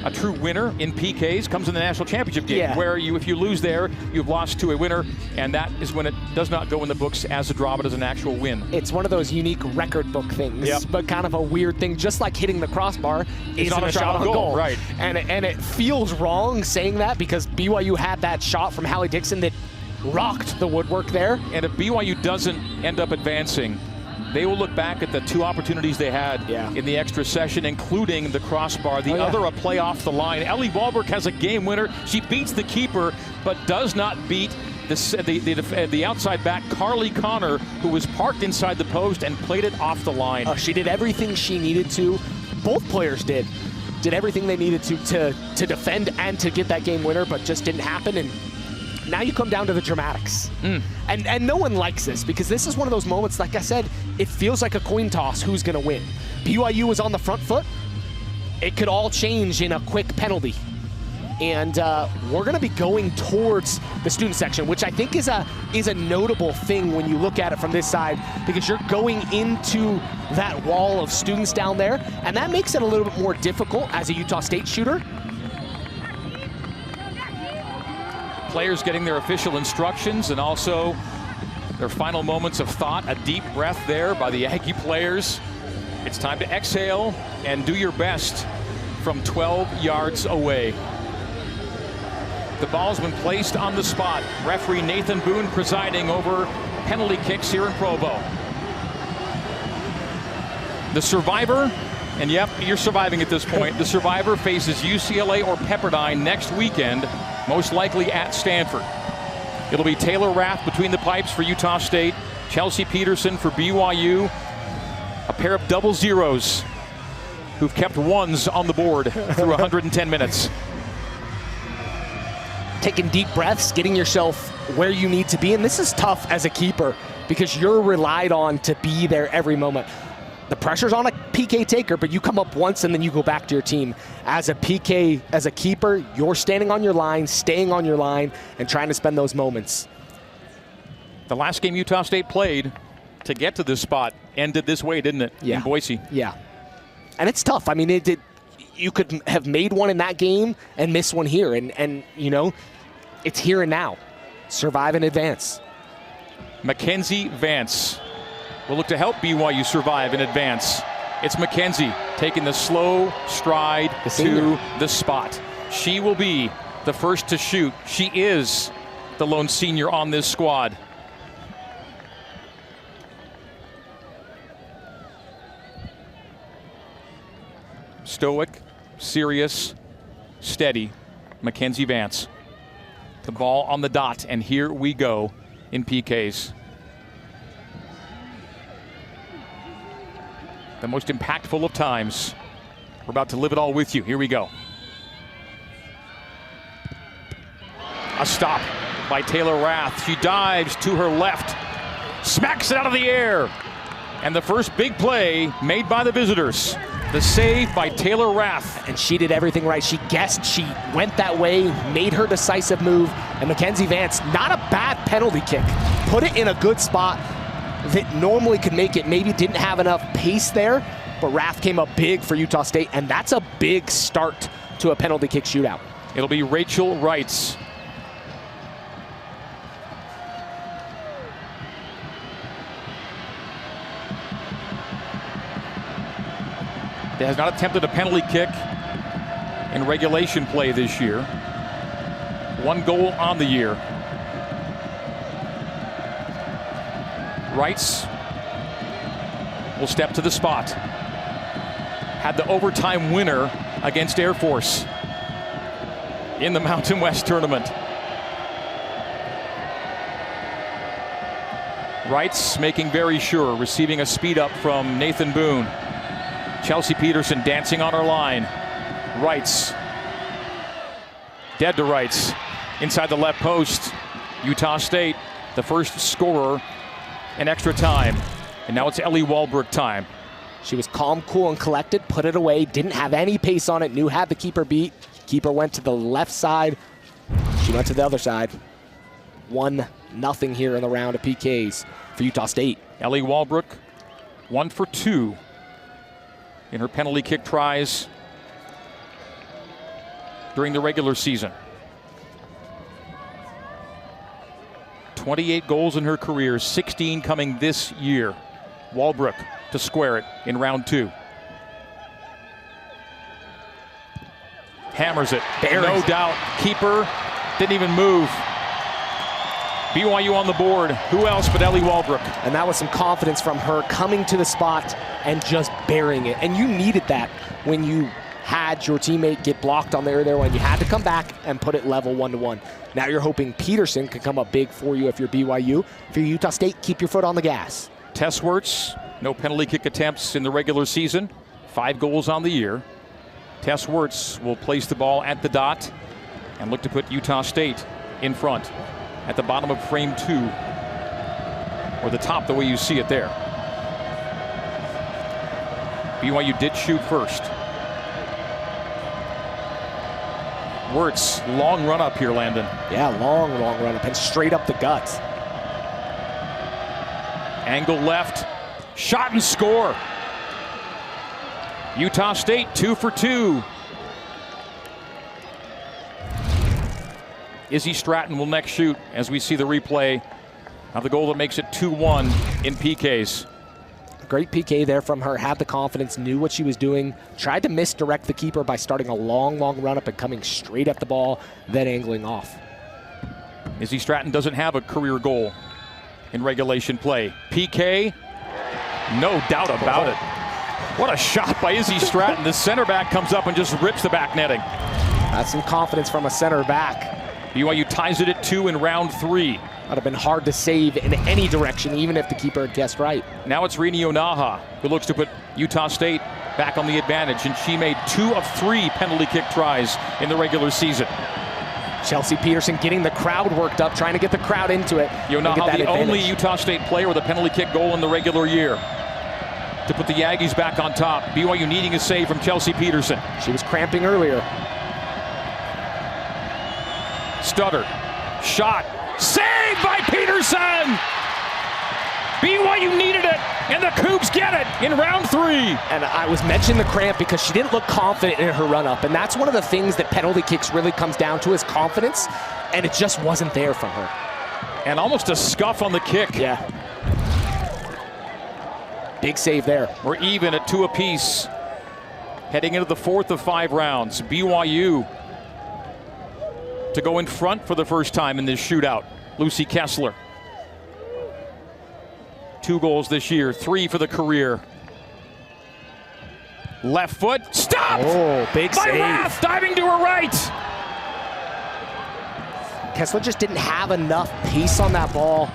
a true winner in PKs comes in the national championship game, where if you lose there, you've lost to a winner, and that is when it does not go in the books as a draw, but as an actual win. It's one of those unique record book things, but kind of a weird thing, just like hitting the crossbar is not a shot on goal. Right. And it feels wrong saying that because BYU had that shot from Hallie Dixon that rocked the woodwork there. And if BYU doesn't end up advancing, they will look back at the two opportunities they had in the extra session, including the crossbar. The other, a play off the line. Ellie Wahlberg has a game winner. She beats the keeper, but does not beat the outside back, Carly Connor, who was parked inside the post and played it off the line. She did everything she needed to. Both players did everything they needed to defend and to get that game winner, but just didn't happen. And now you come down to the dramatics. And no one likes this because this is one of those moments, like I said, it feels like a coin toss who's going to win. BYU is on the front foot. It could all change in a quick penalty. And we're going to be going towards the student section, which I think is a notable thing when you look at it from this side, because you're going into that wall of students down there, and that makes it a little bit more difficult as a Utah State shooter. Players getting their official instructions and also their final moments of thought. A deep breath there by the Aggie players. It's time to exhale and do your best from 12 yards away. The ball's been placed on the spot. Referee Nathan Boone presiding over penalty kicks here in Provo. The survivor, and yep, you're surviving at this point. The survivor faces UCLA or Pepperdine next weekend, most likely at Stanford. It'll be Taylor Rath between the pipes for Utah State, Chelsea Peterson for BYU, a pair of double zeros who've kept ones on the board through 110 minutes. Taking deep breaths, getting yourself where you need to be, and this is tough as a keeper because you're relied on to be there every moment. The pressure's on a PK taker, but you come up once and then you go back to your team. As a PK, as a keeper, you're standing on your line, staying on your line, and trying to spend those moments. The last game Utah State played to get to this spot ended this way, didn't it? In Boise. Yeah. And it's tough. I mean, you could have made one in that game and miss one here. And you know, it's here and now. Survive and advance. Mackenzie Vance will look to help BYU survive and advance. It's Mackenzie taking the slow stride to the spot. She will be the first to shoot. She is the lone senior on this squad. Stoic, serious, steady, Mackenzie Vance. The ball on the dot, and here we go in PKs. The most impactful of times. We're about to live it all with you. Here we go. A stop by Taylor Rath. She dives to her left, smacks it out of the air. And the first big play made by the visitors. The save by Taylor Rath. And she did everything right. She guessed, she went that way, made her decisive move. And Mackenzie Vance, not a bad penalty kick. Put it in a good spot that normally could make it. Maybe didn't have enough pace there, but Rath came up big for Utah State, and that's a big start to a penalty kick shootout. It'll be Rachel Wrights. That has not attempted a penalty kick in regulation play this year. One goal on the year. Wrights will step to the spot. Had the overtime winner against Air Force in the Mountain West tournament. Wrights making very sure, receiving a speed up from Nathan Boone. Chelsea Peterson dancing on her line. Wrights. Dead to Wrights. inside the left post. Utah State, the first scorer in extra time. And now it's Ellie Walbrook time. She was calm, cool, and collected, put it away, didn't have any pace on it, knew had the keeper beat. Keeper went to the left side. She went to the other side. 1-0 here in the round of PKs for Utah State. Ellie Walbrook, 1 for 2 in her penalty kick tries during the regular season. 28 goals in her career, 16 coming this year. Walbrook to square it in round 2. Hammers it, no doubt. Keeper didn't even move. BYU on the board. Who else but Ellie Walbrook? And that was some confidence from her coming to the spot and just burying it. And you needed that when you had your teammate get blocked on the air there, when you had to come back and put it level 1-1. Now you're hoping Peterson can come up big for you if you're BYU. If you're Utah State, keep your foot on the gas. Tess Wertz, no penalty kick attempts in the regular season. 5 goals on the year. Tess Wertz will place the ball at the dot and look to put Utah State in front at the bottom of frame 2, or the top, the way you see it there. BYU did shoot first. Wertz, long run up here, Landon. Yeah, long run up and straight up the guts. Angle left, shot and score. Utah State 2 for 2. Izzy Stratton will next shoot as we see the replay of the goal that makes it 2-1 in PKs. Great PK there from her, had the confidence, knew what she was doing, tried to misdirect the keeper by starting a long run up and coming straight at the ball, then angling off. Izzy Stratton doesn't have a career goal in regulation play. PK, no doubt about it. What a shot by Izzy Stratton. The center back comes up and just rips the back netting. That's some confidence from a center back. BYU ties it at 2 in round 3. Would have been hard to save in any direction, even if the keeper had guessed right. Now it's Rini Onaha, who looks to put Utah State back on the advantage, and she made 2 of 3 penalty kick tries in the regular season. Chelsea Peterson getting the crowd worked up, trying to get the crowd into it. Onaha, the only Utah State player with a penalty kick goal in the regular year, to put the Aggies back on top. BYU needing a save from Chelsea Peterson. She was cramping earlier. Stutter, shot, saved by Peterson! BYU needed it, and the Cougs get it in round 3. And I was mentioning the cramp because she didn't look confident in her run-up, and that's one of the things that penalty kicks really comes down to, is confidence, and it just wasn't there from her. And almost a scuff on the kick. Yeah. Big save there. We're even at 2 apiece, heading into the 4th of 5 rounds. BYU to go in front for the first time in this shootout. Lucy Kessler. 2 goals this year, 3 for the career. Left foot, stopped! Oh, big by save. Rath, diving to her right. Kessler just didn't have enough pace on that ball.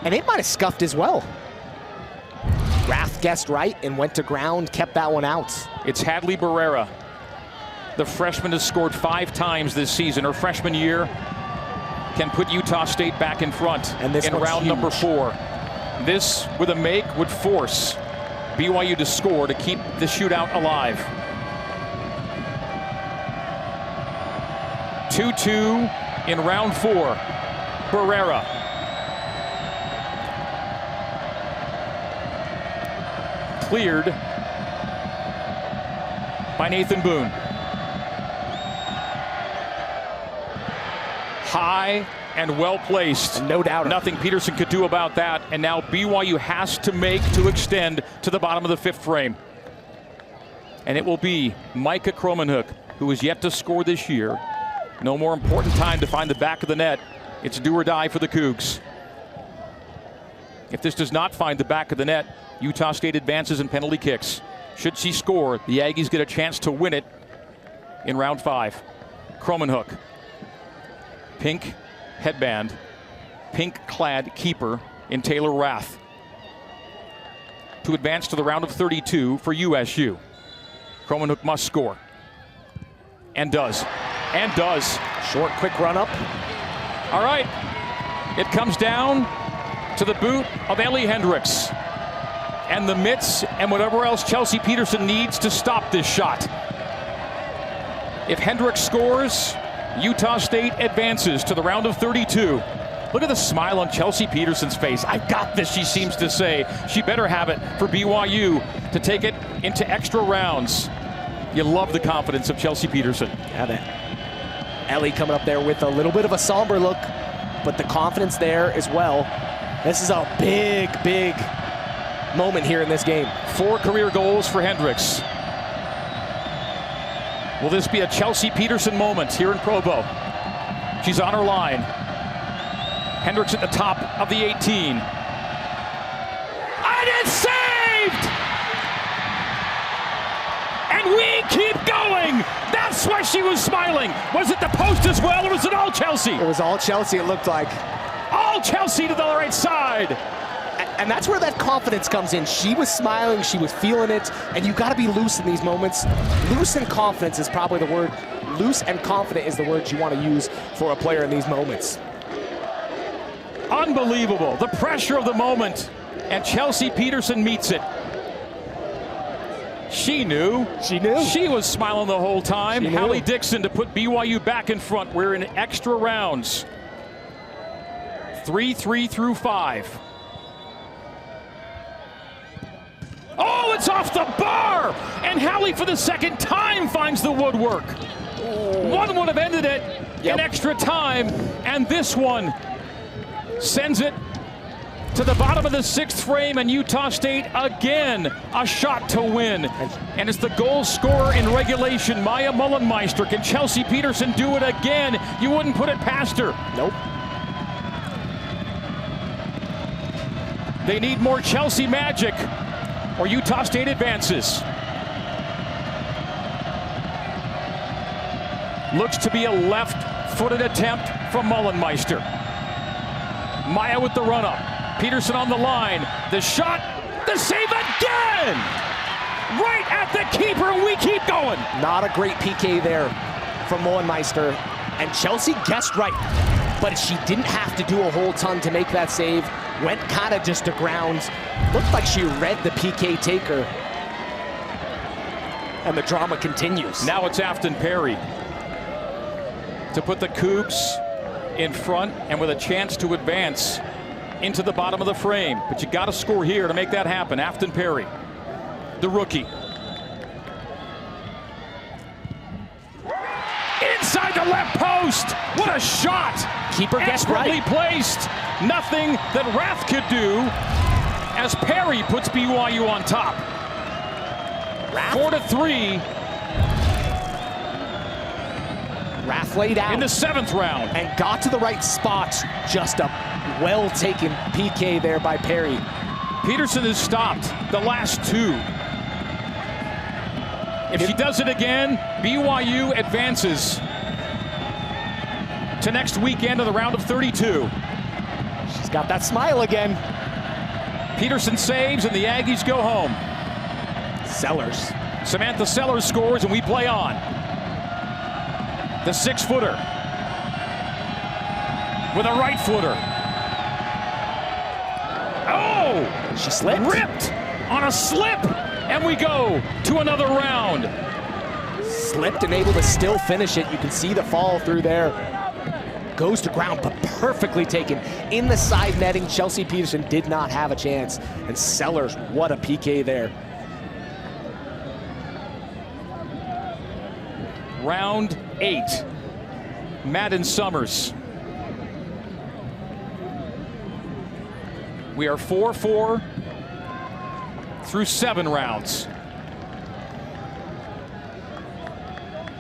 And it might have scuffed as well. Rath guessed right and went to ground, kept that one out. It's Hadley Barrera. The freshman has scored 5 times this season. Her freshman year can put Utah State back in front and this in round number 4. This, with a make, would force BYU to score to keep the shootout alive. 2-2 in round 4. Barrera. Cleared by Nathan Boone. High and well placed. And no doubt. Nothing Peterson could do about that. And now BYU has to make to extend to the bottom of the 5th frame. And it will be Micah Kromenhoek, who is yet to score this year. No more important time to find the back of the net. It's do or die for the Cougs. If this does not find the back of the net, Utah State advances in penalty kicks. Should she score, the Aggies get a chance to win it in round 5. Kromenhoek. Pink headband, pink-clad keeper in Taylor Rath to advance to the round of 32 for USU. Kromenhoek must score, and does. And does. Short, quick run up. All right. It comes down to the boot of Ellie Hendricks. And the mitts and whatever else Chelsea Peterson needs to stop this shot. If Hendricks scores, Utah State advances to the round of 32. Look at the smile on Chelsea Peterson's face. I've got this, she seems to say. She better have it for BYU to take it into extra rounds. You love the confidence of Chelsea Peterson. Yeah, that Ellie coming up there with a little bit of a somber look, but the confidence there as well. This is a big, big moment here in this game. 4 career goals for Hendricks. Will this be a Chelsea Peterson moment here in Provo? She's on her line. Hendricks at the top of the 18. And it's saved! And we keep going! That's why she was smiling. Was it the post as well, or was it all Chelsea? It was all Chelsea, it looked like. All Chelsea to the right side. And that's where that confidence comes in. She was smiling, she was feeling it, and you gotta be loose in these moments. Loose and confidence is probably the word. Loose and confident is the word you want to use for a player in these moments. Unbelievable, the pressure of the moment, and Chelsea Peterson meets it. She knew. She knew. She was smiling the whole time. She knew. Hallie Dixon to put BYU back in front. We're in extra rounds. 3-3 through 5. Oh, it's off the bar! And Hallie for the second time finds the woodwork. One would have ended it in extra time, and this one sends it to the bottom of the 6th frame, and Utah State again a shot to win. And it's the goal scorer in regulation, Maya Mullenmeister. Can Chelsea Peterson do it again? You wouldn't put it past her. Nope. They need more Chelsea magic, or Utah State advances. Looks to be a left-footed attempt from Mullenmeister. Maya with the run-up. Peterson on the line. The shot, the save again! Right at the keeper, and we keep going. Not a great PK there from Mullenmeister. And Chelsea guessed right, but she didn't have to do a whole ton to make that save. Went kind of just to ground. Looked like she read the PK taker. And the drama continues. Now it's Afton Perry to put the Cougs in front and with a chance to advance into the bottom of the frame. But you got to score here to make that happen. Afton Perry, the rookie. Inside the left post. What a shot. Keeper guessed right. Placed. Nothing that Rath could do as Perry puts BYU on top. 4-3. Rath laid out in the 7th round and got to the right spot. Just a well-taken PK there by Perry. Peterson has stopped the last 2. If she does it again, BYU advances to next weekend of the round of 32. She's got that smile again. Peterson saves and the Aggies go home. Sellers. Samantha Sellers scores and we play on. The 6-footer with a right footer. Oh! She slipped. Ripped on a slip, and we go to another round. Slipped and able to still finish it. You can see the fall through there. Goes to ground, but perfectly taken. In the side netting, Chelsea Peterson did not have a chance. And Sellers, what a PK there. Round 8. Madden Summers. We are 4-4 through 7 rounds.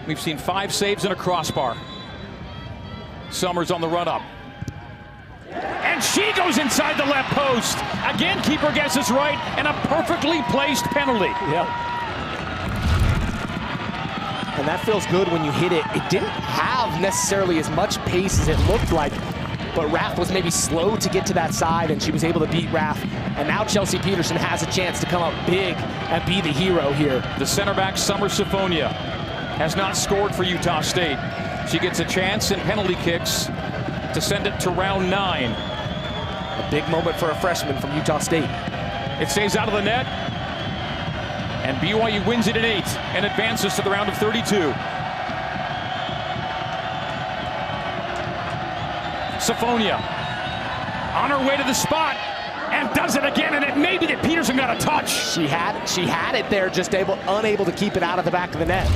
We've seen 5 saves and a crossbar. Summers on the run-up. And she goes inside the left post. Again, keeper guesses right, and a perfectly placed penalty. Yep. And that feels good when you hit it. It didn't have necessarily as much pace as it looked like, but Rath was maybe slow to get to that side, and she was able to beat Rath. And now Chelsea Peterson has a chance to come up big and be the hero here. The center back, Summer Sifonia, has not scored for Utah State. She gets a chance in penalty kicks to send it to round 9. A big moment for a freshman from Utah State. It stays out of the net, and BYU wins it in 8 and advances to the round of 32. Siphonia on her way to the spot and does it again, and it may be that Peterson got a touch. She had it there, just unable to keep it out of the back of the net.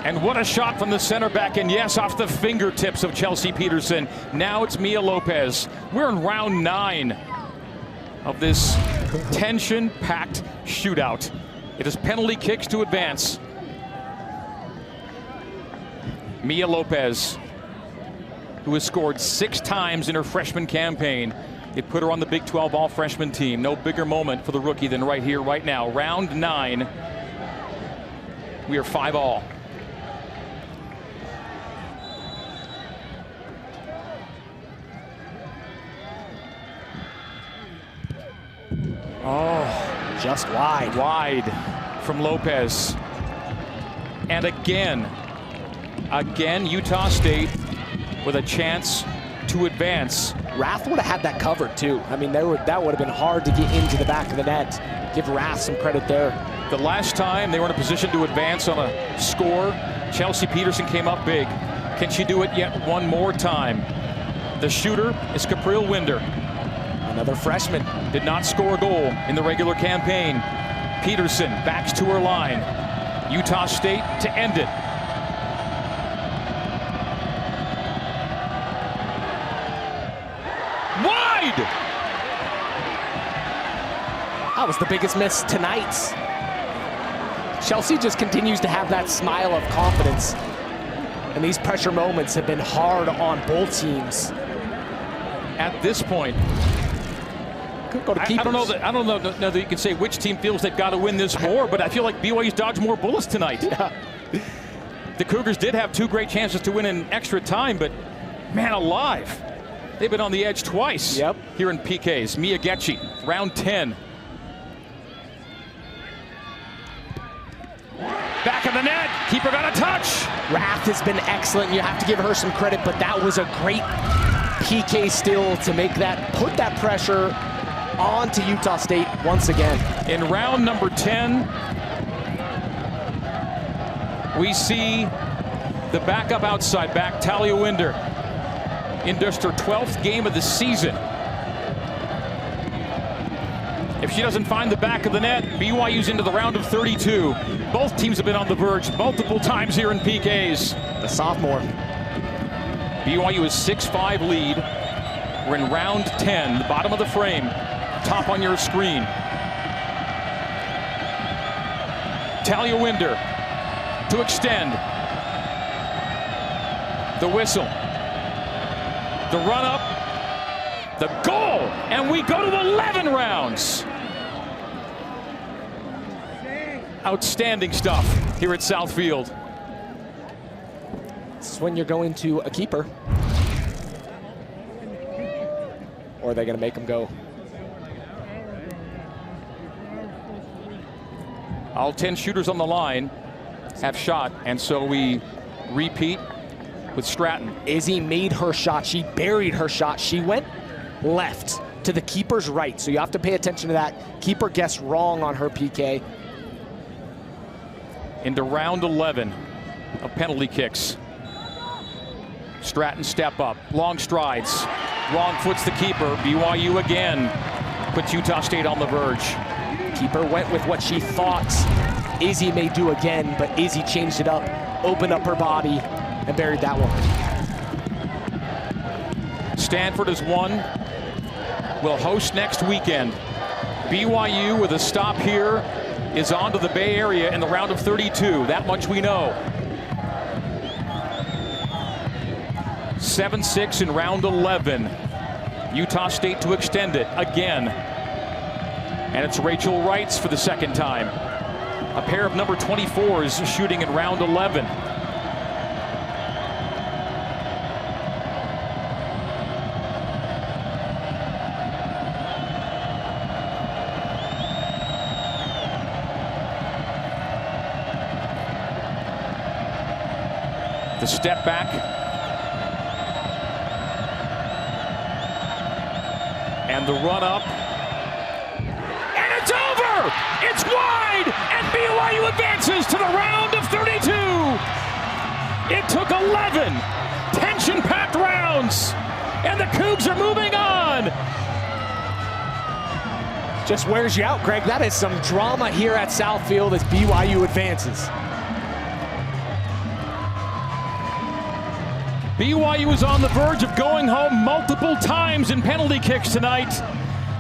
And what a shot from the center back, and yes, off the fingertips of Chelsea Peterson. Now it's Mia Lopez. We're in round 9 of this tension-packed shootout. It is penalty kicks to advance. Mia Lopez, who has scored 6 times in her freshman campaign. It put her on the Big 12 all-freshman team. No bigger moment for the rookie than right here, right now. Round 9. We are 5-all. Oh, just wide. Wide from Lopez. And again, Utah State with a chance to advance. Rath would have had that covered too. I mean, that would have been hard to get into the back of the net. Give Rath some credit there. The last time they were in a position to advance on a score, Chelsea Peterson came up big. Can she do it yet one more time? The shooter is Capriel Winder. Another freshman. Did not score a goal in the regular campaign. Peterson backs to her line. Utah State to end it. Wide! That was the biggest miss tonight. Chelsea just continues to have that smile of confidence. And these pressure moments have been hard on both teams. At this point, could go to keepers. I don't know that you can say which team feels they've got to win this more, but I feel like BYU's dodged more bullets tonight. Yeah. The Cougars did have 2 great chances to win in extra time, but man alive, they've been on the edge twice. Yep. Here in PKs. Mia Getchie, round 10. Back of the net, keeper got a touch. Rath has been excellent. You have to give her some credit, but that was a great PK still to make that, put that pressure onto Utah State once again. In round number 10, we see the backup outside back, Talia Winder, in just her 12th game of the season. If she doesn't find the back of the net, BYU's into the round of 32. Both teams have been on the verge multiple times here in PKs. The sophomore. BYU is 6-5 lead. We're in round 10, the bottom of the frame, top on your screen. Talia Winder to extend. The whistle. The run up. The goal. And we go to 11 rounds. Outstanding stuff here at Southfield. This is when you're going to a keeper. Or are they going to make them go? All 10 shooters on the line have shot, and so we repeat with Stratton. Izzy made her shot. She buried her shot. She went left to the keeper's right, so you have to pay attention to that. Keeper guessed wrong on her PK. Into round 11 of penalty kicks. Stratton step up, long strides. Wrong foots the keeper. BYU again puts Utah State on the verge. Keeper went with what she thought Izzy may do again, but Izzy changed it up, opened up her body, and buried that one. Stanford has won. Will host next weekend. BYU with a stop here is on to the Bay Area in the round of 32. That much we know. 7-6 in round 11. Utah State to extend it again. And it's Rachel Wrights for the second time. A pair of number 24s shooting in round 11. The step back. And the run up. And it's over! It's wide! And BYU advances to the round of 32. It took 11 tension-packed rounds. And the Cougs are moving on. Just wears you out, Greg. That is some drama here at Southfield as BYU advances. BYU is on the verge of going home multiple times in penalty kicks tonight.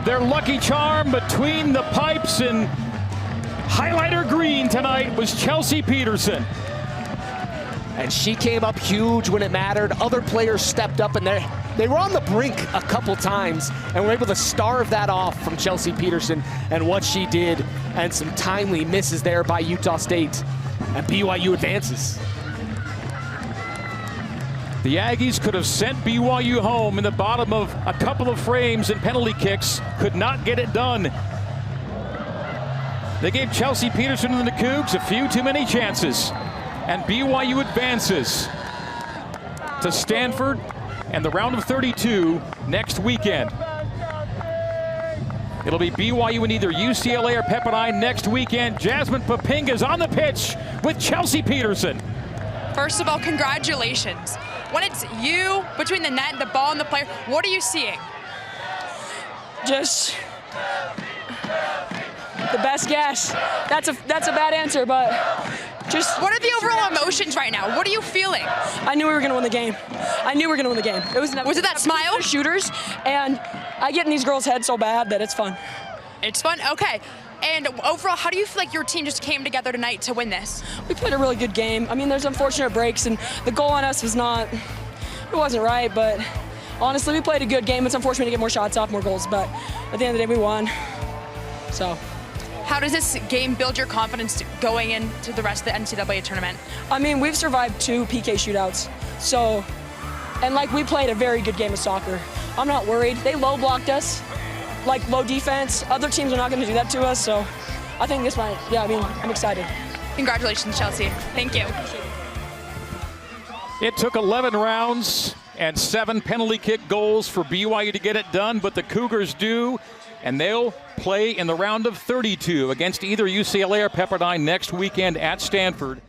Their lucky charm between the pipes and highlighter green tonight was Chelsea Peterson. And she came up huge when it mattered. Other players stepped up, and they were on the brink a couple times and were able to starve that off from Chelsea Peterson and what she did, and some timely misses there by Utah State. And BYU advances. The Aggies could have sent BYU home in the bottom of a couple of frames and penalty kicks, could not get it done. They gave Chelsea Peterson and the Cougs a few too many chances. And BYU advances to Stanford and the round of 32 next weekend. It'll be BYU and either UCLA or Pepperdine next weekend. Jasmine Papinga is on the pitch with Chelsea Peterson. First of all, congratulations. When it's you between the net, the ball, and the player, what are you seeing? Just the best guess. That's a bad answer, but just. What are the overall emotions right now? What are you feeling? I knew we were going to win the game. I knew we were going to win the game. Was it that smile? Shooters, and I get in these girls' heads so bad that it's fun. It's fun? Okay. And overall, how do you feel like your team just came together tonight to win this? We played a really good game. I mean, there's unfortunate breaks, and the goal on us it wasn't right, but honestly, we played a good game. It's unfortunate to get more shots off, more goals, but at the end of the day, we won. So. How does this game build your confidence going into the rest of the NCAA tournament? I mean, we've survived 2 PK shootouts, so, and like we played a very good game of soccer. I'm not worried. They low blocked us, like low defense. Other teams are not going to do that to us, so I think this might, I'm excited. Congratulations, Chelsea. Thank you. It took 11 rounds and 7 penalty kick goals for BYU to get it done, but the Cougars do, and they'll play in the round of 32 against either UCLA or Pepperdine next weekend at Stanford.